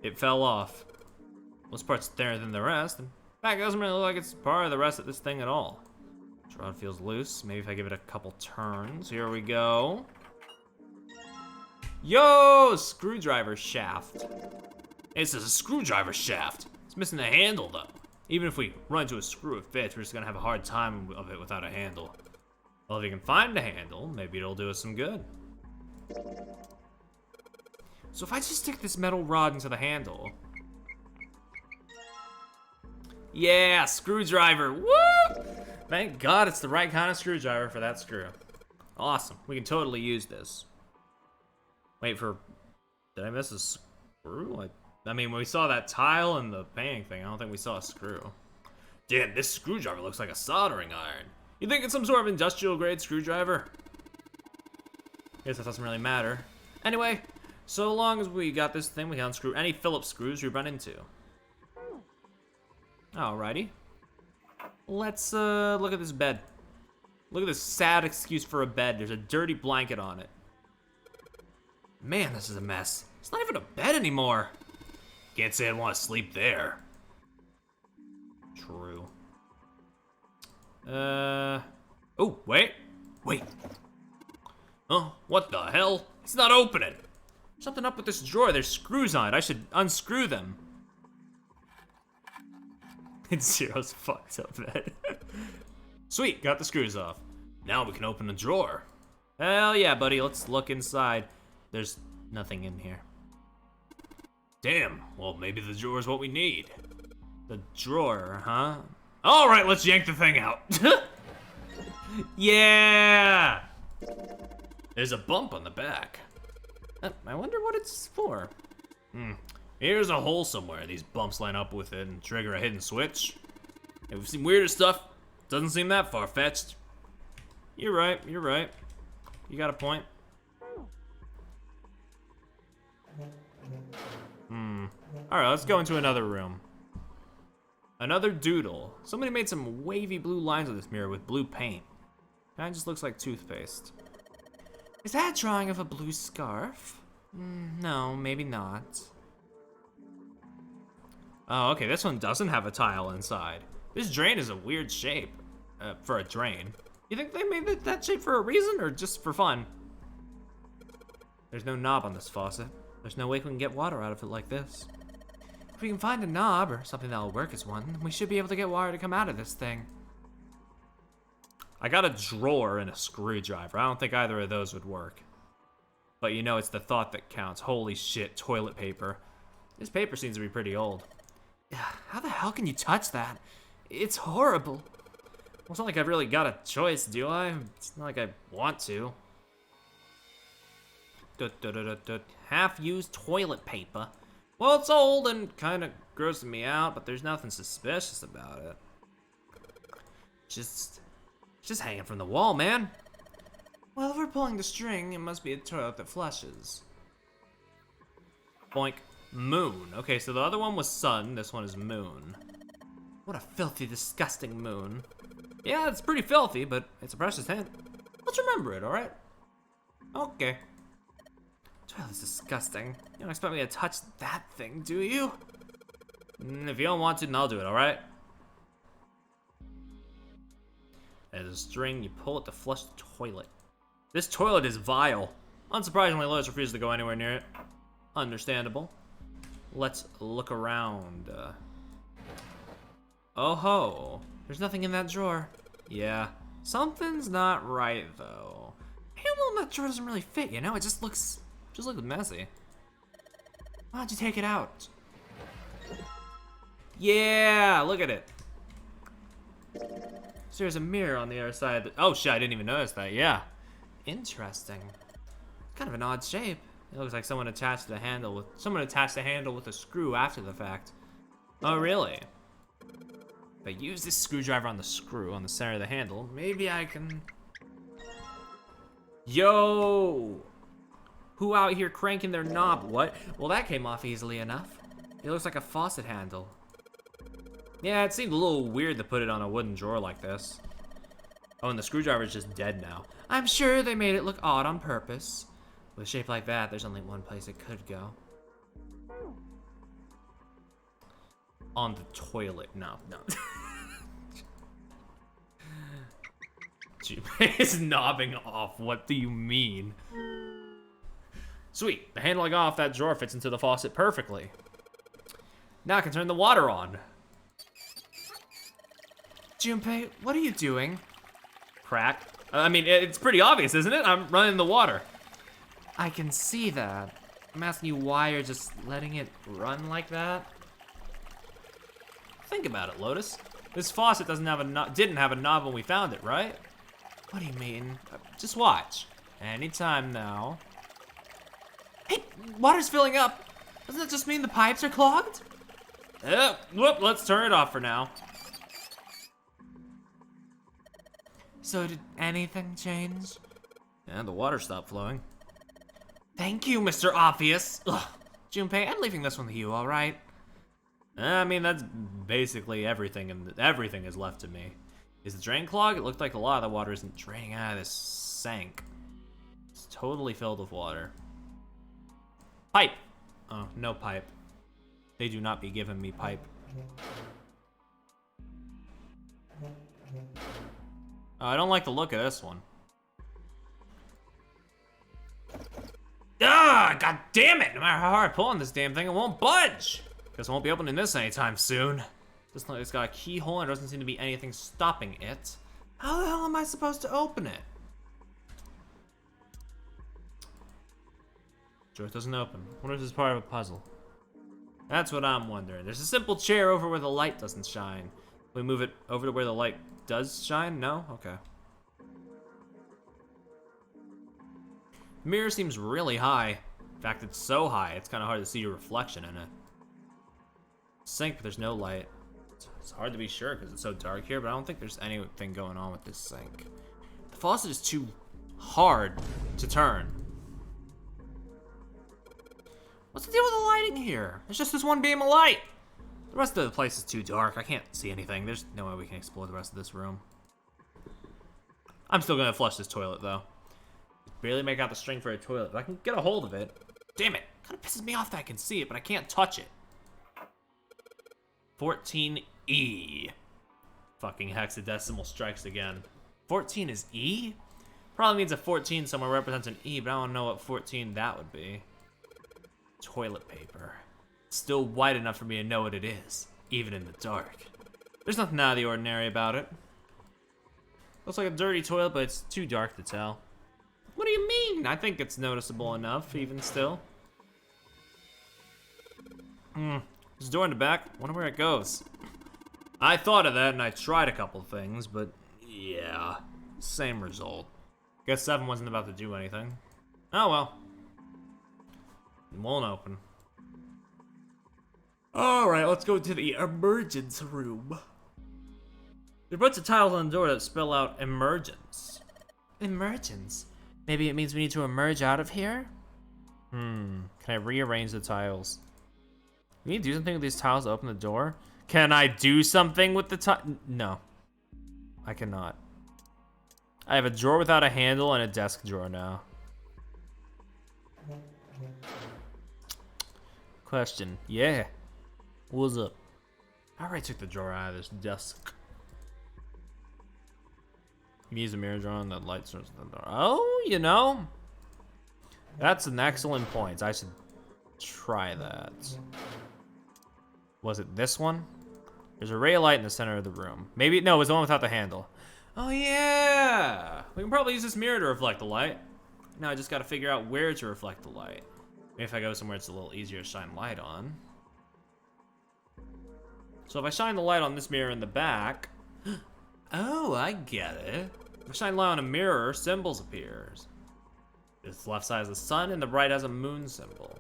It fell off. This part's thinner than the rest. In fact, it doesn't really look like it's part of the rest of this thing at all. This rod feels loose. Maybe if I give it a couple turns. Here we go. Yo, screwdriver shaft. This is a screwdriver shaft. It's missing a handle though. Even if we run into a screw it fits, we're just gonna have a hard time of it without a handle. Well, if you can find a handle, maybe it'll do us some good. So if I just stick this metal rod into the handle. Yeah, screwdriver, woo! Thank God it's the right kind of screwdriver for that screw. Awesome, we can totally use this. Wait for, did I miss a screw? I mean, when we saw that tile and the painting thing, I don't think we saw a screw. Damn, this screwdriver looks like a soldering iron. You think it's some sort of industrial grade screwdriver? Guess that doesn't really matter. Anyway, so long as we got this thing, we can unscrew any Phillips screws we run into. Alrighty. Let's look at this bed. Look at this sad excuse for a bed. There's a dirty blanket on it. Man, this is a mess. It's not even a bed anymore. Can't say I'd want to sleep there. True. Oh, wait. Oh, what the hell? It's not opening. Something up with this drawer. There's screws on it. I should unscrew them. It's Zero's fucked up bed. Sweet, got the screws off. Now we can open the drawer. Hell yeah, buddy, let's look inside. There's nothing in here. Damn, well, maybe the drawer is what we need. The drawer, huh? All right, let's yank the thing out. Yeah! There's a bump on the back. I wonder what it's for. Here's a hole somewhere. These bumps line up with it and trigger a hidden switch. Hey, we've seen weirder stuff. Doesn't seem that far-fetched. You're right, you're right. You got a point. Alright, let's go into another room. Another doodle. Somebody made some wavy blue lines on this mirror with blue paint. Kinda just looks like toothpaste. Is that a drawing of a blue scarf? No, maybe not. Oh, okay, this one doesn't have a tile inside. This drain is a weird shape for a drain. You think they made that shape for a reason or just for fun? There's no knob on this faucet. There's no way we can get water out of it like this. If we can find a knob or something that'll work as one, we should be able to get water to come out of this thing. I got a drawer and a screwdriver. I don't think either of those would work. But you know, it's the thought that counts. Holy shit, toilet paper. This paper seems to be pretty old. How the hell can you touch that? It's horrible. Well, it's not like I've really got a choice, do I? It's not like I want to. Half-used toilet paper. Well, it's old and kind of grossing me out, but there's nothing suspicious about it. Just hanging from the wall, man. Well, if we're pulling the string, it must be a toilet that flushes. Boink. Moon. Okay, so the other one was sun, this one is moon. What a filthy, disgusting moon. Yeah, it's pretty filthy, but it's a precious hint. Let's remember it, alright? Okay. Toilet's disgusting. You don't expect me to touch that thing, do you? If you don't want to, then I'll do it, alright? There's a string, you pull it to flush the toilet. This toilet is vile. Unsurprisingly, Lois refuses to go anywhere near it. Understandable. Let's look around. Oh ho, there's nothing in that drawer. Yeah, something's not right though. Handle in that drawer doesn't really fit, you know? It just looks messy. Why don't you take it out? Yeah, look at it. So there's a mirror on the other side. Oh shit, I didn't even notice that. Yeah, interesting. Kind of an odd shape. It looks like someone attached the handle with a screw after the fact. Oh really? If I use this screwdriver on the screw on the center of the handle, maybe I can. Yo! Who out here cranking their knob? What? Well, that came off easily enough. It looks like a faucet handle. Yeah, it seemed a little weird to put it on a wooden drawer like this. Oh, and the screwdriver's just dead now. I'm sure they made it look odd on purpose. With a shape like that, there's only one place it could go. On the toilet. No. Junpei is knobbing off. What do you mean? Sweet. The handle I got off that drawer fits into the faucet perfectly. Now I can turn the water on. Junpei, what are you doing? Crack. I mean, it's pretty obvious, isn't it? I'm running the water. I can see that. I'm asking you why you're just letting it run like that. Think about it, Lotus. This faucet didn't have a knob when we found it, right? What do you mean? Just watch. Anytime now. Hey, water's filling up. Doesn't that just mean the pipes are clogged? Whoop, let's turn it off for now. So did anything change? And the water stopped flowing. Thank you, Mr. Obvious. Ugh. Junpei, I'm leaving this one with you, all right? I mean, that's basically everything, and everything is left to me. Is the drain clogged? It looked like a lot of the water isn't draining out of this sink. It's totally filled with water. Pipe. Oh, no pipe. They do not be giving me pipe. Oh, I don't like the look of this one. Ah, god damn it! No matter how hard I pull on this damn thing, it won't budge! Guess I won't be opening this anytime soon. Just like it's got a keyhole and there doesn't seem to be anything stopping it. How the hell am I supposed to open it? Drawer doesn't open. Wonder if this is part of a puzzle. That's what I'm wondering. There's a simple chair over where the light doesn't shine. We move it over to where the light does shine? No? Okay. The mirror seems really high. In fact, it's so high, it's kind of hard to see your reflection in it. Sink, but there's no light. It's hard to be sure because it's so dark here, but I don't think there's anything going on with this sink. The faucet is too hard to turn. What's the deal with the lighting here? There's just this one beam of light. The rest of the place is too dark. I can't see anything. There's no way we can explore the rest of this room. I'm still gonna flush this toilet though. Barely make out the string for a toilet, but I can get a hold of it. Damn it, kind of pisses me off that I can see it, but I can't touch it. 14E. Fucking hexadecimal strikes again. 14 is E? Probably means a 14 somewhere represents an E, but I don't know what 14 that would be. Toilet paper. It's still white enough for me to know what it is, even in the dark. There's nothing out of the ordinary about it. Looks like a dirty toilet, but it's too dark to tell. What do you mean? I think it's noticeable enough, even still. There's a door in the back. Wonder where it goes. I thought of that and I tried a couple things, but yeah, same result. Guess 7 wasn't about to do anything. Oh well. It won't open. Alright, let's go to the emergence room. There are a bunch of tiles on the door that spell out emergence. Emergence? Maybe it means we need to emerge out of here? Can I rearrange the tiles? We need to do something with these tiles to open the door? Can I do something with the tile? No. I cannot. I have a drawer without a handle and a desk drawer now. Question. Yeah. What's up? I already took the drawer out of this desk. You can use the mirror drawer on the light source of the door. Oh, you know. That's an excellent point. I should try that. Was it this one? There's a ray of light in the center of the room. Maybe, no, it was the one without the handle. Oh yeah! We can probably use this mirror to reflect the light. Now I just gotta figure out where to reflect the light. Maybe if I go somewhere it's a little easier to shine light on. So if I shine the light on this mirror in the back, oh, I get it. If I shine light on a mirror, symbols appears. This left side has a sun and the right has a moon symbol.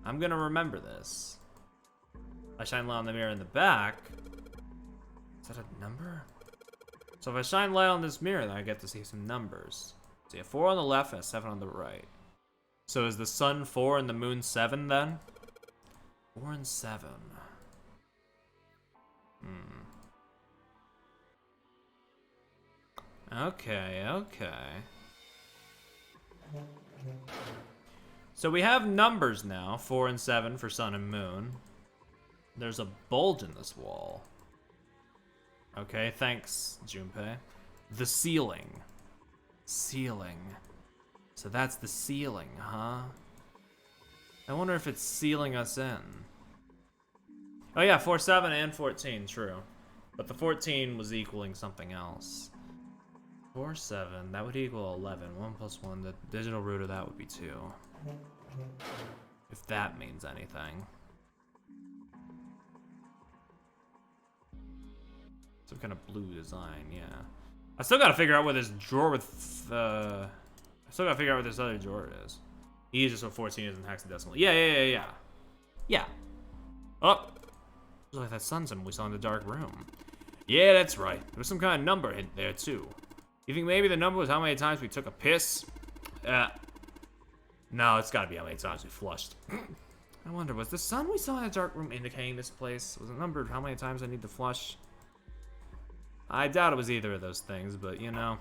I'm gonna remember this. If I shine light on the mirror in the back, is that a number? So if I shine light on this mirror, then I get to see some numbers. See a 4 on the left and a 7 on the right. So is the sun 4 and the moon 7 then? 4 and 7. Okay, okay. So we have numbers now, 4 and 7 for sun and moon. There's a bulge in this wall. Okay, thanks, Junpei. The ceiling. Ceiling. So that's the ceiling, huh? I wonder if it's sealing us in. Oh yeah, 4, 7, and 14, true. But the 14 was equaling something else. 4, 7, that would equal 11. 1 plus 1, the digital root of that would be 2. If that means anything. Some kind of blue design, yeah. I still gotta figure out where this drawer with, I still gotta figure out where this other drawer is. E is just what 14 is in hexadecimal. Yeah. Yeah. Oh! Looks like that sun symbol we saw in the dark room. Yeah, that's right. There was some kind of number hidden there, too. You think maybe the number was how many times we took a piss? No, it's gotta be how many times we flushed. I wonder, was the sun we saw in the dark room indicating this place? Was it numbered how many times I need to flush? I doubt it was either of those things, but you know.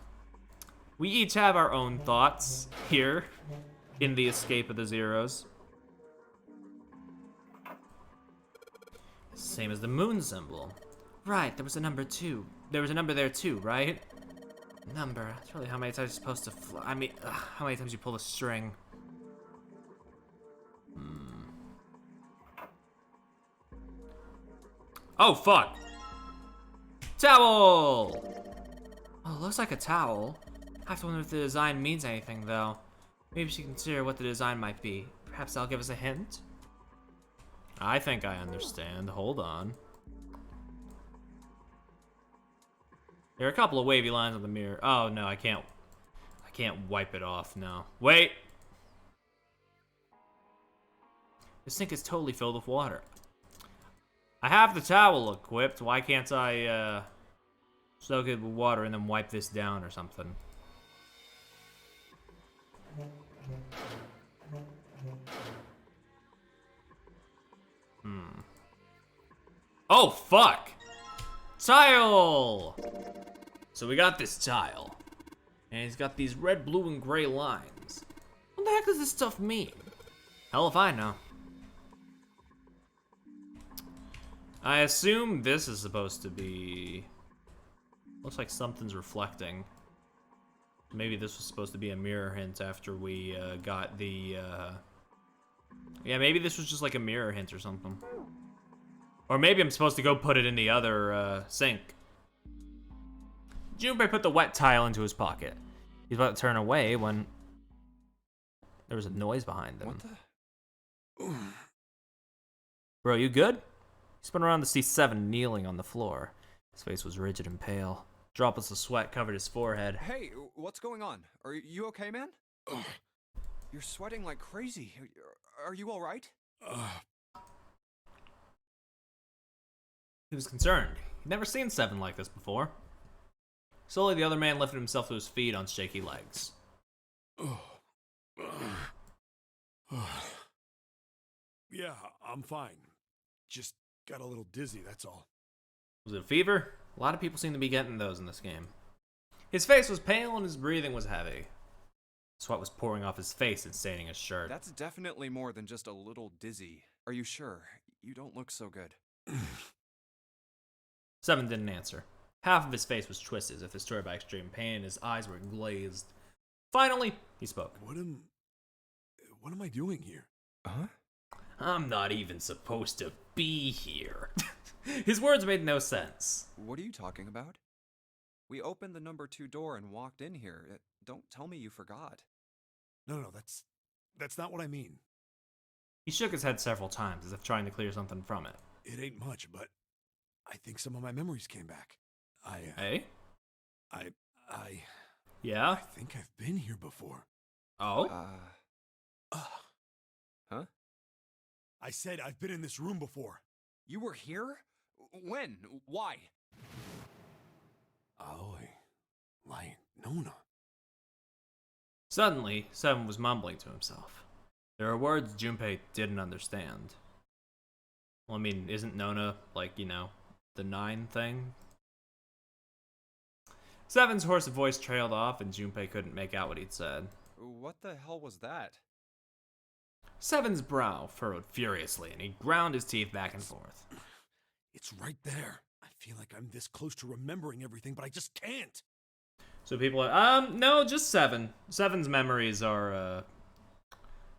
We each have our own thoughts here in the Escape of the Zeros. Same as the moon symbol. Right, there was a number 2. There was a number there too, right? Number. That's really how many times you're supposed to I mean, how many times you pull a string. Oh, fuck. Towel! Oh, it looks like a towel. I have to wonder if the design means anything, though. Maybe we should consider what the design might be. Perhaps that'll give us a hint? I think I understand. Hold on. There are a couple of wavy lines on the mirror. Oh, no, I can't wipe it off, no. Wait! The sink is totally filled with water. I have the towel equipped. Why can't I, soak it with water and then wipe this down or something? Oh, fuck! Tile! So we got this tile. And he's got these red, blue, and gray lines. What the heck does this stuff mean? Hell if I know. I assume this is supposed to be... Looks like something's reflecting. Maybe this was supposed to be a mirror hint after we got the... Yeah, maybe this was just like a mirror hint or something. Or maybe I'm supposed to go put it in the other sink. Junpei put the wet tile into his pocket. He's about to turn away when there was a noise behind him. What the? Bro, you good? He spun around to see Seven kneeling on the floor. His face was rigid and pale. Droplets of sweat covered his forehead. Hey, what's going on? Are you okay, man? You're sweating like crazy. Are you all right? He was concerned. He'd never seen Seven like this before. Slowly, the other man lifted himself to his feet on shaky legs. Yeah, I'm fine. Just got a little dizzy, that's all. Was it a fever? A lot of people seem to be getting those in this game. His face was pale and his breathing was heavy. Sweat was pouring off his face and staining his shirt. That's definitely more than just a little dizzy. Are you sure? You don't look so good. Seven didn't answer. Half of his face was twisted as if disturbed by extreme pain, and his eyes were glazed. Finally, he spoke. What am I doing here? Huh? I'm not even supposed to be here. His words made no sense. What are you talking about? We opened the number 2 door and walked in here. Don't tell me you forgot. No, that's not what I mean. He shook his head several times as if trying to clear something from it. It ain't much, but I think some of my memories came back. Hey? Yeah? I think I've been here before. Oh? Huh? I said I've been in this room before. You were here? When? Why? Aoi. Like, Nona. Suddenly, Seven was mumbling to himself. There are words Junpei didn't understand. Well, I mean, isn't Nona, like, you know, the 9 thing? Seven's hoarse voice trailed off, and Junpei couldn't make out what he'd said. What the hell was that? Seven's brow furrowed furiously, and he ground his teeth back and forth. It's right there. I feel like I'm this close to remembering everything, but I just can't. So people are, no, just Seven. Seven's memories are,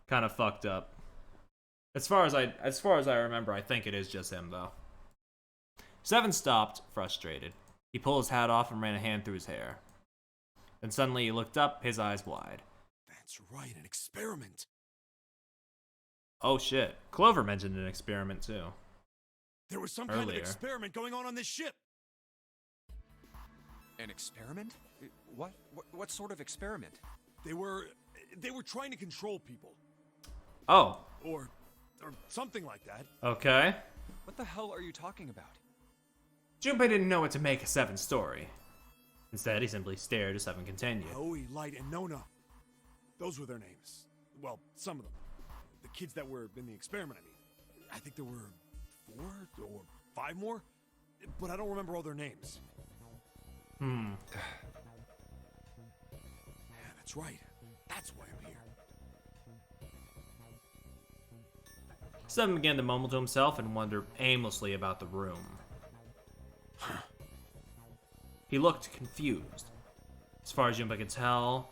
kind of fucked up. As far as I remember, I think it is just him, though. Seven stopped, frustrated. He pulled his hat off and ran a hand through his hair. Then suddenly he looked up, his eyes wide. That's right, an experiment. Oh shit, Clover mentioned an experiment too. There was some kind of Earlier. experiment going on this ship. An experiment? What sort of experiment? They were trying to control people. Oh, Or something like that. okay. What the hell are you talking about? Junpei didn't know what to make of Seven's story. Instead, he simply stared as Seven continued. Aoi, Light, and Nona. Those were their names. Well, some of them. The kids that were in the experiment, I mean. I think there were 4 or 5 more, but I don't remember all their names. Yeah, that's right. That's why I'm here. Seven began to mumble to himself and wonder aimlessly about the room. He looked confused. As far as Junpei could tell,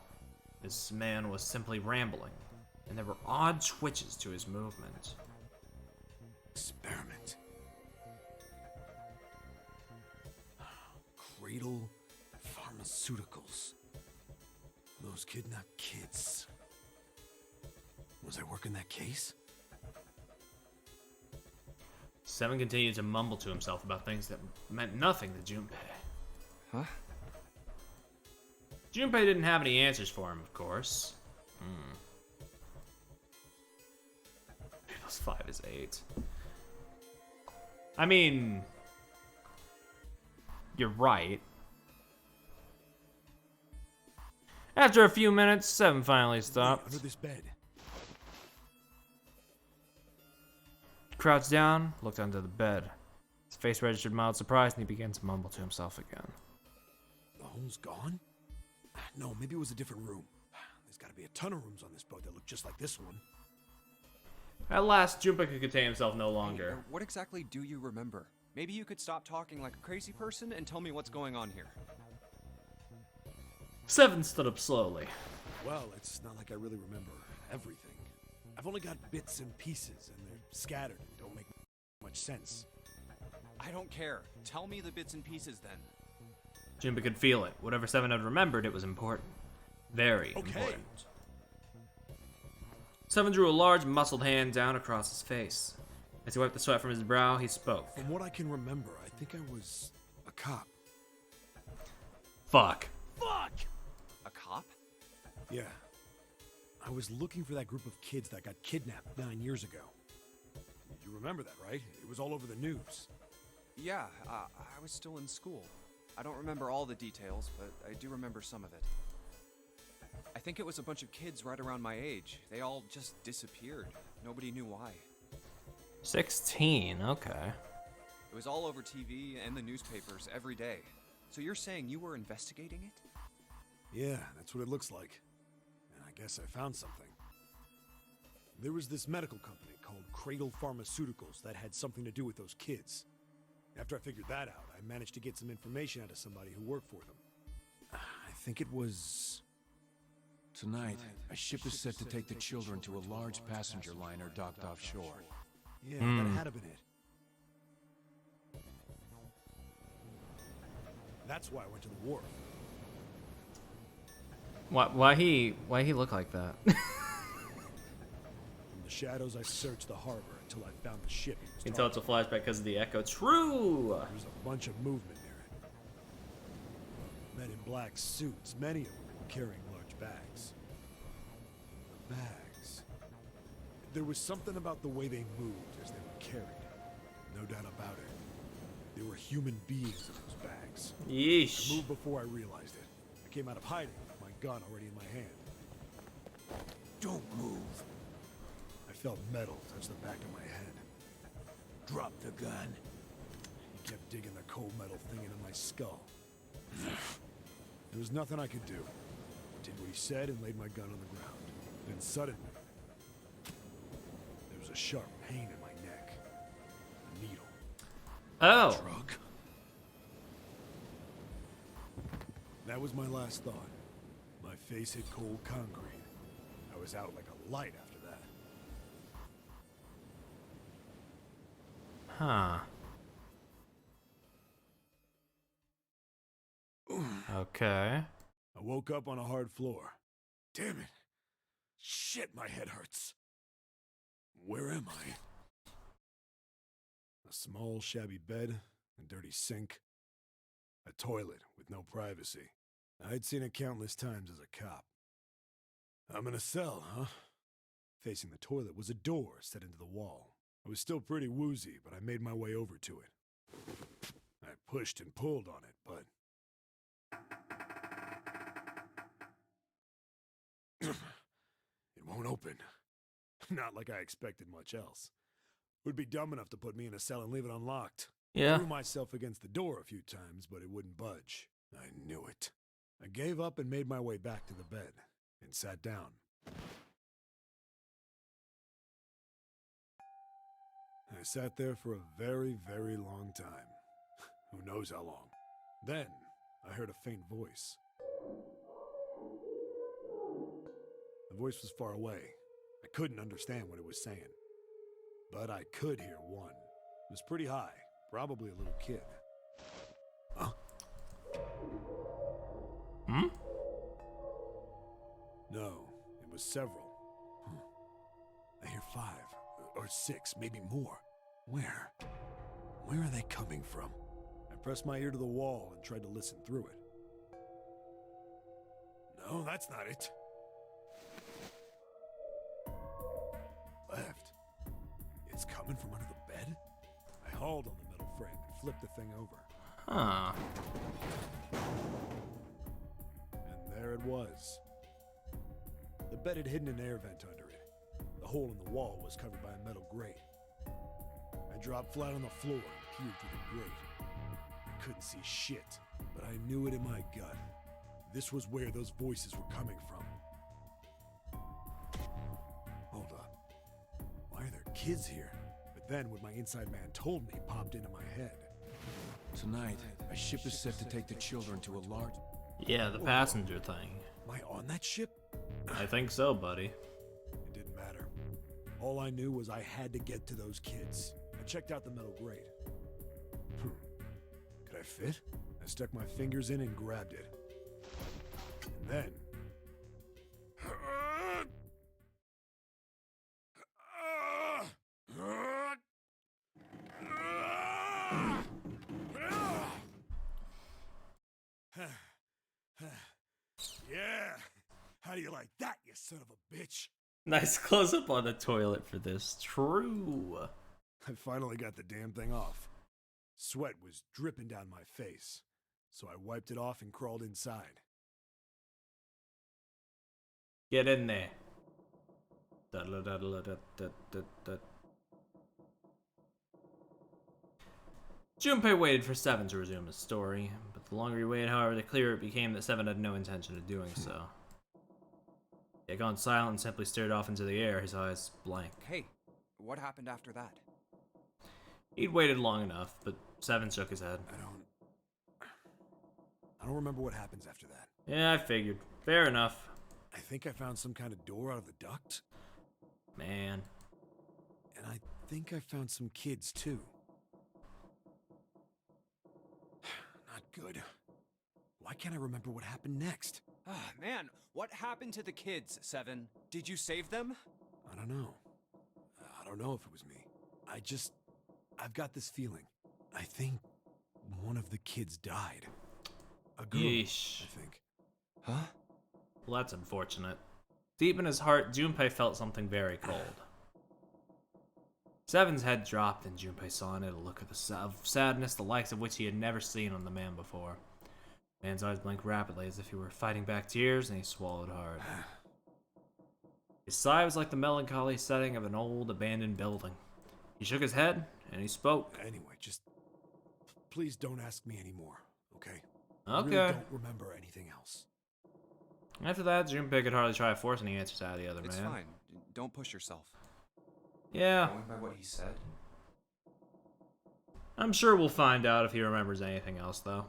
this man was simply rambling, and there were odd twitches to his movement. Experiment. Cradle Pharmaceuticals. Those kidnapped kids. Was I working that case? Seven continued to mumble to himself about things that meant nothing to Junpei. Huh? Junpei didn't have any answers for him, of course. 5 is 8. I mean, you're right. After a few minutes, Seven finally stopped. Under this bed. Crouched down, looked under the bed. His face registered mild surprise, and he began to mumble to himself again. The hole's gone? No, maybe it was a different room. There's gotta be a ton of rooms on this boat that look just like this one. At last, Junpei could contain himself no Hey, longer. what exactly do you remember? Maybe you could stop talking like a crazy person and tell me what's going on here. Seven stood up slowly. Well, it's not like I really remember everything. I've only got bits and pieces, and they're scattered and don't make much sense. I don't care. Tell me the bits and pieces then. Junpei could feel it. Whatever Seven had remembered, it was important. Very important. Seven drew a large, muscled hand down across his face. As he wiped the sweat from his brow, he spoke. From what I can remember, I think I was a cop. Fuck. Fuck! A cop? Yeah. I was looking for that group of kids that got kidnapped 9 years ago. You remember that, right? It was all over the news. Yeah, I was still in school. I don't remember all the details, but I do remember some of it. I think it was a bunch of kids right around my age. They all just disappeared. Nobody knew why. 16, okay. It was all over TV and the newspapers every day. So you're saying you were investigating it? Yeah, that's what it looks like. And I guess I found something. There was this medical company called Cradle Pharmaceuticals that had something to do with those kids. After I figured that out, I managed to get some information out of somebody who worked for them. I think it was... Tonight, a ship is set to take the children to a large passenger liner docked offshore. Yeah, that had to been it. That's why I went to the wharf. Why he look like that? From the shadows, I searched the harbor until I found the ship. You can tell it's a flashback because of the echo. True! There was a bunch of movement near it. Men in black suits, many of them carrying large bags. The bags. There was something about the way they moved as they were carried. No doubt about it. There were human beings in those bags. Yeesh. I moved before I realized it. I came out of hiding with my gun already in my hand. Don't move. I felt metal touch the back of my head. Drop the gun. He kept digging the cold metal thing into my skull. There was nothing I could do. I did what he said and laid my gun on the ground. Then suddenly, there was a sharp pain in my neck. A needle. Oh. Drug. That was my last thought. My face hit cold concrete. I was out like a light after that. Huh. Okay. I woke up on a hard floor. Damn it. Shit, my head hurts. Where am I? A small, shabby bed, a dirty sink, a toilet with no privacy. I'd seen it countless times as a cop. I'm in a cell, huh? Facing the toilet was a door set into the wall. I was still pretty woozy, but I made my way over to it. I pushed and pulled on it, but... it won't open. Not like I expected much else. Would be dumb enough to put me in a cell and leave it unlocked. Yeah. Threw myself against the door a few times, but it wouldn't budge. I knew it. I gave up and made my way back to the bed, and sat down. I sat there for a very, very long time. Who knows how long. Then, I heard a faint voice. The voice was far away. I couldn't understand what it was saying. But I could hear one. It was pretty high, probably a little kid. Huh? Hmm? No, it was several. 5 or 6, maybe more. Where? Where are they coming from? I pressed my ear to the wall and tried to listen through it. No, that's not it. Left. It's coming from under the bed? I hauled on the metal frame and flipped the thing over. Huh. And there it was. The bed had hidden an air vent under it. The hole in the wall was covered by a metal grate. I dropped flat on the floor and peered through the grate. I couldn't see shit, but I knew it in my gut. This was where those voices were coming from. Hold up. Why are there kids here? But then what my inside man told me popped into my head. Tonight, a ship is set to take the children to a large... Yeah, the passenger thing. Am I on that ship? I think so, buddy. It didn't matter. All I knew was I had to get to those kids. I checked out the metal grate. Could I fit? I stuck my fingers in and grabbed it. And then... Yeah! How do you like that, you son of a bitch? Nice close up on the toilet for this. True. I finally got the damn thing off. Sweat was dripping down my face, so I wiped it off and crawled inside. Get in there. Da-da-da-da-da-da-da-da. Junpei waited for Seven to resume his story, but the longer he waited, however, the clearer it became that Seven had no intention of doing so. He had gone silent and simply stared off into the air, his eyes blank. Hey, what happened after that? He'd waited long enough, but Seven shook his head. I don't remember what happens after that. Yeah, I figured. Fair enough. I think I found some kind of door out of the duct. Man. And I think I found some kids, too. Not good. Why can't I remember what happened next? Ah, man, what happened to the kids, Seven? Did you save them? I don't know. I don't know if it was me. I've got this feeling. I think one of the kids died. A girl, Yeesh. I think. Huh? Well, that's unfortunate. Deep in his heart, Junpei felt something very cold. Seven's head dropped, and Junpei saw in it a look of sadness, the likes of which he had never seen on the man before. The man's eyes blinked rapidly, as if he were fighting back tears, and he swallowed hard. His sigh was like the melancholy setting of an old, abandoned building. He shook his head, and he spoke. Anyway, just please don't ask me anymore, okay? Okay. I really don't remember anything else. After that, Junpei could hardly try to force any answers out of the other man. It's fine. Don't push yourself. Yeah. Going by what he said? I'm sure we'll find out if he remembers anything else, though.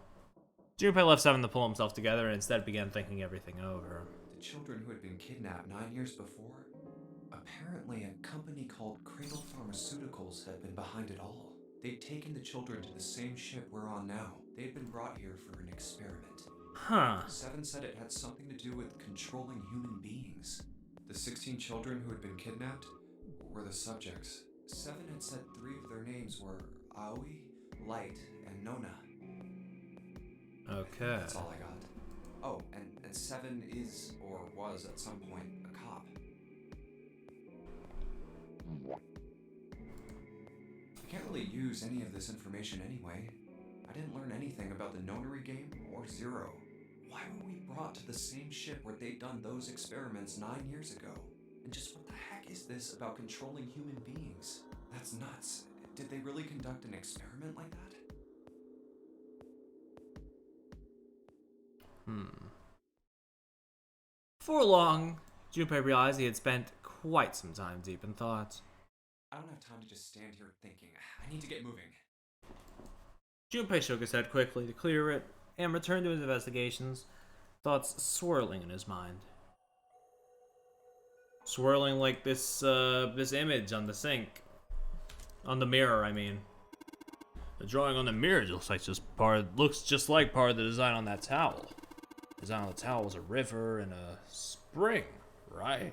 Junpei left Seven to pull himself together and instead began thinking everything over. The children who had been kidnapped 9 years before? Apparently, a company called Cradle Pharmaceuticals had been behind it all. They'd taken the children to the same ship we're on now. They had been brought here for an experiment. Huh. Seven said it had something to do with controlling human beings. The 16 children who had been kidnapped were the subjects. Seven had said 3 of their names were Aoi, Light, and Nona. Okay. That's all I got. Oh, and Seven is, or was at some point, a cop. I can't really use any of this information anyway. I didn't learn anything about the nonary game or Zero. Why were we brought to the same ship where they'd done those experiments 9 years ago? And just what the heck is this about controlling human beings? That's nuts. Did they really conduct an experiment like that? Before long, Junpei realized he had spent quite some time deep in thought. I don't have time to just stand here thinking. I need to get moving. Junpei shook his head quickly to clear it and returned to his investigations, thoughts swirling in his mind. Swirling like this image on the sink. On the mirror, I mean. The drawing on the mirror looks just like part of the design on that towel. The design on the towel was a river and a spring, right?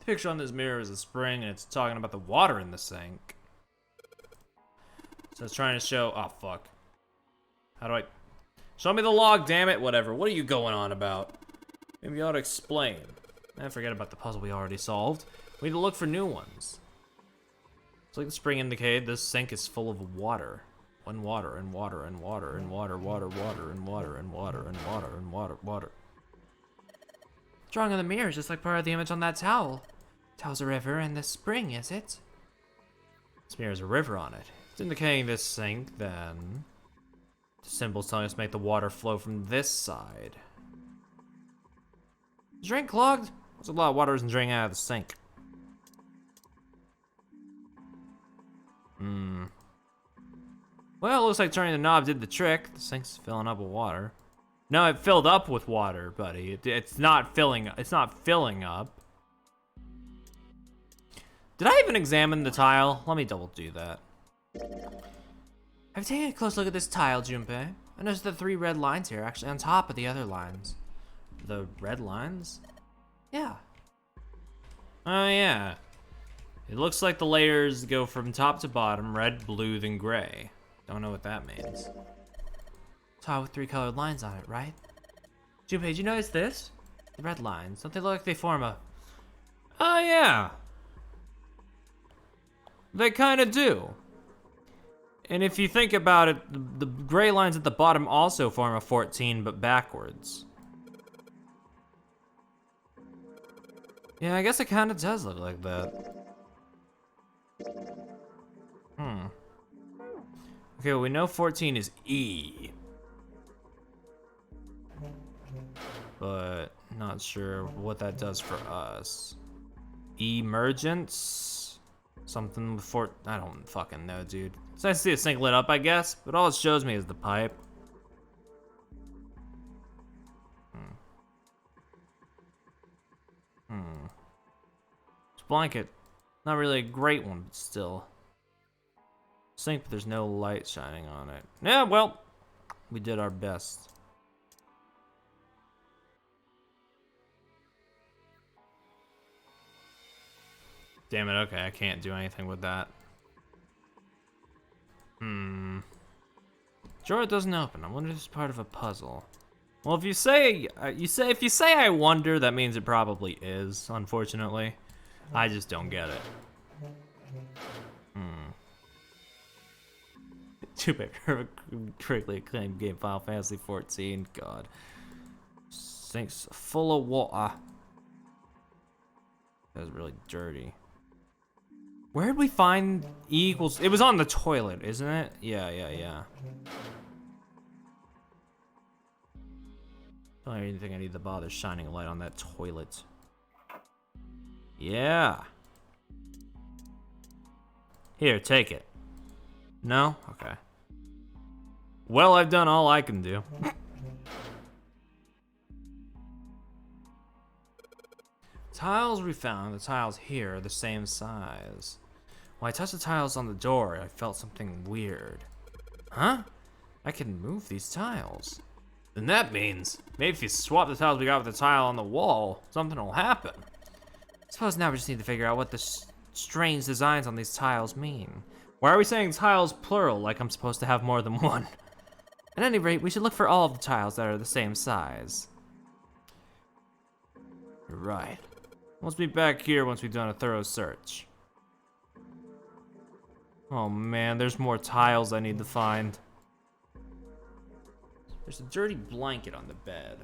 The picture on this mirror is a spring, and it's talking about the water in the sink. So it's trying to show. Oh fuck. How do I? Show me the log, damn it. Whatever. What are you going on about? Maybe you ought to explain. And forget about the puzzle we already solved. We need to look for new ones. It's like the spring indicated, this sink is full of water. And water, and water, and water, and water, water, water, and water, and water, and water, and water, water. Drawing on the mirror is just like part of the image on that towel. Towel's a river, and this spring, is it? This mirror has a river on it. It's indicating this sink, then. The symbol's telling us to make the water flow from this side. Is the drain clogged? There's a lot of water isn't draining out of the sink. Well, it looks like turning the knob did the trick. The sink's filling up with water. No, it filled up with water, buddy. It's not filling. It's not filling up. Did I even examine the tile? Let me double do that. I've taken a close look at this tile, Junpei. I noticed the 3 red lines here are actually on top of the other lines. The red lines? Yeah. Oh, yeah. It looks like the layers go from top to bottom, red, blue, then gray. Don't know what that means. Tile with 3 colored lines on it, right? Junpei, did you notice this? The red lines, don't they look like they form a... Oh, yeah. They kind of do. And if you think about it, the gray lines at the bottom also form a 14, but backwards. Yeah, I guess it kind of does look like that. Okay, well, we know 14 is E. But not sure what that does for us. Emergence? Something before, I don't fucking know, dude. It's nice to see a sink lit up, I guess, but all it shows me is the pipe. This blanket, not really a great one, but still. Sink, but there's no light shining on it. Yeah, well, we did our best. Damn it, okay, I can't do anything with that. Drawer doesn't open. I wonder if it's part of a puzzle. Well, if you say I wonder, that means it probably is, unfortunately. I just don't get it. Too bad for a critically acclaimed game, Final Fantasy 14. God. Sink's full of water. That's really dirty. Where did we find E equals? It was on the toilet, isn't it? Yeah. I don't even think I need to bother shining a light on that toilet. Yeah. Here, take it. No? Okay. Well, I've done all I can do. Tiles we found, the tiles here are the same size. When I touched the tiles on the door, I felt something weird. Huh? I can move these tiles. Then that means, maybe if you swap the tiles we got with the tile on the wall, something will happen. I suppose now we just need to figure out what the strange designs on these tiles mean. Why are we saying tiles plural like I'm supposed to have more than one? At any rate, we should look for all of the tiles that are the same size. You're right. Let's be back here once we've done a thorough search. Oh man, there's more tiles I need to find. There's a dirty blanket on the bed.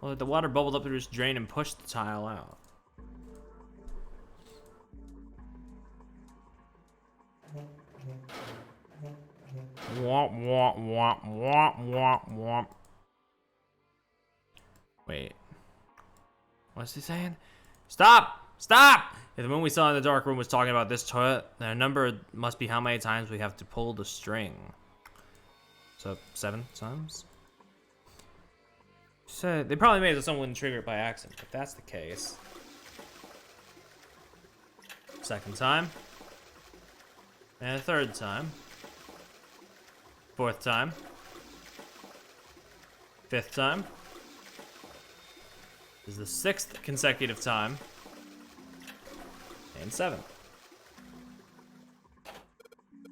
Well, the water bubbled up through this drain and pushed the tile out. Womp, womp, womp, womp, womp, womp. Wait. What's he saying? Stop! Stop! If the moon we saw in the dark room was talking about this toilet, then a number must be how many times we have to pull the string. So, 7 times? So, they probably made it so someone wouldn't trigger it by accident. If that's the case. 2nd time. And a 3rd time. 4th time. 5th time. This is the 6th consecutive time. And 7th.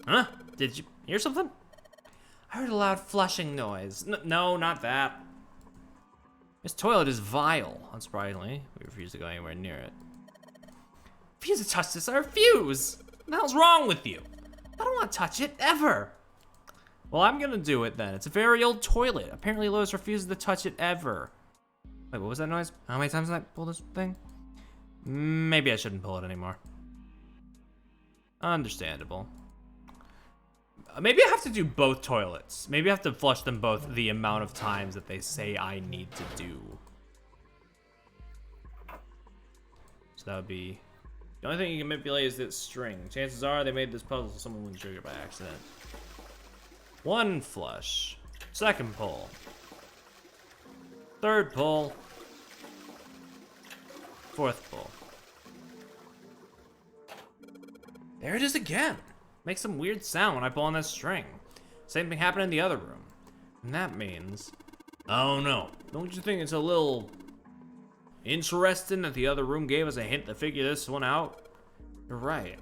Huh? Did you hear something? I heard a loud flushing noise. No, not that. This toilet is vile. Unsurprisingly, we refuse to go anywhere near it. Refuse to touch this, I refuse! What the hell's wrong with you? I don't want to touch it, ever! Well, I'm gonna do it then. It's a very old toilet. Apparently Lois refuses to touch it ever. Wait, what was that noise? How many times did I pull this thing? Maybe I shouldn't pull it anymore. Understandable. Maybe I have to do both toilets. Maybe I have to flush them both the amount of times that they say I need to do. So that would be... The only thing you can manipulate is this string. Chances are they made this puzzle so someone wouldn't trigger it by accident. 1 flush. 2nd pull. 3rd pull. 4th pull. There it is again. Makes some weird sound when I pull on that string. Same thing happened in the other room. And that means... Oh no. Don't you think it's a little... interesting that the other room gave us a hint to figure this one out? You're right.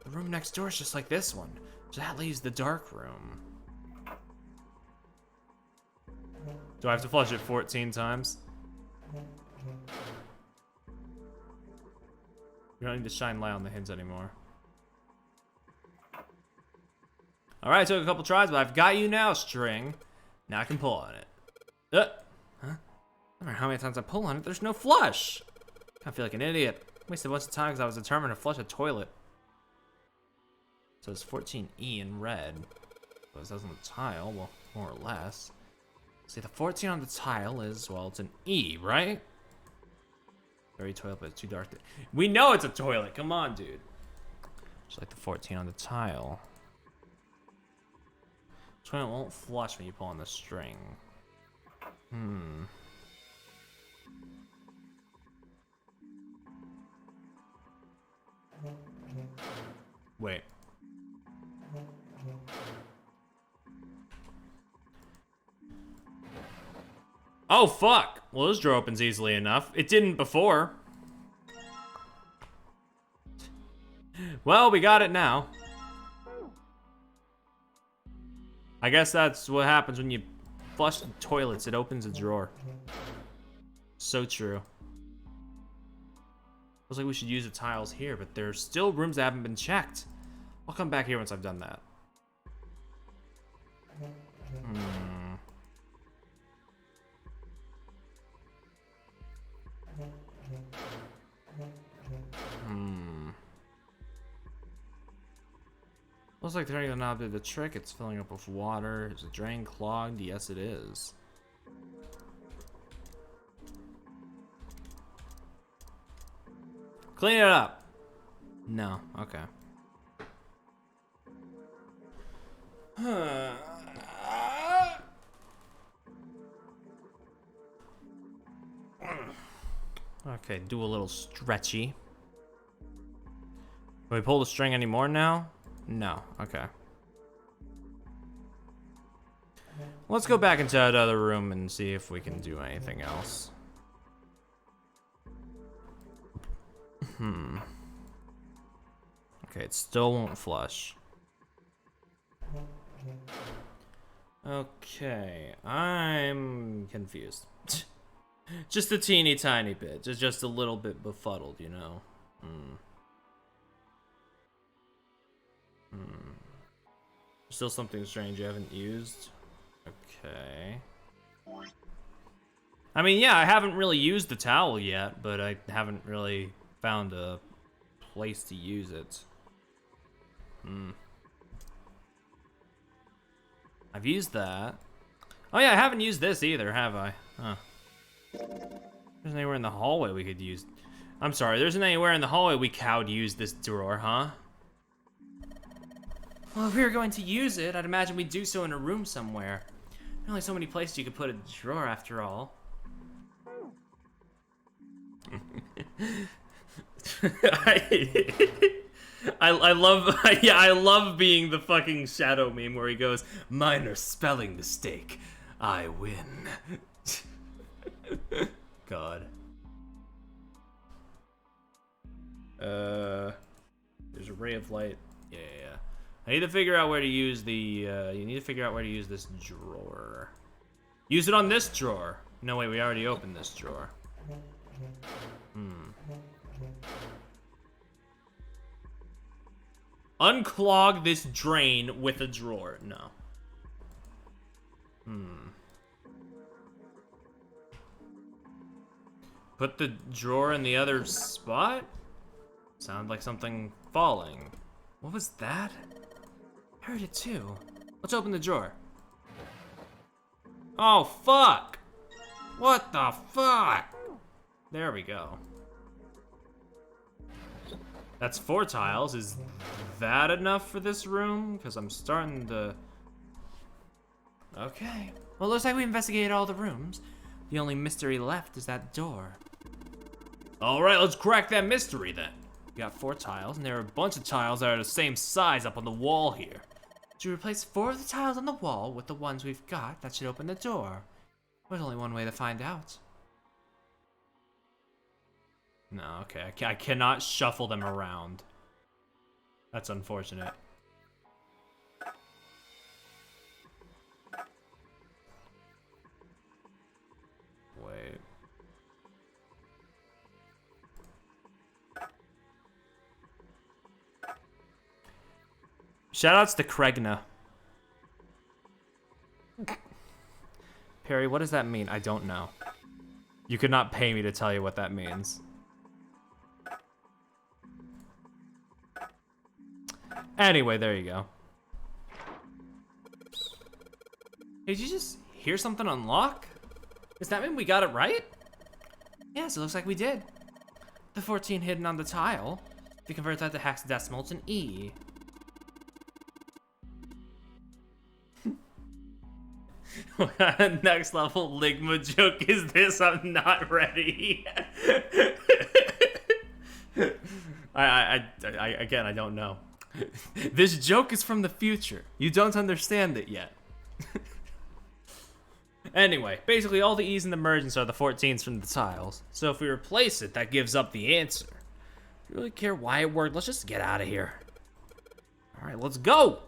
The room next door is just like this one. So that leaves the dark room. Do I have to flush it 14 times? You don't need to shine light on the hints anymore. Alright, took a couple tries, but I've got you now, string. Now I can pull on it. Huh? No matter how many times I pull on it, there's no flush. I feel like an idiot. Wasted a bunch of time because I was determined to flush a toilet. So it's 14E in red. But it says on the tile, well, more or less. See, the 14 on the tile is, well, it's an E, right? Very toilet, but it's too dark. We know it's a toilet. Come on, dude. Just like the 14 on the tile. Toilet won't flush when you pull on the string. Wait. Oh, fuck. Well, this drawer opens easily enough. It didn't before. Well, we got it now. I guess that's what happens when you flush the toilets. It opens a drawer. So true. Looks like we should use the tiles here, but there's still rooms that haven't been checked. I'll come back here once I've done that. Looks like turning the knob did the trick. It's filling up with water. Is the drain clogged? Yes, it is. Clean it up. No. Okay. Okay, do a little stretchy. Can we pull the string anymore now? No. Okay. Let's go back into that other room and see if we can do anything else. Okay, it still won't flush. Okay, I'm confused. Just a teeny tiny bit. Just a little bit befuddled, you know? Still something strange you haven't used? Okay. I mean, yeah, I haven't really used the towel yet, but I haven't really found a place to use it. I've used that. Oh yeah, I haven't used this either, have I? Huh. There's anywhere in the hallway we could use... I'm sorry, there isn't anywhere in the hallway we could use this drawer, huh? Well, if we were going to use it, I'd imagine we'd do so in a room somewhere. There's only so many places you could put a drawer after all. I love yeah, I love being the fucking shadow meme where he goes, minor spelling mistake. I win. God. There's a ray of light. Yeah. I need to figure out where to use the, you need to figure out where to use this drawer. Use it on this drawer. No, wait, we already opened this drawer. Unclog this drain with a drawer. No. Put the drawer in the other spot? Sounded like something falling. What was that? I heard it too. Let's open the drawer. Oh, fuck! What the fuck? There we go. That's 4 tiles. Is that enough for this room? Because I'm starting to... Okay. Well, it looks like we investigated all the rooms. The only mystery left is that door. Alright, let's crack that mystery then. We got 4 tiles, and there are a bunch of tiles that are the same size up on the wall here. To replace 4 of the tiles on the wall with the ones we've got, that should open the door. There's only one way to find out. No, okay, I cannot shuffle them around. That's unfortunate. Wait. Shoutouts to Kregna. Perry, what does that mean? I don't know. You could not pay me to tell you what that means. Anyway, there you go. Did you just hear something unlock? Does that mean we got it right? Yes, it looks like we did. The 14 hidden on the tile. If you convert that to hexadecimal, it's an E. What kind of next level Ligma joke is this? I'm not ready. Again, I don't know. This joke is from the future. You don't understand it yet. Anyway, basically all the E's in the mergence are the 14s from the tiles. So if we replace it, that gives up the answer. If you really care why it worked, let's just get out of here. Alright, let's go!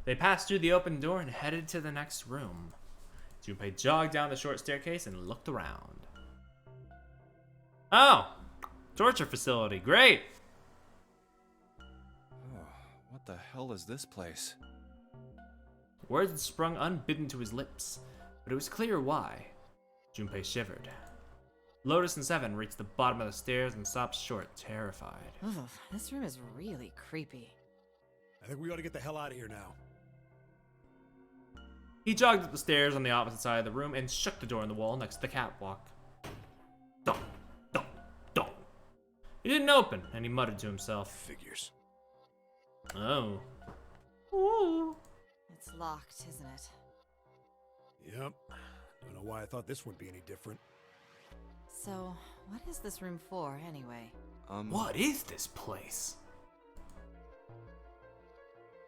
They passed through the open door and headed to the next room. Junpei jogged down the short staircase and looked around. Oh! Torture facility, great! Oh, what the hell is this place? Words had sprung unbidden to his lips, but it was clear why. Junpei shivered. Lotus and Seven reached the bottom of the stairs and stopped short, terrified. Ugh, this room is really creepy. I think we ought to get the hell out of here now. He jogged up the stairs on the opposite side of the room and shook the door in the wall next to the catwalk. Dong, dong, dong. It didn't open, and he muttered to himself. Figures. Oh. Ooh. It's locked, isn't it? Yep. Don't know why I thought this would be any different. So, what is this room for, anyway? What is this place?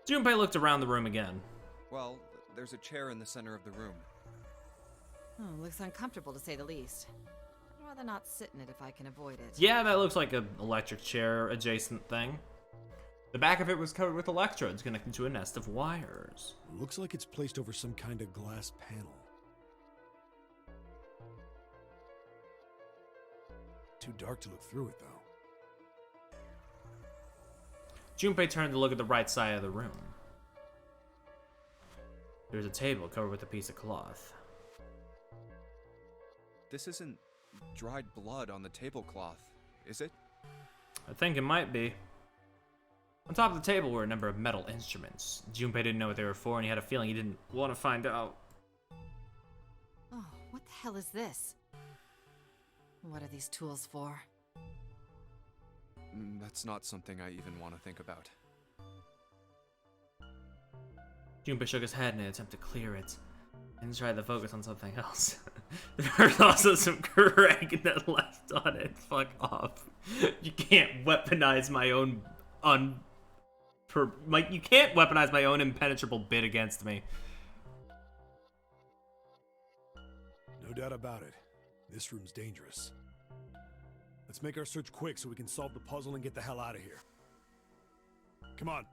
Junpei looked around the room again. Well, there's a chair in the center of the room. Oh, looks uncomfortable to say the least. I'd rather not sit in it if I can avoid it. Yeah, that looks like an electric chair adjacent thing. The back of it was covered with electrodes connected to a nest of wires. Looks like it's placed over some kind of glass panel. Too dark to look through it, though. Junpei turned to look at the right side of the room. There was a table covered with a piece of cloth. This isn't dried blood on the tablecloth, is it? I think it might be. On top of the table were a number of metal instruments. Junpei didn't know what they were for, and he had a feeling he didn't want to find out. Oh, what the hell is this? What are these tools for? That's not something I even want to think about. Junpei shook his head in an attempt to clear it. And try to focus on something else. There's also some Kragna left on it. Fuck off. You can't weaponize my own you can't weaponize my own impenetrable bit against me. No doubt about it. This room's dangerous. Let's make our search quick so we can solve the puzzle and get the hell out of here. Come on.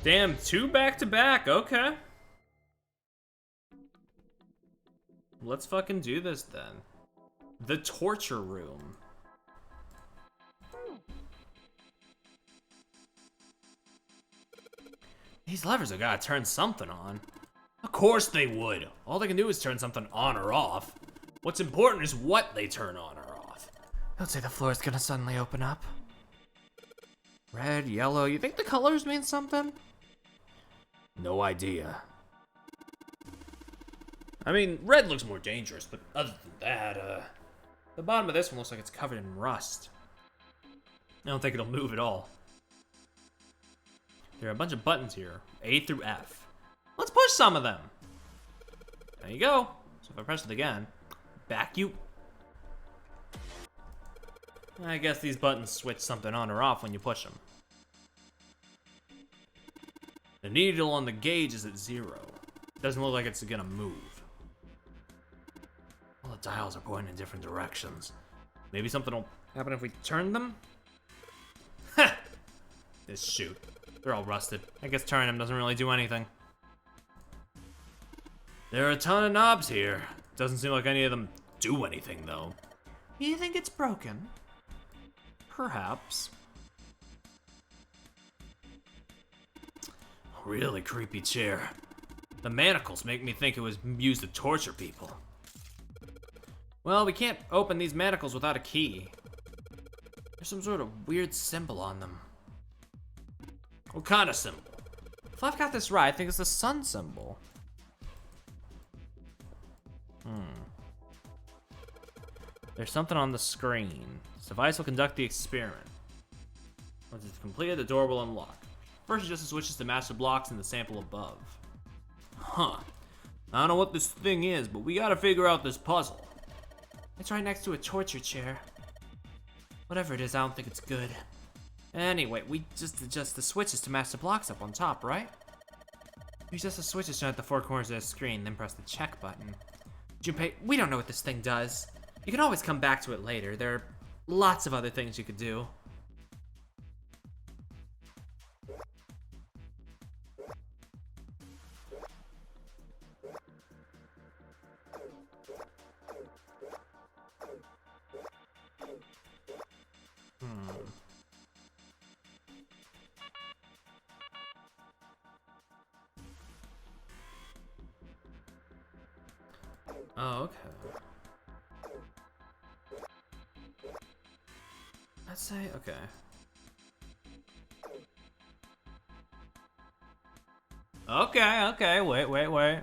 Damn, 2 back-to-back, okay. Let's fucking do this then. The torture room. These levers have gotta turn something on. Of course they would. All they can do is turn something on or off. What's important is what they turn on or off. Don't say the floor's gonna suddenly open up. Red, yellow, you think the colors mean something? No idea. I mean, red looks more dangerous, but other than that, the bottom of this one looks like it's covered in rust. I don't think it'll move at all. There are a bunch of buttons here, A through F. Let's push some of them. There you go. So if I press it again, back you. I guess these buttons switch something on or off when you push them. The needle on the gauge is at 0. Doesn't look like it's gonna move. All the dials are pointing in different directions. Maybe something will happen if we turn them? Ha! This shoot. They're all rusted. I guess turning them doesn't really do anything. There are a ton of knobs here. Doesn't seem like any of them do anything, though. You think it's broken? Perhaps. Really creepy chair. The manacles make me think it was used to torture people. Well, we can't open these manacles without a key. There's some sort of weird symbol on them. What kind of symbol? If I've got this right, I think it's the sun symbol. There's something on the screen. This device will conduct the experiment. Once it's completed, the door will unlock. First, adjust the switches to match the blocks in the sample above. Huh. I don't know what this thing is, but we gotta figure out this puzzle. It's right next to a torture chair. Whatever it is, I don't think it's good. Anyway, we just adjust the switches to match the blocks up on top, right? We adjust the switches at the 4 corners of the screen, then press the check button. Junpei, we don't know what this thing does. You can always come back to it later. There are lots of other things you could do. Oh, okay. Let's say, okay. Okay, wait.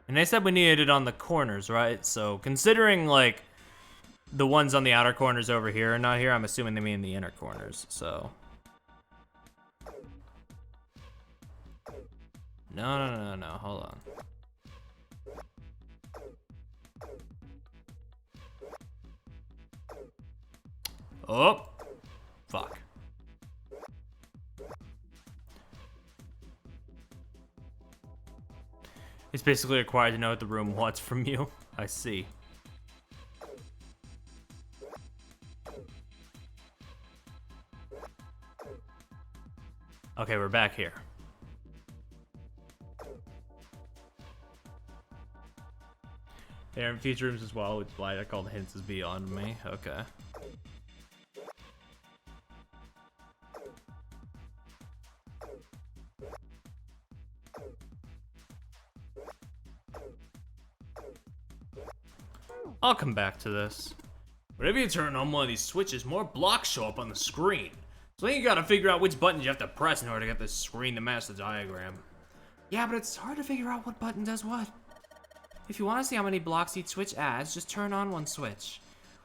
And they said we needed it on the corners, right? So considering, like, the ones on the outer corners over here and not here, I'm assuming they mean the inner corners, so. No, hold on. Oh, fuck. It's basically required to know what the room wants from you. I see. Okay, we're back here. They're in future rooms as well, which is why I called hints as beyond me. Okay. I'll come back to this. Whenever you turn on one of these switches, more blocks show up on the screen. So then you gotta figure out which buttons you have to press in order to get the screen to match the diagram. Yeah, but it's hard to figure out what button does what. If you want to see how many blocks each switch adds, just turn on one switch.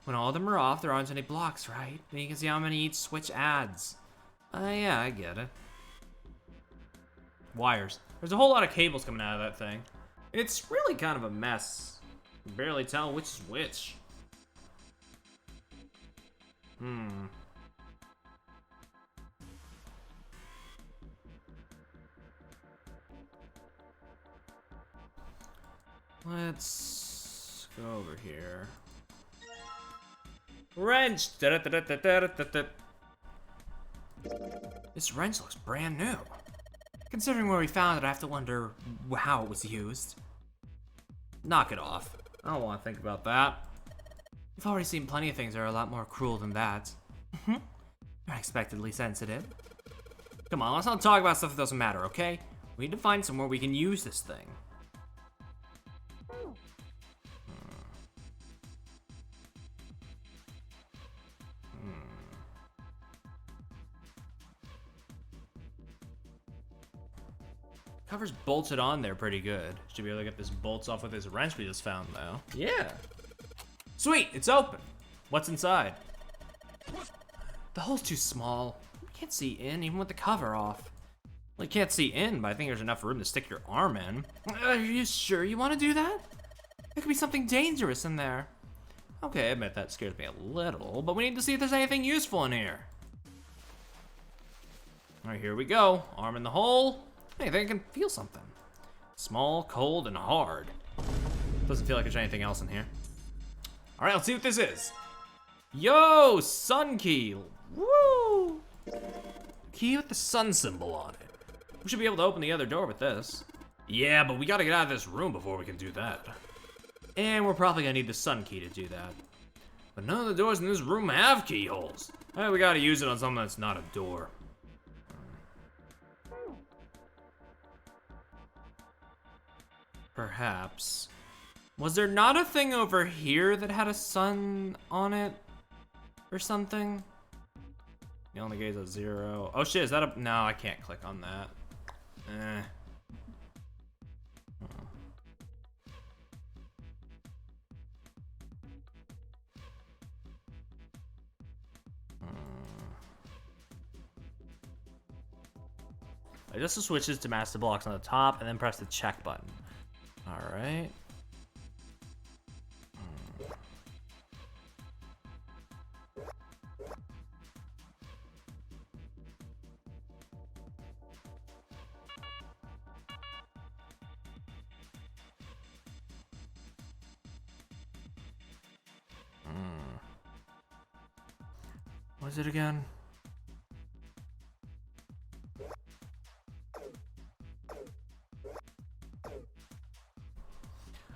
When all of them are off, there aren't any blocks, right? Then you can see how many each switch adds. Yeah, I get it. Wires. There's a whole lot of cables coming out of that thing. It's really kind of a mess. You can barely tell which is which. Let's go over here. Wrench! Da-da-da-da-da-da-da-da. This wrench looks brand new. Considering where we found it, I have to wonder how it was used. Knock it off. I don't want to think about that. We've already seen plenty of things that are a lot more cruel than that. You're unexpectedly sensitive. Come on, let's not talk about stuff that doesn't matter, okay? We need to find somewhere we can use this thing. Cover's bolted on there pretty good. Should be able to get this bolts off with this wrench we just found, though. Yeah. Sweet, it's open. What's inside? The hole's too small. You can't see in, even with the cover off. Well, you can't see in, but I think there's enough room to stick your arm in. Are you sure you want to do that? There could be something dangerous in there. Okay, I admit that scares me a little, but we need to see if there's anything useful in here. All right, here we go. Arm in the hole. Hey, I think I can feel something. Small, cold, and hard. Doesn't feel like there's anything else in here. All right, let's see what this is. Yo, sun key. Woo! Key with the sun symbol on it. We should be able to open the other door with this. Yeah, but we gotta get out of this room before we can do that. And we're probably gonna need the sun key to do that. But none of the doors in this room have keyholes. Hey, we gotta use it on something that's not a door. Perhaps. Was there not a thing over here that had a sun on it? Or something? The only gate's at 0. Oh shit, is that a... No, I can't click on that. Adjust the switches to match the blocks on the top and then press the check button. Alright. What is it again?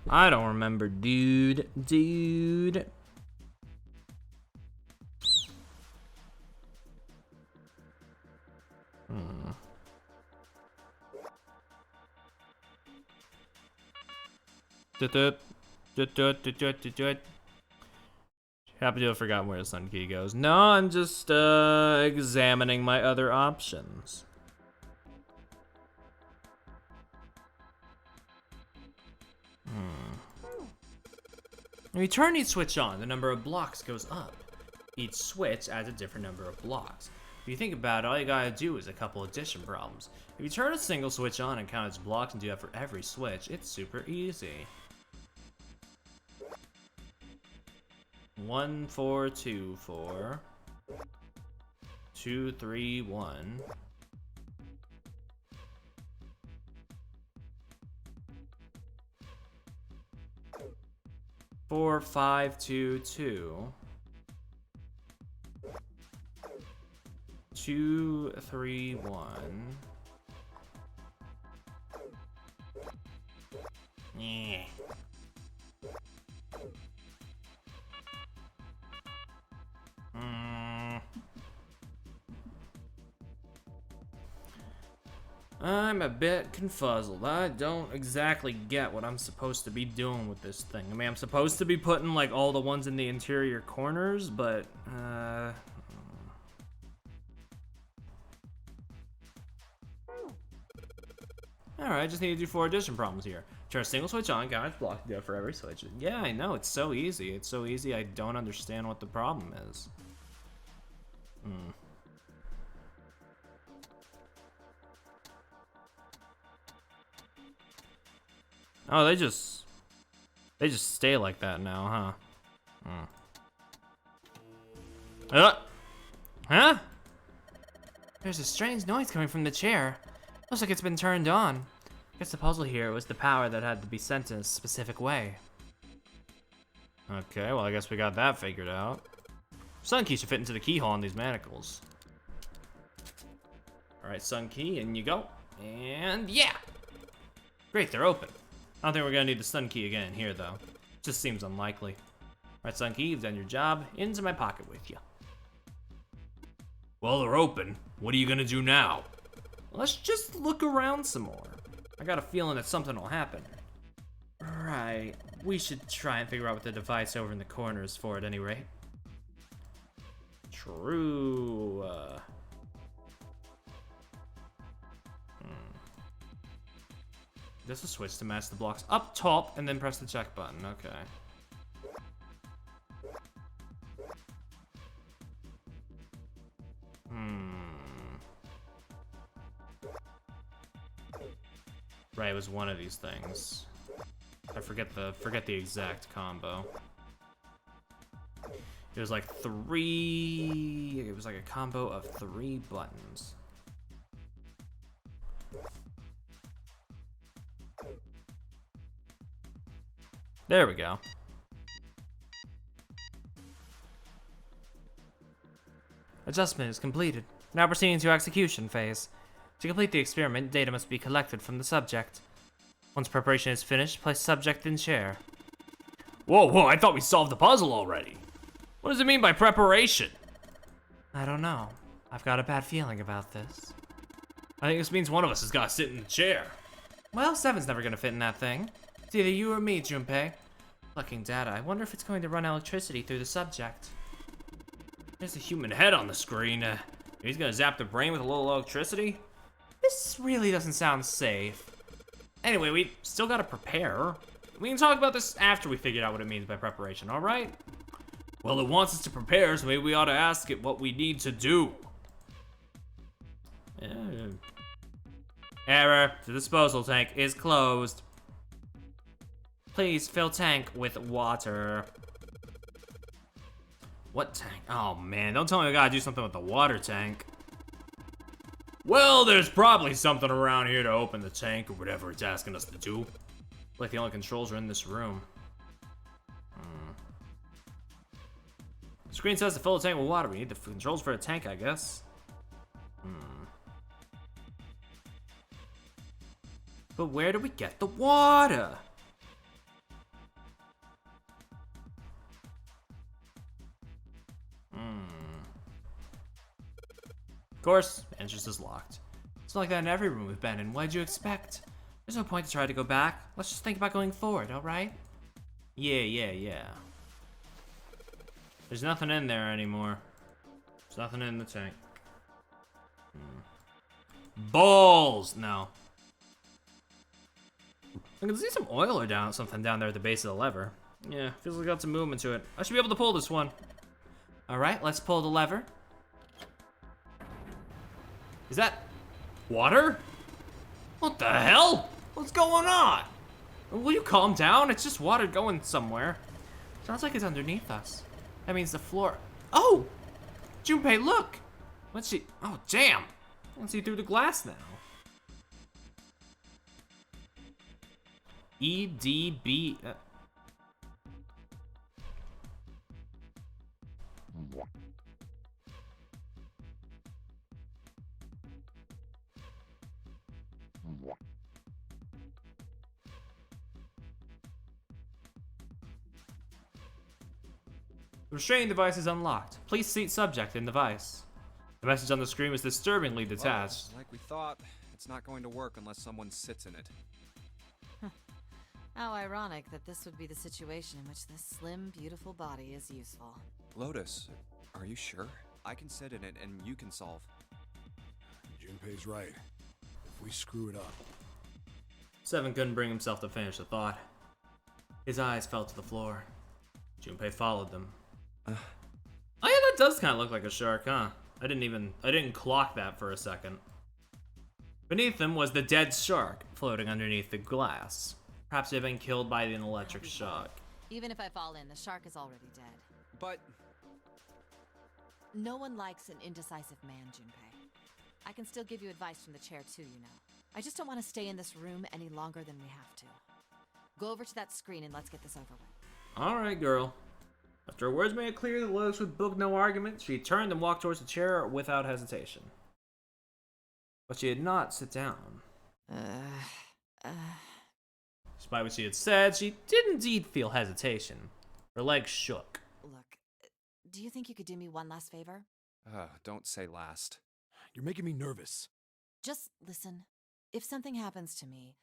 I don't remember, dude. Happy to have forgotten where the sun key goes. No, I'm just examining my other options. When you turn each switch on, the number of blocks goes up. Each switch adds a different number of blocks. If you think about it, all you gotta do is a couple addition problems. If you turn a single switch on and count its blocks and do that for every switch, it's super easy. 1 4 2 4 2 3 1 4 5 2 2 2 3 1 Yeah. I'm a bit confuzzled. I don't exactly get what I'm supposed to be doing with this thing. I mean, I'm supposed to be putting like all the ones in the interior corners, but Alright, just need to do 4 addition problems here. Turn a single switch on, count block to do it for every switch. Yeah, I know, it's so easy. It's so easy, I don't understand what the problem is. Oh, they just stay like that now, huh? Huh? There's a strange noise coming from the chair. Looks like it's been turned on. Guess the puzzle here was the power that had to be sent in a specific way. Okay, well I guess we got that figured out. Sun key should fit into the keyhole on these manacles. Alright, sun key, in you go. And yeah! Great, they're open. I don't think we're gonna need the sun key again here though. Just seems unlikely. Alright, sun key, you've done your job. Into my pocket with you. Well, they're open. What are you gonna do now? Let's just look around some more. I got a feeling that something will happen. Right, we should try and figure out what the device over in the corner is for at any rate. True. This will switch to match the blocks up top and then press the check button. Okay. Right, it was one of these things. I forget the exact combo. It was like 3. It was like a combo of 3 buttons. There we go. Adjustment is completed. Now proceeding to execution phase. To complete the experiment, data must be collected from the subject. Once preparation is finished, place subject in chair. Whoa, I thought we solved the puzzle already. What does it mean by preparation? I don't know. I've got a bad feeling about this. I think this means one of us has got to sit in the chair. Well, 7's never gonna fit in that thing. It's either you or me, Junpei. Collecting data, I wonder if it's going to run electricity through the subject. There's a human head on the screen. He's gonna zap the brain with a little electricity? This really doesn't sound safe. Anyway, we still gotta prepare. We can talk about this after we figured out what it means by preparation, alright? Well, it wants us to prepare, so maybe we ought to ask it what we need to do. Error. The disposal tank is closed. Please fill tank with water. What tank? Oh man, don't tell me we gotta do something with the water tank. Well, there's probably something around here to open the tank or whatever it's asking us to do. Like the only controls are in this room. The screen says to fill the tank with water. We need the controls for a tank, I guess. But where do we get the water? Of course, entrance is locked. It's like that in every room we've been in. What'd you expect? There's no point to try to go back. Let's just think about going forward, alright? Yeah. There's nothing in there anymore. There's nothing in the tank. Balls! No. I can see some oil or something down there at the base of the lever. Yeah, feels like got some movement to it. I should be able to pull this one. Alright, let's pull the lever. Is that water? What the hell? What's going on? Will you calm down? It's just water going somewhere. Sounds like it's underneath us. That means the floor. Oh! Junpei, look! What's she? Oh, damn! I can see through the glass now. EDB. The restraining device is unlocked. Please seat subject in device. The message on the screen is disturbingly detached. Well, like we thought, it's not going to work unless someone sits in it. How ironic that this would be the situation in which this slim, beautiful body is useful. Lotus, are you sure? I can sit in it and you can solve. Junpei's right. If we screw it up, Seven couldn't bring himself to finish the thought. His eyes fell to the floor. Junpei followed them. Oh yeah, that does kind of look like a shark, huh? I didn't clock that for a second. Beneath them was the dead shark, floating underneath the glass. Perhaps it had been killed by an electric shock. Even if I fall in, the shark is already dead. But No one likes an indecisive man, Junpei. I can still give you advice from the chair too, you know. I just don't want to stay in this room any longer than we have to. Go over to that screen and let's get this over with. Alright, girl. After her words made it clear that Lotus would book no argument, she turned and walked towards the chair without hesitation. But she did not sit down. Despite what she had said, she did indeed feel hesitation. Her legs shook. Look, do you think you could do me one last favor? don't say last. You're making me nervous. Just listen. If something happens to me,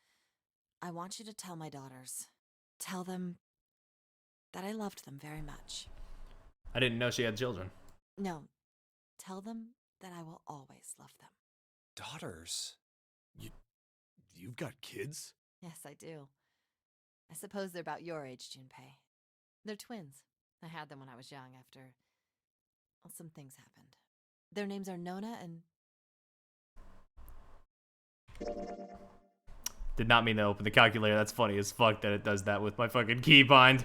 I want you to tell my daughters. Tell them that I loved them very much. I didn't know she had children. No, tell them that I will always love them. Daughters? You've got kids? Yes, I do. I suppose they're about your age, Junpei. They're twins. I had them when I was young after... well, some things happened. Their names are Nona and... Did not mean to open the calculator. That's funny as fuck that it does that with my fucking keybind.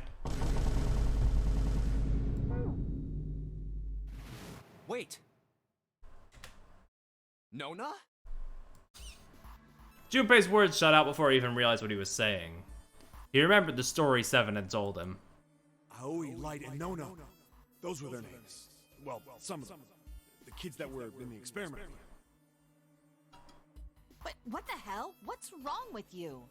Wait. Nona? Junpei's words shot out before he even realized what he was saying. He remembered the story Seven had told him. Aoi, Light, and Nona. Those were their names. Well, some of them. The kids that were in the experiment. But what the hell? What's wrong with you?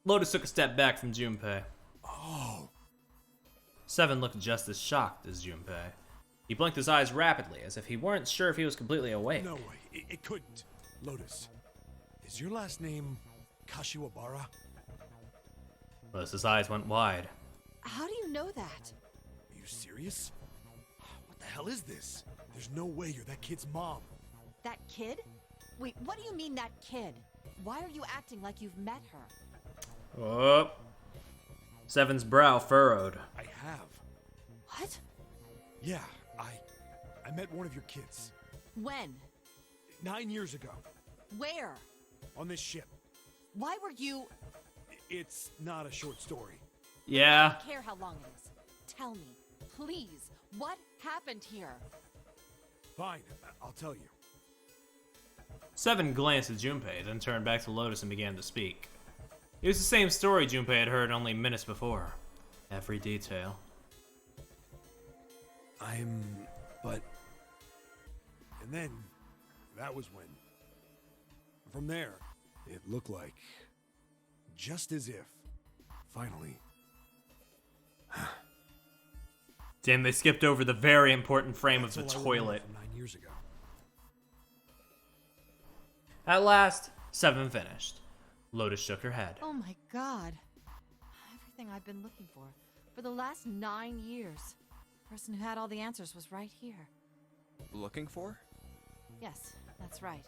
Lotus took a step back from Junpei. Oh. Seven looked just as shocked as Junpei. He blinked his eyes rapidly, as if he weren't sure if he was completely awake. No way. It couldn't. Lotus, is your last name Kashiwabara? Lotus's eyes went wide. How do you know that? Are you serious? What the hell is this? There's no way you're that kid's mom. That kid? Wait, what do you mean that kid? Why are you acting like you've met her? Oh. Seven's brow furrowed. I have. What? Yeah, I met one of your kids. When? 9 years ago. Where? On this ship. Why were you... It's not a short story. Yeah. I don't care how long it is. Tell me, please, what happened here? Fine, I'll tell you. Seven glanced at Junpei, then turned back to Lotus and began to speak. It was the same story Junpei had heard only minutes before. Every detail. But... And then, that was when. From there, it looked like... just as if, finally... Damn, they skipped over the very important frame of the That's all I remember toilet. from 9 years ago. At last, Seven finished. Lotus shook her head. Oh my god. Everything I've been looking for the last 9 years. The person who had all the answers was right here. Looking for? Yes, that's right.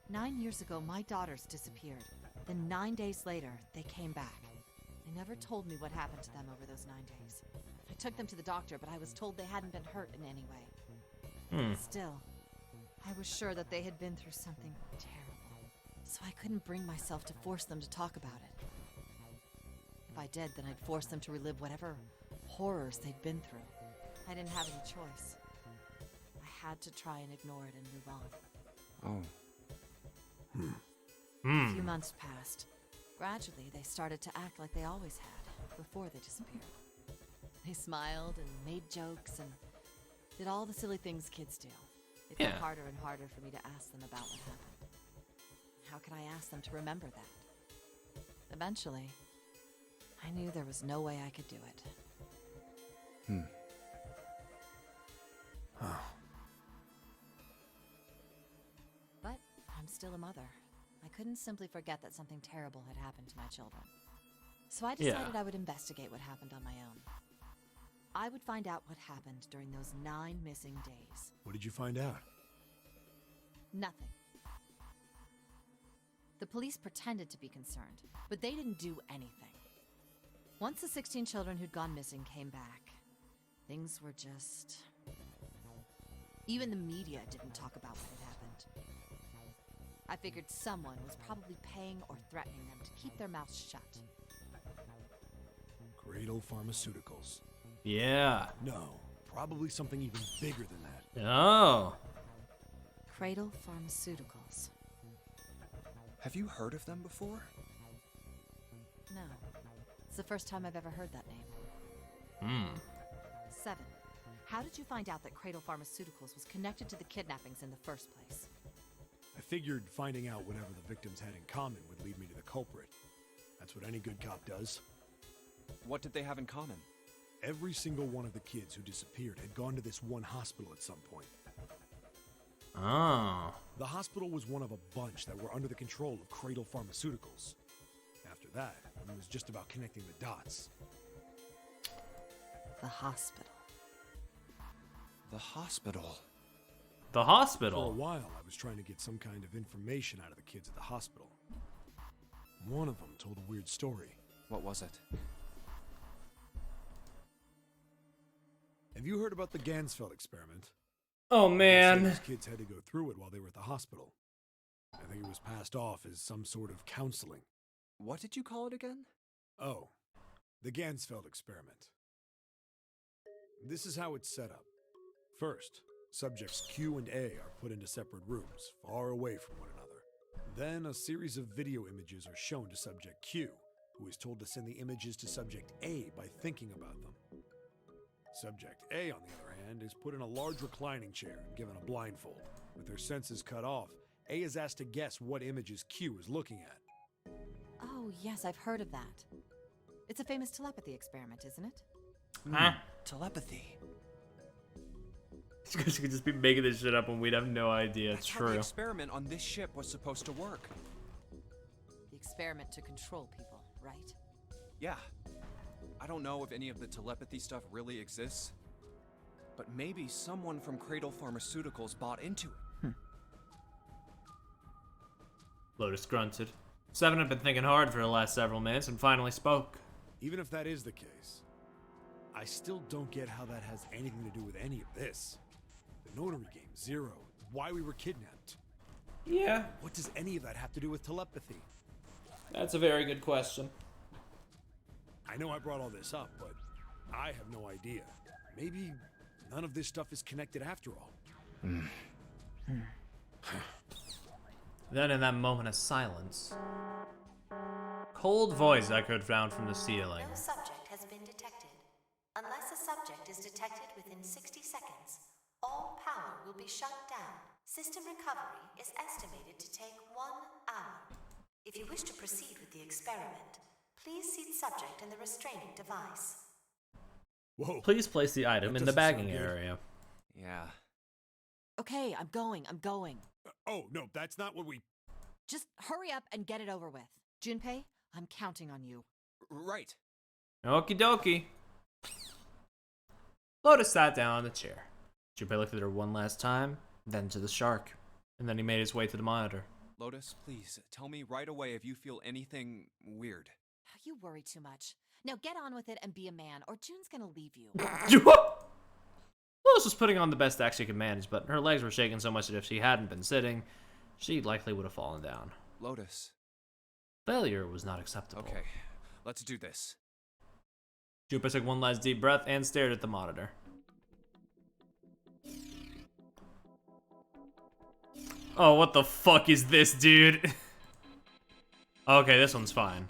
9 years ago, my daughters disappeared. Then 9 days later, they came back. They never told me what happened to them over those 9 days. I took them to the doctor, but I was told they hadn't been hurt in any way. Still, I was sure that they had been through something terrible. So I couldn't bring myself to force them to talk about it. If I did, then I'd force them to relive whatever horrors they'd been through. I didn't have any choice. I had to try and ignore it and move on. Oh. A few months passed. Gradually, they started to act like they always had, before they disappeared. They smiled and made jokes and did all the silly things kids do. It got harder and harder for me to ask them about what happened. How could I ask them to remember that? Eventually, I knew there was no way I could do it. But I'm still a mother. I couldn't simply forget that something terrible had happened to my children. So I decided I would investigate what happened on my own. I would find out what happened during those 9 missing days. What did you find out? Nothing. The police pretended to be concerned, but they didn't do anything. Once the 16 children who'd gone missing came back, things were just... Even the media didn't talk about what had happened. I figured someone was probably paying or threatening them to keep their mouths shut. Cradle Pharmaceuticals. Yeah. No, probably something even bigger than that. Oh. Cradle Pharmaceuticals. Have you heard of them before? No. It's the first time I've ever heard that name. 7. How did you find out that Cradle Pharmaceuticals was connected to the kidnappings in the first place? I figured finding out whatever the victims had in common would lead me to the culprit. That's what any good cop does. What did they have in common? Every single one of the kids who disappeared had gone to this one hospital at some point. Oh. The hospital was one of a bunch that were under the control of Cradle Pharmaceuticals. After that, it was just about connecting the dots. The hospital. The hospital. The For a hospital. while, I was trying to get some kind of information out of the kids at the hospital. One of them told a weird story. What was it? Have you heard about the Gansfeld experiment? Oh They man. said these kids had to go through it while they were at the hospital. I think it was passed off as some sort of counseling. What did you call it again? Oh, the Gansfeld experiment. This is how it's set up. First, subjects Q and A are put into separate rooms, far away from one another. Then a series of video images are shown to subject Q, who is told to send the images to subject A by thinking about them. Subject A, on the other hand, is put in a large reclining chair and given a blindfold. With their senses cut off, A is asked to guess what images Q is looking at. Oh, yes, I've heard of that. It's a famous telepathy experiment, isn't it? Huh? Telepathy. You could just be making this shit up and we'd have no idea. It's That's how the true. experiment on this ship was supposed to work. The experiment to control people, right? Yeah. I don't know if any of the telepathy stuff really exists, but maybe someone from Cradle Pharmaceuticals bought into it. Lotus grunted. 7 had been thinking hard for the last several minutes and finally spoke. Even if that is the case, I still don't get how that has anything to do with any of this. The notary game, Zero, why we were kidnapped. Yeah, What does any of that have to do with telepathy? that's a very good question. I know I brought all this up, but I have no idea. Maybe none of this stuff is connected after all. Then in that moment of silence, cold voice echoed down from the ceiling. No subject has been detected. Unless a subject is detected within 60 seconds, all power will be shut down. System recovery is estimated to take 1 hour. If you wish to proceed with the experiment, please seat subject in the restraining device. Whoa. Please place the item That in the doesn't sound bagging good. area. Yeah. Okay, I'm going. Oh, no, that's not what we... Just hurry up and get it over with. Junpei, I'm counting on you. Right. Okie dokie. Lotus sat down on the chair. Junpei looked at her one last time, then to the shark, and then he made his way to the monitor. Lotus, please, tell me right away if you feel anything weird. You worry too much. Now get on with it and be a man, or June's gonna leave you. Lotus was putting on the best act she could manage, but her legs were shaking so much that if she hadn't been sitting, she likely would have fallen down. Lotus. Failure was not acceptable. Okay, let's do this. Junpei took one last deep breath and stared at the monitor. Oh, what the fuck is this, dude? Okay, this one's fine.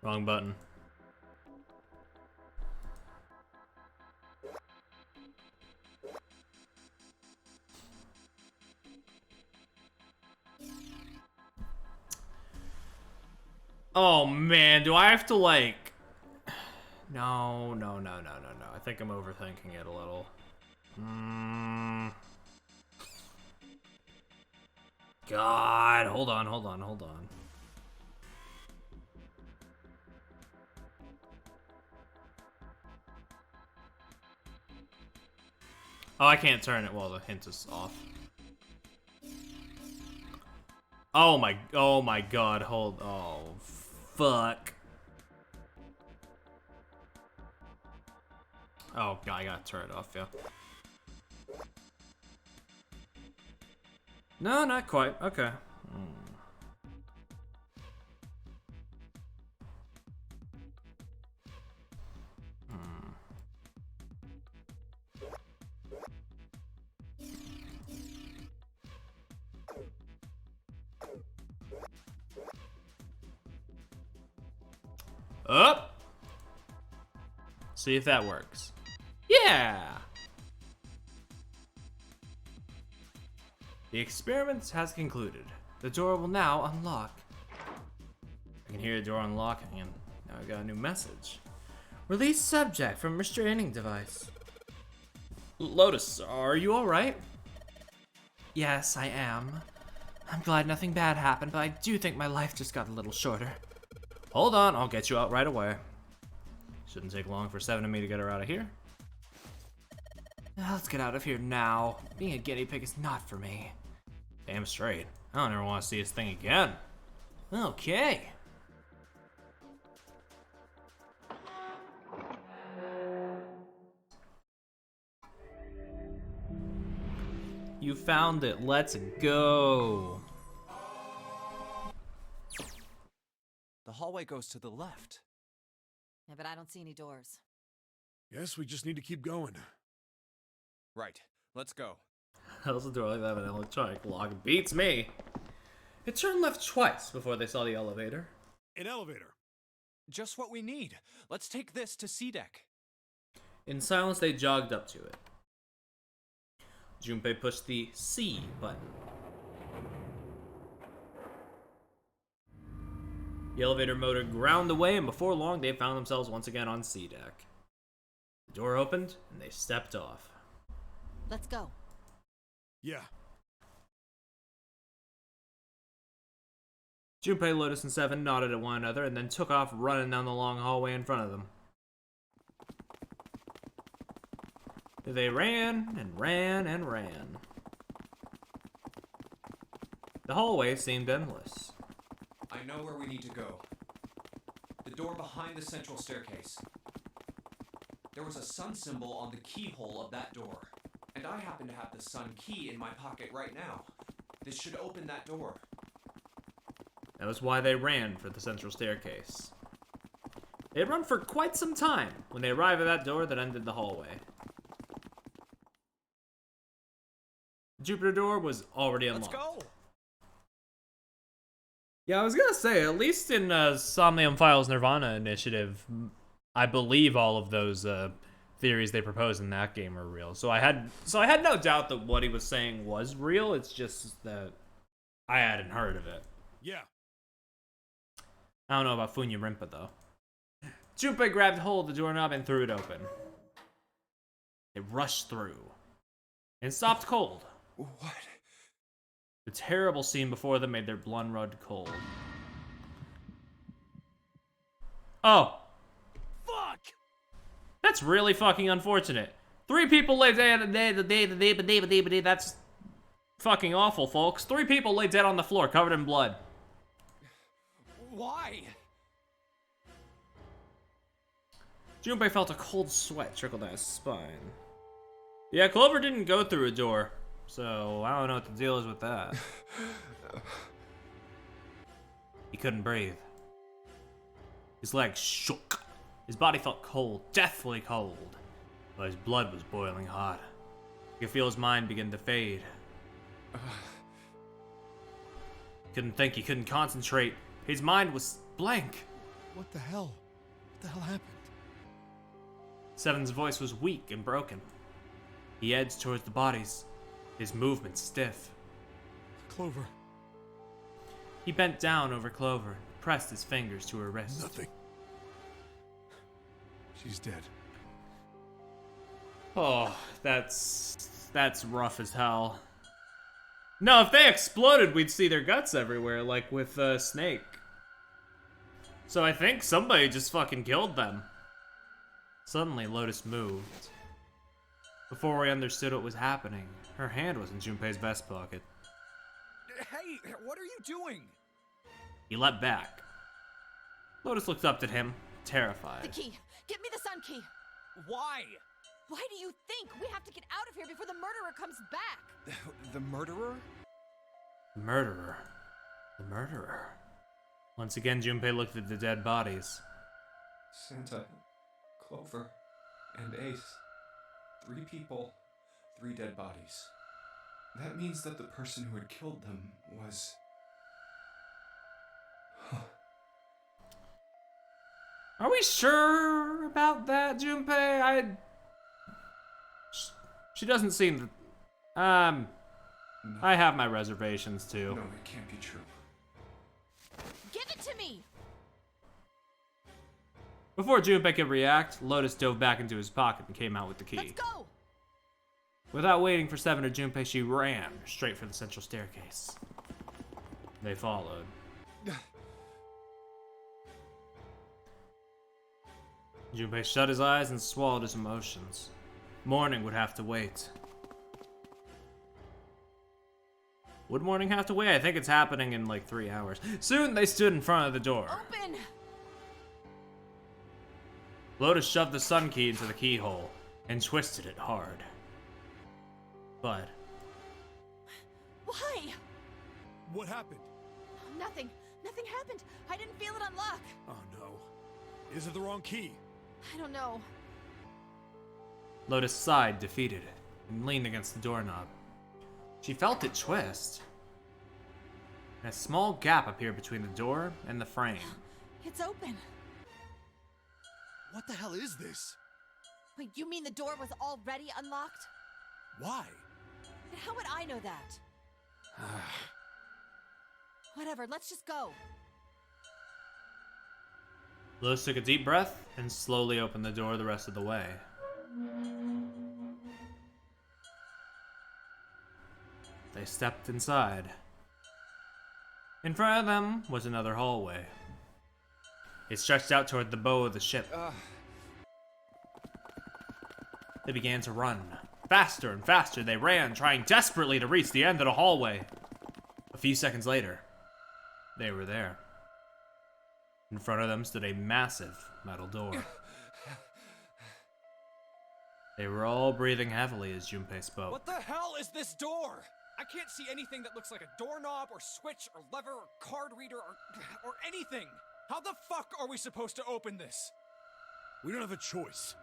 Wrong button. Oh man, do I have to like... No. I think I'm overthinking it a little. God, hold on. Oh, I can't turn it while the hint is off. Oh my god, oh, fuck. Oh god, I gotta turn it off, yeah. No, not quite, okay. Up. See if that works. Yeah. The experiment has concluded. The door will now unlock. I can hear the door unlocking, and now I got a new message. Release subject from restraining device. Lotus, are you alright? Yes, I am. I'm glad nothing bad happened, but I do think my life just got a little shorter. Hold on, I'll get you out right away. Shouldn't take long for Seven and me to get her out of here. Let's get out of here now. Being a guinea pig is not for me. Damn straight. I don't ever want to see this thing again. Okay. You found it. Let's go. The hallway goes to the left. Yeah, but I don't see any doors. Guess we just need to keep going. Right, let's go. How's the door like that with an electronic lock? Beats me. It turned left twice before they saw the elevator. An elevator. Just what we need. Let's take this to C deck. In silence, they jogged up to it. Junpei pushed the C button. The elevator motor ground away, and before long, they found themselves once again on C deck. The door opened, and they stepped off. Let's go. Yeah. Junpei, Lotus, and Seven nodded at one another and then took off running down the long hallway in front of them. They ran and ran and ran. The hallway seemed endless. I know where we need to go. The door behind the central staircase. There was a sun symbol on the keyhole of that door. And I happen to have the sun key in my pocket right now. This should open that door. That was why they ran for the central staircase. They had run for quite some time when they arrived at that door that ended the hallway. The Jupiter door was already unlocked. Let's go! Yeah, I was gonna say, at least in Somnium Files Nirvana Initiative, I believe all of those theories they proposed in that game are real. So I had no doubt that what he was saying was real. It's just that I hadn't heard of it. Yeah. I don't know about Funya Rimpa though. Junpei grabbed hold of the doorknob and threw it open. It rushed through and stopped cold. What? The terrible scene before them made their blood run cold. Oh. Fuck! That's really fucking unfortunate. 3 people lay dead. That's fucking awful, folks. 3 people lay dead on the floor, covered in blood. Why? Junpei felt a cold sweat trickle down his spine. Yeah, Clover didn't go through a door, so I don't know what the deal is with that. He couldn't breathe. His legs shook. His body felt cold, deathly cold, but his blood was boiling hot. He could feel his mind begin to fade. He couldn't think, he couldn't concentrate. His mind was blank. What the hell? What the hell happened? Seven's voice was weak and broken. He edged towards the bodies, his movements stiff. Clover. He bent down over Clover, pressed his fingers to her wrist. Nothing. She's dead. Oh, that's rough as hell. No, if they exploded, we'd see their guts everywhere, like with Snake. So I think somebody just fucking killed them. Suddenly, Lotus moved. Before we understood what was happening, her hand was in Junpei's vest pocket. Hey, what are you doing? He leapt back. Lotus looked up at him, terrified. The key! Get me the sun key! Why? Why do you think? We have to get out of here before the murderer comes back! The murderer? The murderer. The murderer. Once again, Junpei looked at the dead bodies. Santa, Clover, and Ace. 3 people, 3 dead bodies. That means that the person who had killed them was... Are we sure about that, Junpei? She doesn't seem to... No. I have my reservations, too. No, it can't be true. Give it to me! Before Junpei could react, Lotus dove back into his pocket and came out with the key. Let's go! Without waiting for Seven or Junpei, she ran straight for the central staircase. They followed. Junpei shut his eyes and swallowed his emotions. Morning would have to wait. Would morning have to wait? I think it's happening in like 3 hours. Soon they stood in front of the door. Open! Lotus shoved the sun key into the keyhole and twisted it hard. But Why? What happened? Nothing. Nothing happened. I didn't feel it unlock. Oh no. Is it the wrong key? I don't know. Lotus sighed, defeated, and leaned against the doorknob. She felt it twist. And a small gap appeared between the door and the frame. It's open. What the hell is this? Wait, you mean the door was already unlocked? Why? And how would I know that? Whatever, let's just go. Lotus took a deep breath and slowly opened the door the rest of the way. They stepped inside. In front of them was another hallway. It stretched out toward the bow of the ship. They began to run. Faster and faster they ran, trying desperately to reach the end of the hallway. A few seconds later, they were there. In front of them stood a massive metal door. They were all breathing heavily as Junpei spoke. What the hell is this door? I can't see anything that looks like a doorknob or switch or lever or card reader or anything. How the fuck are we supposed to open this? We don't have a choice.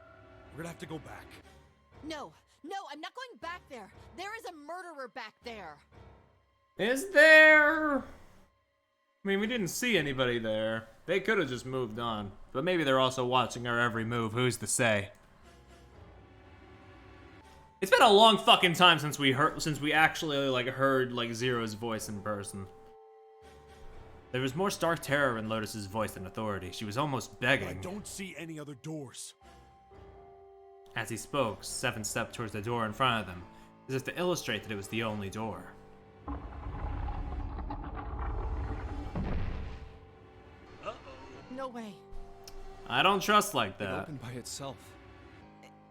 We're gonna have to go back. No, I'm not going back there. There is a murderer back there. Is there? I mean, we didn't see anybody there. They could have just moved on. But maybe they're also watching our every move. Who's to say? It's been a long fucking time since we actually heard Zero's voice in person. There was more stark terror in Lotus's voice than authority. She was almost begging. I don't see any other doors. As he spoke, Seven stepped towards the door in front of them, as if to illustrate that it was the only door. No way. I don't trust like It that. opened by itself.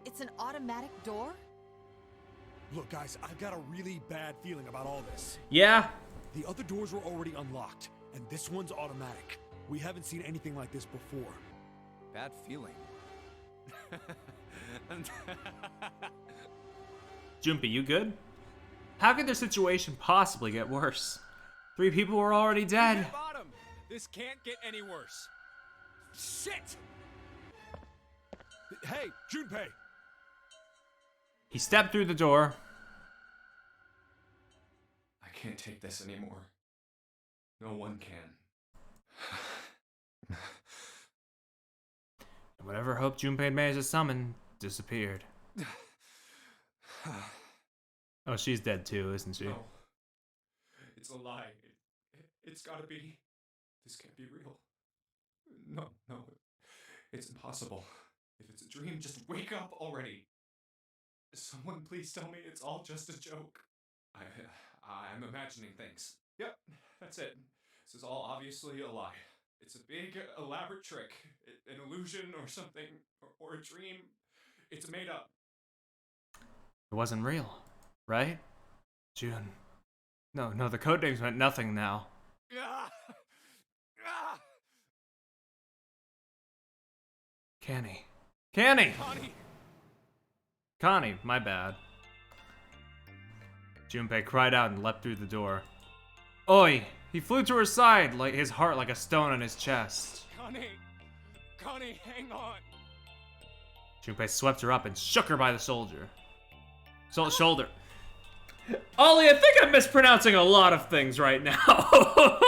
It's an automatic door? Look, guys, I've got a really bad feeling about all this. Yeah. The other doors were already unlocked, and this one's automatic. We haven't seen anything like this before. Bad feeling. Junpei, you good? How could their situation possibly get worse? 3 people were already dead. Bottom. This can't get any worse. Shit! Hey, Junpei! He stepped through the door. I can't take this anymore. No one can. And whatever hope Junpei had managed to summon disappeared. Oh, she's dead too, isn't she? No. It's a lie. It's gotta be. This can't be real. No. It's impossible. If it's a dream, just wake up already. Someone please tell me it's all just a joke. I'm imagining things. Yep, that's it. This is all obviously a lie. It's a big, elaborate trick. An illusion or something, or a dream. It's made up. It wasn't real, right? June. No, the codenames meant nothing now. Ah! Ah! Connie. Connie! Connie, my bad. Junpei cried out and leapt through the door. Oi! He flew to her side, like his heart like a stone on his chest. Connie, hang on! Junpei swept her up and shook her by the shoulder. Shoulder. Ollie, I think I'm mispronouncing a lot of things right now.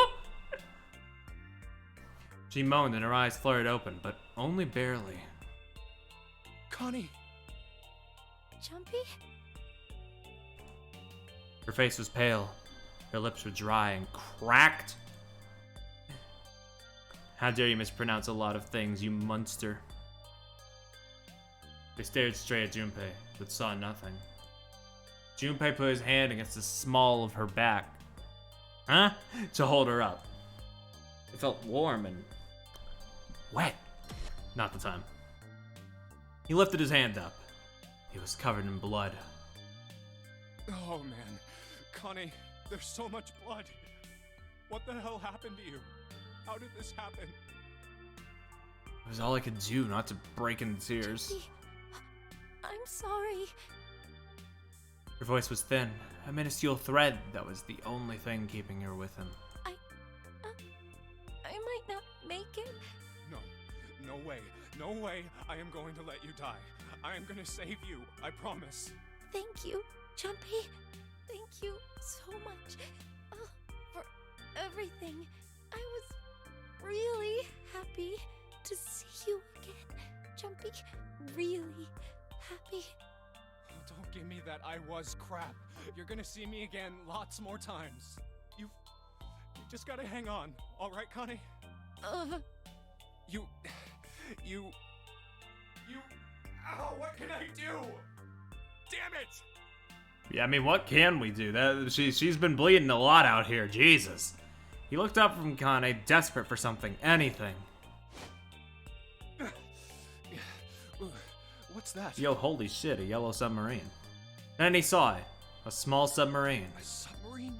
She moaned and her eyes flared open, but only barely. Connie! Jumpy? Her face was pale. Her lips were dry and cracked. How dare you mispronounce a lot of things, you monster. They stared straight at Junpei, but saw nothing. Junpei put his hand against the small of her back. Huh? To hold her up. It felt warm and wet. Not the time. He lifted his hand up. He was covered in blood. Oh man, Connie, there's so much blood. What the hell happened to you? How did this happen? It was all I could do not to break into tears. Jumpy, I'm sorry. Her voice was thin, a minuscule thread that was the only thing keeping her with him. I might not make it. No way I am going to let you die. I am gonna save you, I promise. Thank you, Jumpy. Thank you so much for everything. I was really happy to see you again, Jumpy. Really happy. Oh, don't give me that I was crap. You're gonna see me again lots more times. You just gotta hang on, alright, Connie? Ow, what can I do? Damn it! Yeah, I mean, what can we do? She's been bleeding a lot out here, Jesus. He looked up from Kane, desperate for something, anything. What's that? Yo, holy shit, a yellow submarine. And he saw it. A small submarine. A submarine?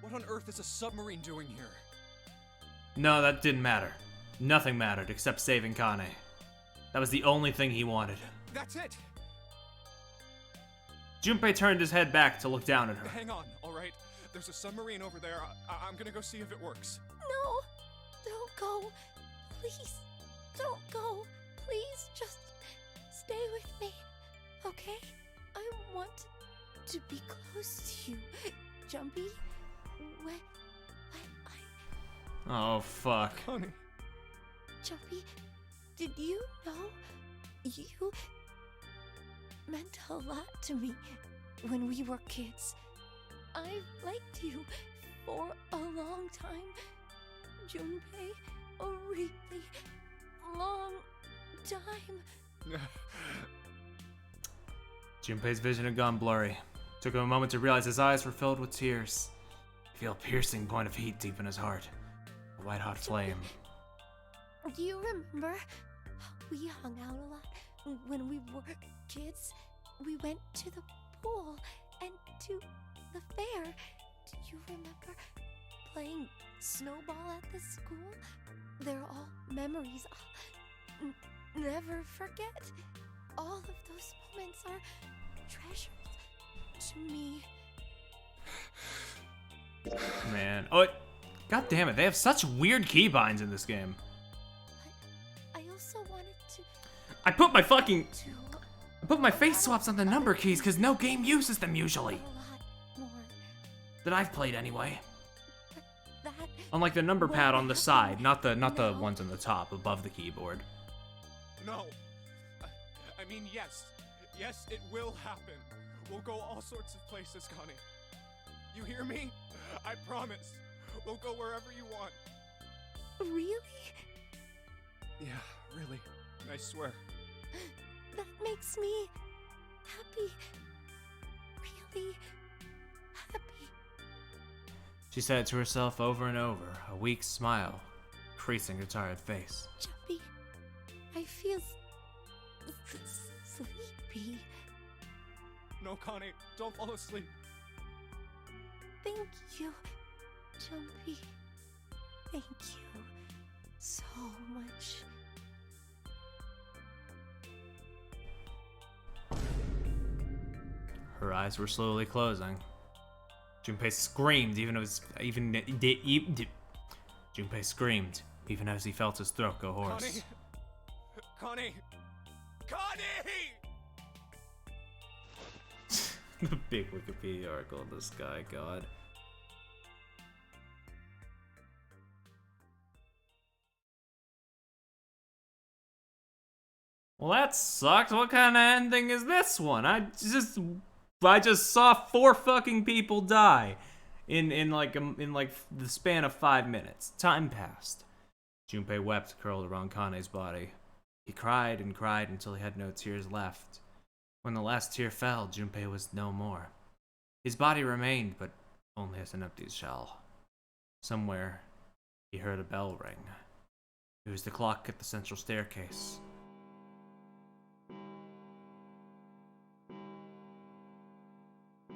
What on earth is a submarine doing here? No, that didn't matter. Nothing mattered except saving Kane. That was the only thing he wanted. That's it! Junpei turned his head back to look down at her. Hang on, alright? There's a submarine over there. I'm gonna go see if it works. No, don't go. Please, don't go. Please, just stay with me, okay? I want to be close to you, Jumpy. When Oh, fuck. Honey. Jumpy, did you know you meant a lot to me when we were kids? I've liked you for a long time, Junpei. A really long time. Junpei's vision had gone blurry. Took him a moment to realize his eyes were filled with tears. He felt a piercing point of heat deep in his heart. A white-hot flame. Do you remember how we hung out a lot when we were kids? We went to the pool and to the fair. Do you remember playing snowball at the school? They're all memories I'll never forget. All of those moments are treasures to me. Man. Oh, god damn it. They have such weird keybinds in this game. But I also wanted to... I put my face swaps on the number keys because no game uses them usually. A lot more. That I've played anyway. But that... Unlike the number pad on the side, not the ones on the top above the keyboard. No. I mean, yes. Yes, it will happen. We'll go all sorts of places, Connie. You hear me? I promise. We'll go wherever you want. Really? Yeah, really. I swear. That makes me happy. Really happy. She said it to herself over and over, a weak smile creasing her tired face. Jumpy, I feel sleepy. No, Connie, don't fall asleep. Thank you, Jumpy. Thank you so much. Her eyes were slowly closing. Junpei screamed Junpei screamed even as he felt his throat go hoarse. Connie! Connie! The big Wikipedia article of this guy, God. Well, that sucked. What kind of ending is this one? I just saw 4 fucking people die in like the span of 5 minutes. Time passed. Junpei wept, curled around Kane's body. He cried and cried until he had no tears left. When the last tear fell, Junpei was no more. His body remained, but only as an empty shell. Somewhere, he heard a bell ring. It was the clock at the central staircase.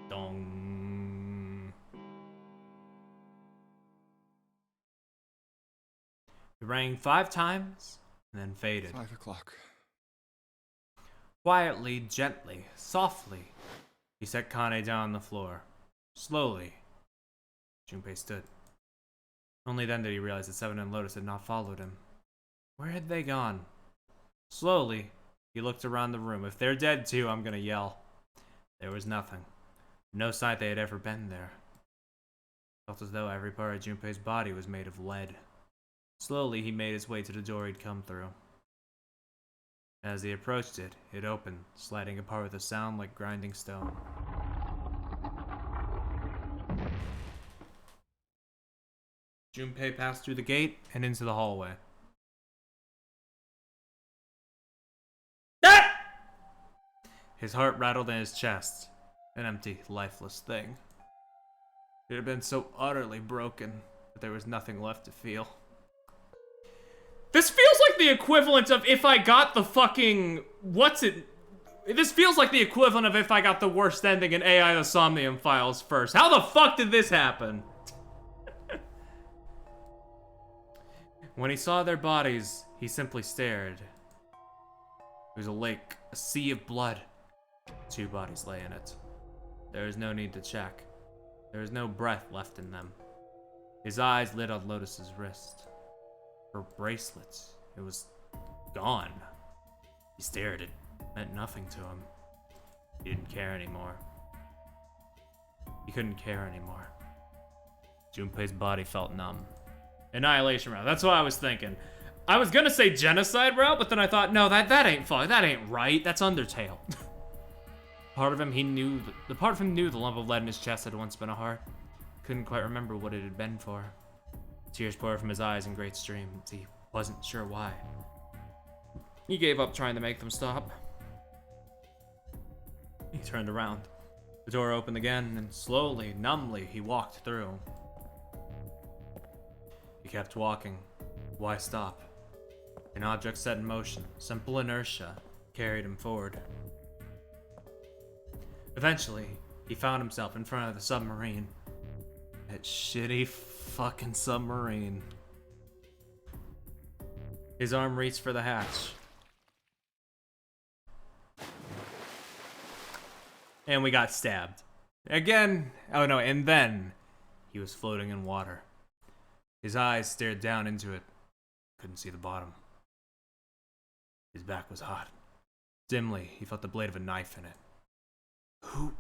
Dong. It rang 5 times and then faded. 5 o'clock. Quietly, gently, softly, he set Kane down on the floor. Slowly, Junpei stood. Only then did he realize that Seven and Lotus had not followed him. Where had they gone? Slowly, he looked around the room. If they're dead too, I'm gonna yell. There was nothing. No sign they had ever been there. Felt as though every part of Junpei's body was made of lead. Slowly, he made his way to the door he'd come through. As he approached it, it opened, sliding apart with a sound like grinding stone. Junpei passed through the gate and into the hallway. Ah! His heart rattled in his chest. An empty, lifeless thing. It had been so utterly broken that there was nothing left to feel. This feels like the equivalent of if I got the fucking... This feels like the equivalent of if I got the worst ending in AI the Somnium Files first. How the fuck did this happen? When he saw their bodies, he simply stared. It was a lake, a sea of blood. 2 bodies lay in it. There was no need to check. There was no breath left in them. His eyes lit on Lotus's wrist. Her bracelet. It was gone. He stared. It meant nothing to him. He didn't care anymore. He couldn't care anymore. Junpei's body felt numb. Annihilation route. That's what I was thinking. I was gonna say genocide route, but then I thought, no, that ain't fun. That ain't right. That's Undertale. Part of him, the part of him knew the lump of lead in his chest had once been a heart. Couldn't quite remember what it had been for. Tears poured from his eyes in great streams. He wasn't sure why. He gave up trying to make them stop. He turned around. The door opened again, and slowly, numbly, he walked through. He kept walking. Why stop? An object set in motion, simple inertia, carried him forward. Eventually, he found himself in front of the submarine. That shitty fucking submarine. His arm reached for the hatch. And we got stabbed. Again. Oh no, and then he was floating in water. His eyes stared down into it. Couldn't see the bottom. His back was hot. Dimly, he felt the blade of a knife in it. Who?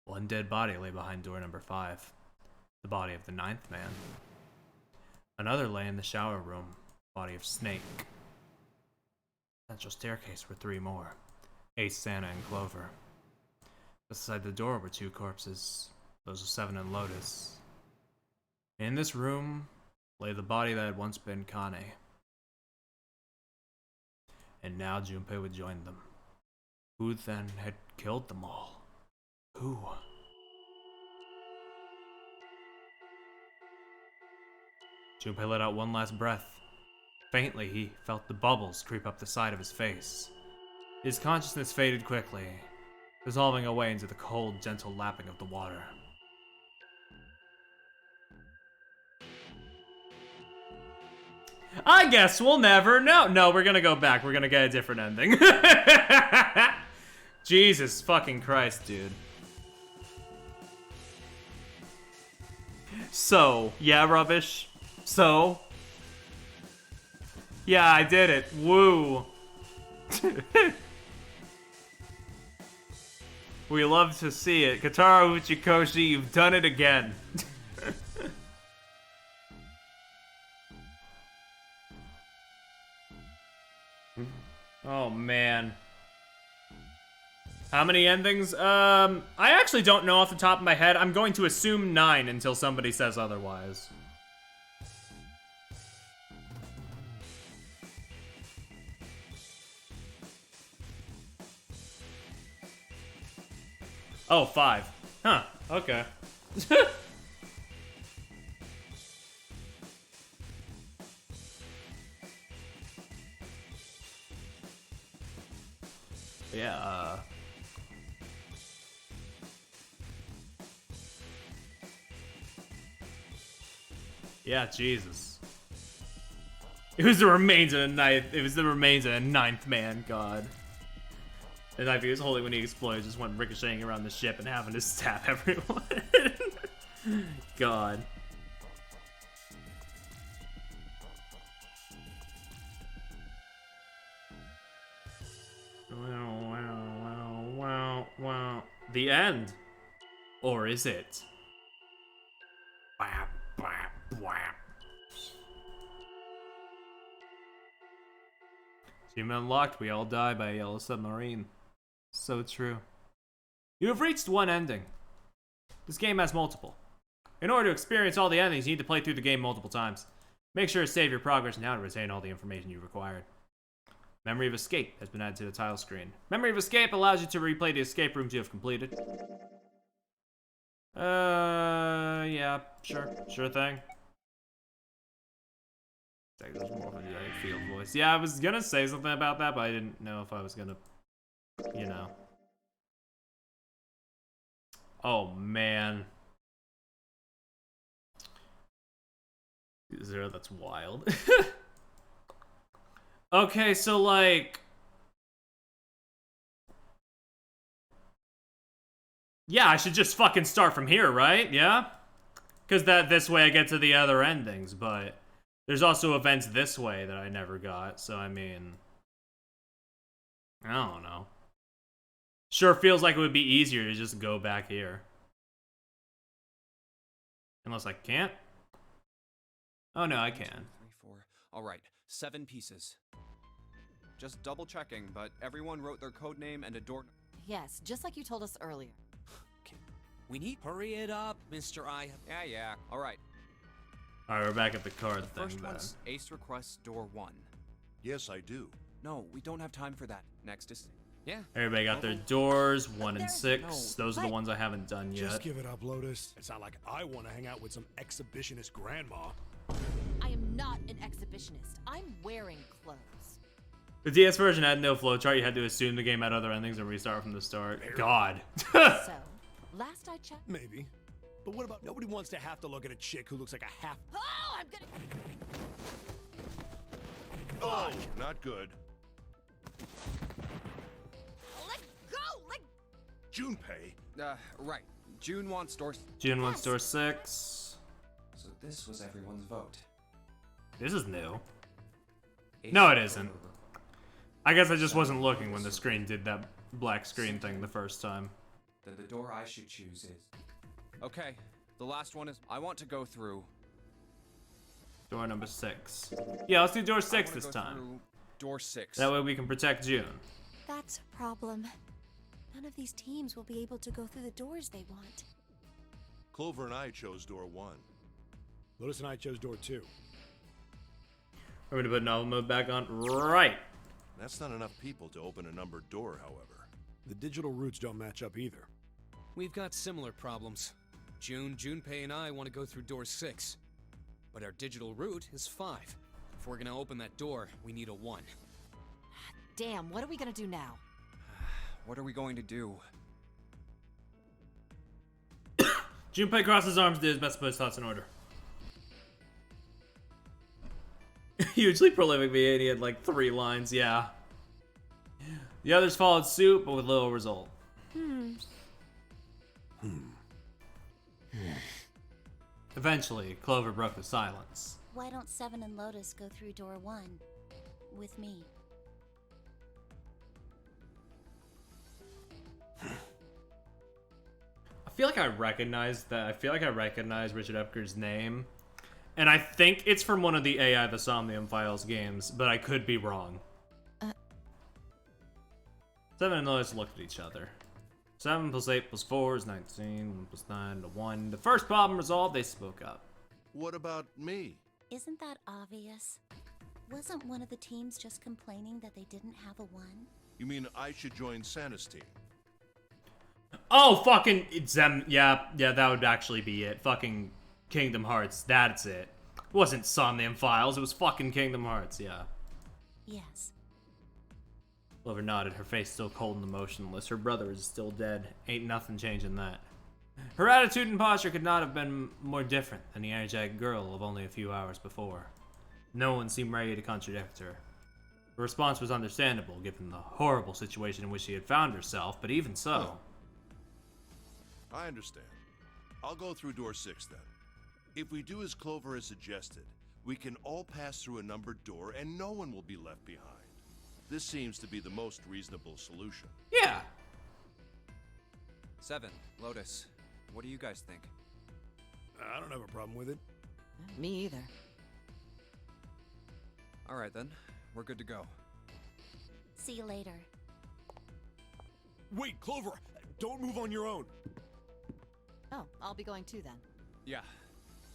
One dead body lay behind door number 5. The body of the 9th man. Another lay in the shower room. Body of Snake. Central staircase were 3 more. Ace, Santa, and Clover. Beside the door were 2 corpses. Those of Seven and Lotus. In this room lay the body that had once been Kane. And now Junpei would join them. Who then had killed them all? Who? Junpei let out one last breath. Faintly, he felt the bubbles creep up the side of his face. His consciousness faded quickly, dissolving away into the cold, gentle lapping of the water. I guess we'll never know. No, we're gonna go back. We're gonna get a different ending. Jesus fucking Christ, dude. So, yeah, rubbish. So, yeah, I did it. Woo. We love to see it. Katara Uchikoshi, you've done it again. Oh, man. How many endings? I actually don't know off the top of my head. I'm going to assume 9 until somebody says otherwise. Oh, 5. Huh, okay. Yeah, yeah, Jesus. It was the remains of a ninth. It was the remains of a 9th man, God. The knife he was holding when he exploded just went ricocheting around the ship and having to stab everyone. God. Wow. The end. Or is it? Achievement unlocked. We all die by a yellow submarine. So true. You have reached one ending. This game has multiple. In order to experience all the endings, you need to play through the game multiple times. Make sure to save your progress now to retain all the information you required. Memory of Escape has been added to the title screen. Memory of Escape allows you to replay the escape rooms you have completed. Yeah, sure thing. There's more of a field voice. Yeah, I was gonna say something about that, but I didn't know if I was gonna, you know. Oh, man. Zero, that's wild. Okay, so, like... Yeah, I should just fucking start from here, right? Yeah? Because this way I get to the other endings, but... There's also events this way that I never got, so I mean... I don't know. Sure feels like it would be easier to just go back here. Unless I can't? Oh no, I can. 3, 4. All right, 7 pieces. Just double checking, but everyone wrote their code name and a door. Yes, just like you told us earlier. We need... Hurry it up, Mr. I... Yeah. All right. Alright, we're back at the card The thing. first one's Ace requests door 1. Yes, I do. No, we don't have time for that. Next is... Yeah. Everybody got their doors, 1 and 6. Those are the ones I haven't done yet. Just give it up, Lotus. It's not like I want to hang out with some exhibitionist grandma. I am not an exhibitionist. I'm wearing clothes. The DS version had no flowchart. You had to assume the game had other endings and restart from the start. God. So, last I checked... Maybe. But what about nobody wants to have to look at a chick who looks like a half... Oh, I'm gonna... Oh, not good. Let go! Let... Junpei. Right. June wants door... June wants door 6. So this was everyone's vote. This is new. Ace No, it voted isn't. over. I guess I just wasn't looking when the screen did that black screen thing the first time. Then the door I should choose is... Okay, the last one is... I want to go through... Door number 6. Yeah, let's do door 6 I wanna this go time. through door 6. That way we can protect June. That's a problem. None of these teams will be able to go through the doors they want. Clover and I chose door 1. Lotus and I chose door 2. We're gonna put novel mode back on. Right. That's not enough people to open a numbered door, however. The digital routes don't match up either. We've got similar problems. Junpei and I want to go through door 6. But our digital route is 5. If we're gonna open that door, we need a 1. Damn, what are we gonna do now? What are we going to do? Junpei crossed his arms, did his best to put his thoughts in order. Hugely prolific VA, he had like 3 lines, yeah. The others followed suit, but with little result. Eventually, Clover broke the silence. Why don't Seven and Lotus go through door 1 with me? I feel like I recognize that. I feel like I recognize Richard Epker's name. And I think it's from one of the AI The Somnium Files games, but I could be wrong. Seven and Lotus looked at each other. 7 plus 8 plus 4 is 19. 1 plus 9 to 1. The first problem resolved, they spoke up. What about me? Isn't that obvious? Wasn't one of the teams just complaining that they didn't have a 1? You mean I should join Santa's team? Oh, fucking, it's them. Yeah, that would actually be it. Fucking Kingdom Hearts, that's it. It wasn't Somnium Files, it was fucking Kingdom Hearts, yeah. Yes. Clover nodded, her face still cold and emotionless. Her brother is still dead. Ain't nothing changing that. Her attitude and posture could not have been more different than the energetic girl of only a few hours before. No one seemed ready to contradict her. Her response was understandable, given the horrible situation in which she had found herself, but even so... I understand. I'll go through door 6 then. If we do as Clover has suggested, we can all pass through a numbered door and no one will be left behind. This seems to be the most reasonable solution. Yeah. 7, Lotus, what do you guys think? I don't have a problem with it. Me either. Alright then, we're good to go. See you later. Wait, Clover! Don't move on your own! Oh, I'll be going too then. Yeah,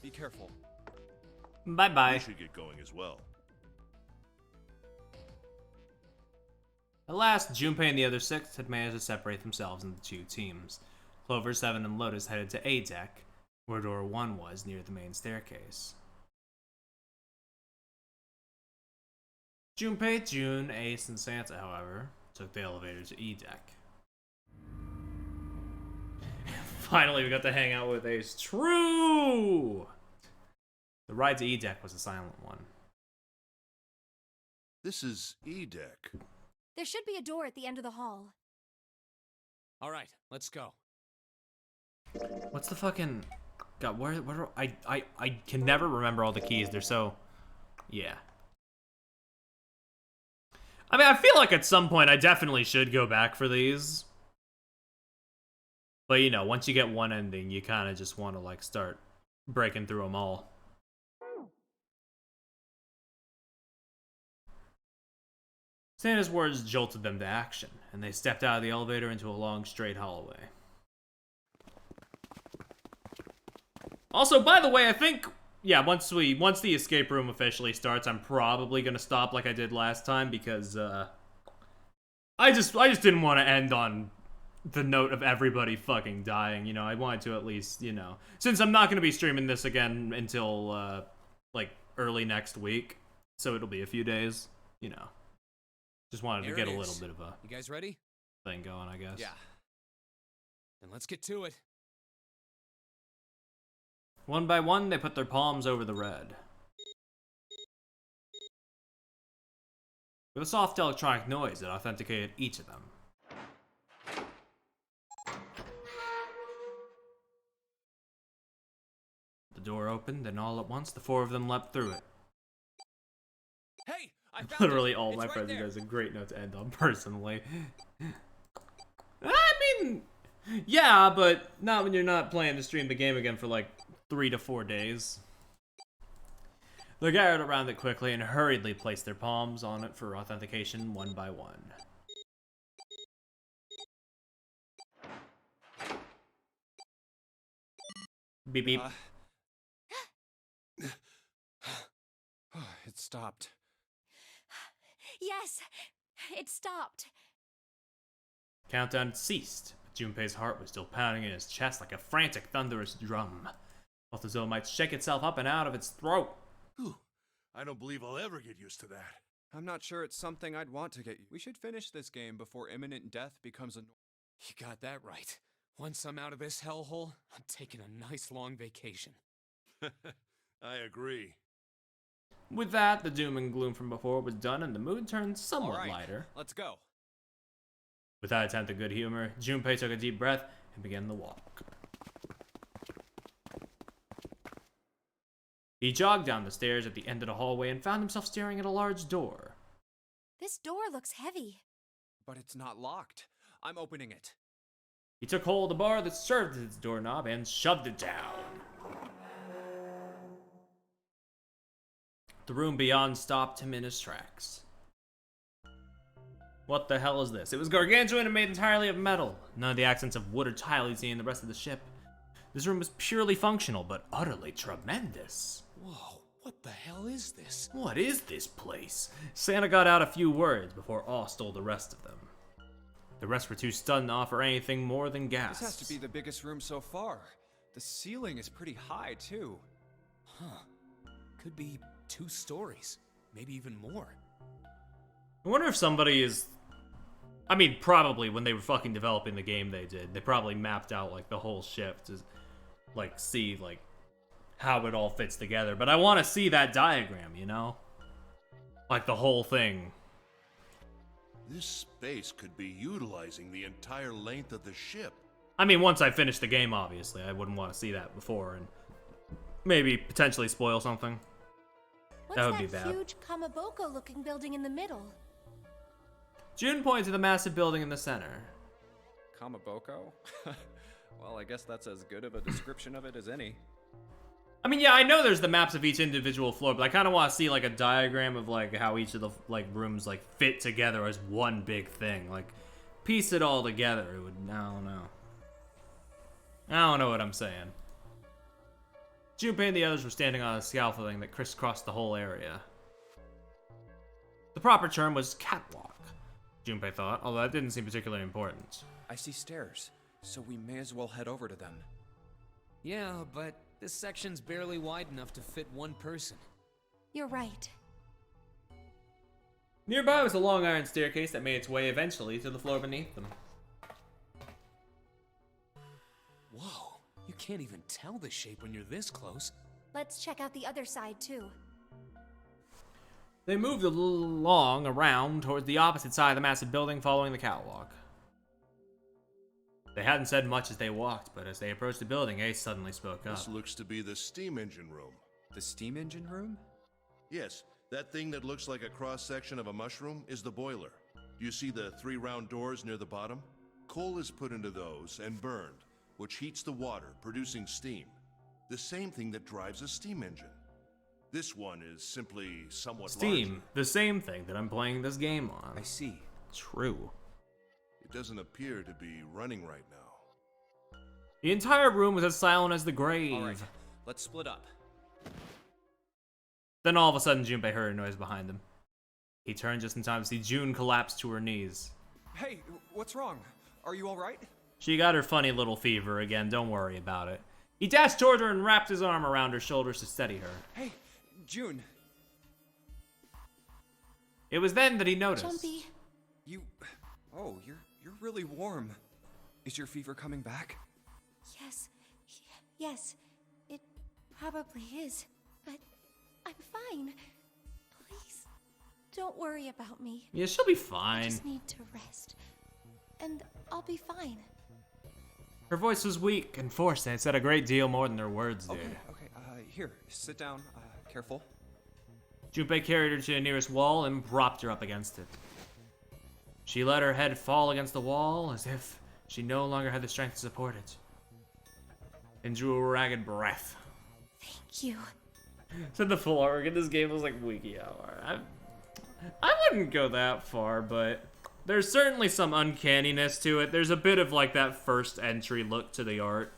be careful. Bye-bye. We should get going as well. At last, Junpei and the other 6 had managed to separate themselves into 2 teams. Clover, 7, and Lotus headed to A deck, where door 1 was near the main staircase. Junpei, June, Ace, and Santa, however, took the elevator to E deck. Finally, we got to hang out with Ace. True! The ride to E deck was a silent one. This is E deck. There should be a door at the end of the hall. All right, let's go. What's the fucking... God, where are... I can never remember all the keys. They're so... Yeah. I mean, I feel like at some point I definitely should go back for these. But, you know, once you get one ending, you kind of just want to, like, start breaking through them all. Santa's words jolted them to action, and they stepped out of the elevator into a long, straight hallway. Also, by the way, I think, yeah, once the escape room officially starts, I'm probably gonna stop like I did last time, because, I just didn't want to end on the note of everybody fucking dying, you know. I wanted to at least, you know, since I'm not gonna be streaming this again until, like, early next week, so it'll be a few days, you know. Just wanted to get a little bit of a... You guys ready? Thing going, I guess. Yeah. Then let's get to it. One by one, they put their palms over the red. With a soft electronic noise, it authenticated each of them. The door opened, and all at once, the 4 of them leapt through it. Hey, I found Literally it. all It's my right friends, there. is a great note to end on, personally. I mean, yeah, but not when you're not planning to stream the game again for like 3 to 4 days. They gathered around it quickly and hurriedly placed their palms on it for authentication one by one. Beep beep. It stopped. Yes! It stopped. Countdown had ceased, but Junpei's heart was still pounding in his chest like a frantic, thunderous drum. Felt as though it might shake itself up and out of its throat. Whew. I don't believe I'll ever get used to that. I'm not sure it's something I'd want to get you. We should finish this game before imminent death becomes a. You got that right. Once I'm out of this hellhole, I'm taking a nice long vacation. I agree. With that, the doom and gloom from before was done and the mood turned somewhat All right, lighter. let's go. Without attempt at good humor, Junpei took a deep breath and began the walk. He jogged down the stairs at the end of the hallway and found himself staring at a large door. This door looks heavy. But it's not locked. I'm opening it. He took hold of the bar that served as its doorknob and shoved it down. The room beyond stopped him in his tracks. What the hell is this? It was gargantuan and made entirely of metal. None of the accents of wood or tile you'd see in the rest of the ship. This room was purely functional, but utterly tremendous. Whoa, what the hell is this? What is this place? Santa got out a few words before awe stole the rest of them. The rest were too stunned to offer anything more than gasps. This has to be the biggest room so far. The ceiling is pretty high, too. Huh. Could be 2 stories. Maybe even more. I wonder if somebody is... I mean, probably when they were fucking developing the game they did. They probably mapped out, like, the whole ship to, like, see, like, how it all fits together. But I want to see that diagram, you know? Like, the whole thing. This space could be utilizing the entire length of the ship. I mean, once I finish the game, obviously. I wouldn't want to see that before and maybe potentially spoil something. What's That would be bad. huge Kamaboko-looking building in the middle? June pointed to the massive building in the center. Kamaboko? Well, I guess that's as good of a description of it as any. I mean, yeah, I know there's the maps of each individual floor, but I kind of want to see, like, a diagram of, like, how each of the, like, rooms, like, fit together as one big thing. Like, piece it all together. It would, I don't know. I don't know what I'm saying. Junpei and the others were standing on a scaffolding that crisscrossed the whole area. The proper term was catwalk, Junpei thought, although that didn't seem particularly important. I see stairs, so we may as well head over to them. Yeah, but this section's barely wide enough to fit 1 person. You're right. Nearby was a long iron staircase that made its way eventually to the floor beneath them. Whoa, you can't even tell the shape when you're this close. Let's check out the other side, too. They moved along around towards the opposite side of the massive building, following the catwalk. They hadn't said much as they walked, but as they approached the building, Ace suddenly spoke up. This looks to be the steam engine room. The steam engine room? Yes, that thing that looks like a cross-section of a mushroom is the boiler. Do you see the 3 round doors near the bottom? Coal is put into those and burned, which heats the water, producing steam. The same thing that drives a steam engine. This one is simply somewhat Steam, larger. the same thing that I'm playing this game on. I see. True. It doesn't appear to be running right now. The entire room was as silent as the grave. All right, let's split up. Then all of a sudden, Junpei heard a noise behind him. He turned just in time to see June collapse to her knees. Hey, what's wrong? Are you all right? She got her funny little fever again, don't worry about it. He dashed toward her and wrapped his arm around her shoulders to steady her. Hey, June. It was then that he noticed. Jumpy. Oh, you're really warm. Is your fever coming back? Yes, it probably is, but I'm fine. Please, don't worry about me. Yeah, she'll be I fine. just need to rest, and I'll be fine. Her voice was weak and forced, and it said a great deal more than her words did. Okay, here, sit down. Careful. Junpei carried her to the nearest wall and propped her up against it. She let her head fall against the wall as if she no longer had the strength to support it, and drew a ragged breath. Thank you. Said the full arc in this game was like wiki hour. I wouldn't go that far, but there's certainly some uncanniness to it. There's a bit of like that first entry look to the art.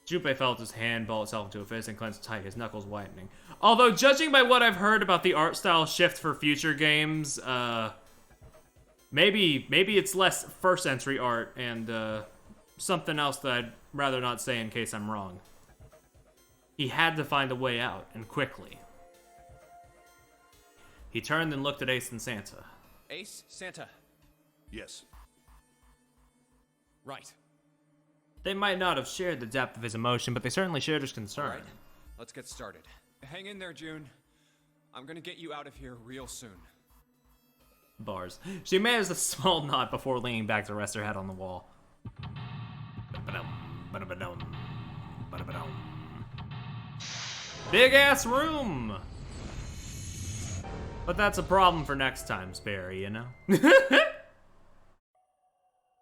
Junpei felt his hand ball itself into a fist and clenched tight, his knuckles whitening. Although, judging by what I've heard about the art style shift for future games, maybe it's less first entry art and something else that I'd rather not say in case I'm wrong. He had to find a way out, and quickly. He turned and looked at Ace and Santa. Ace, Santa. Yes. Right. They might not have shared the depth of his emotion, but they certainly shared his concern. All right, let's get started. Hang in there, June. I'm gonna get you out of here real soon. Bars. She managed a small nod before leaning back to rest her head on the wall. Big ass room! But that's a problem for next time, Sperry, you know?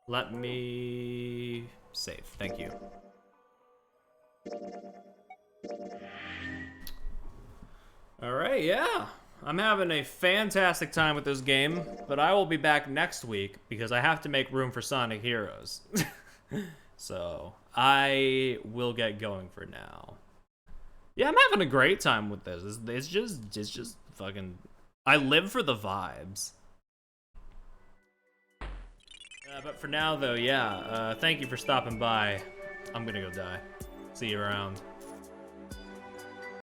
Let me save. Thank you. Alright, yeah. I'm having a fantastic time with this game, but I will be back next week because I have to make room for Sonic Heroes. So, I will get going for now. Yeah, I'm having a great time with this. It's just fucking... I live for the vibes. But for now, though, yeah, thank you for stopping by. I'm gonna go die. See you around.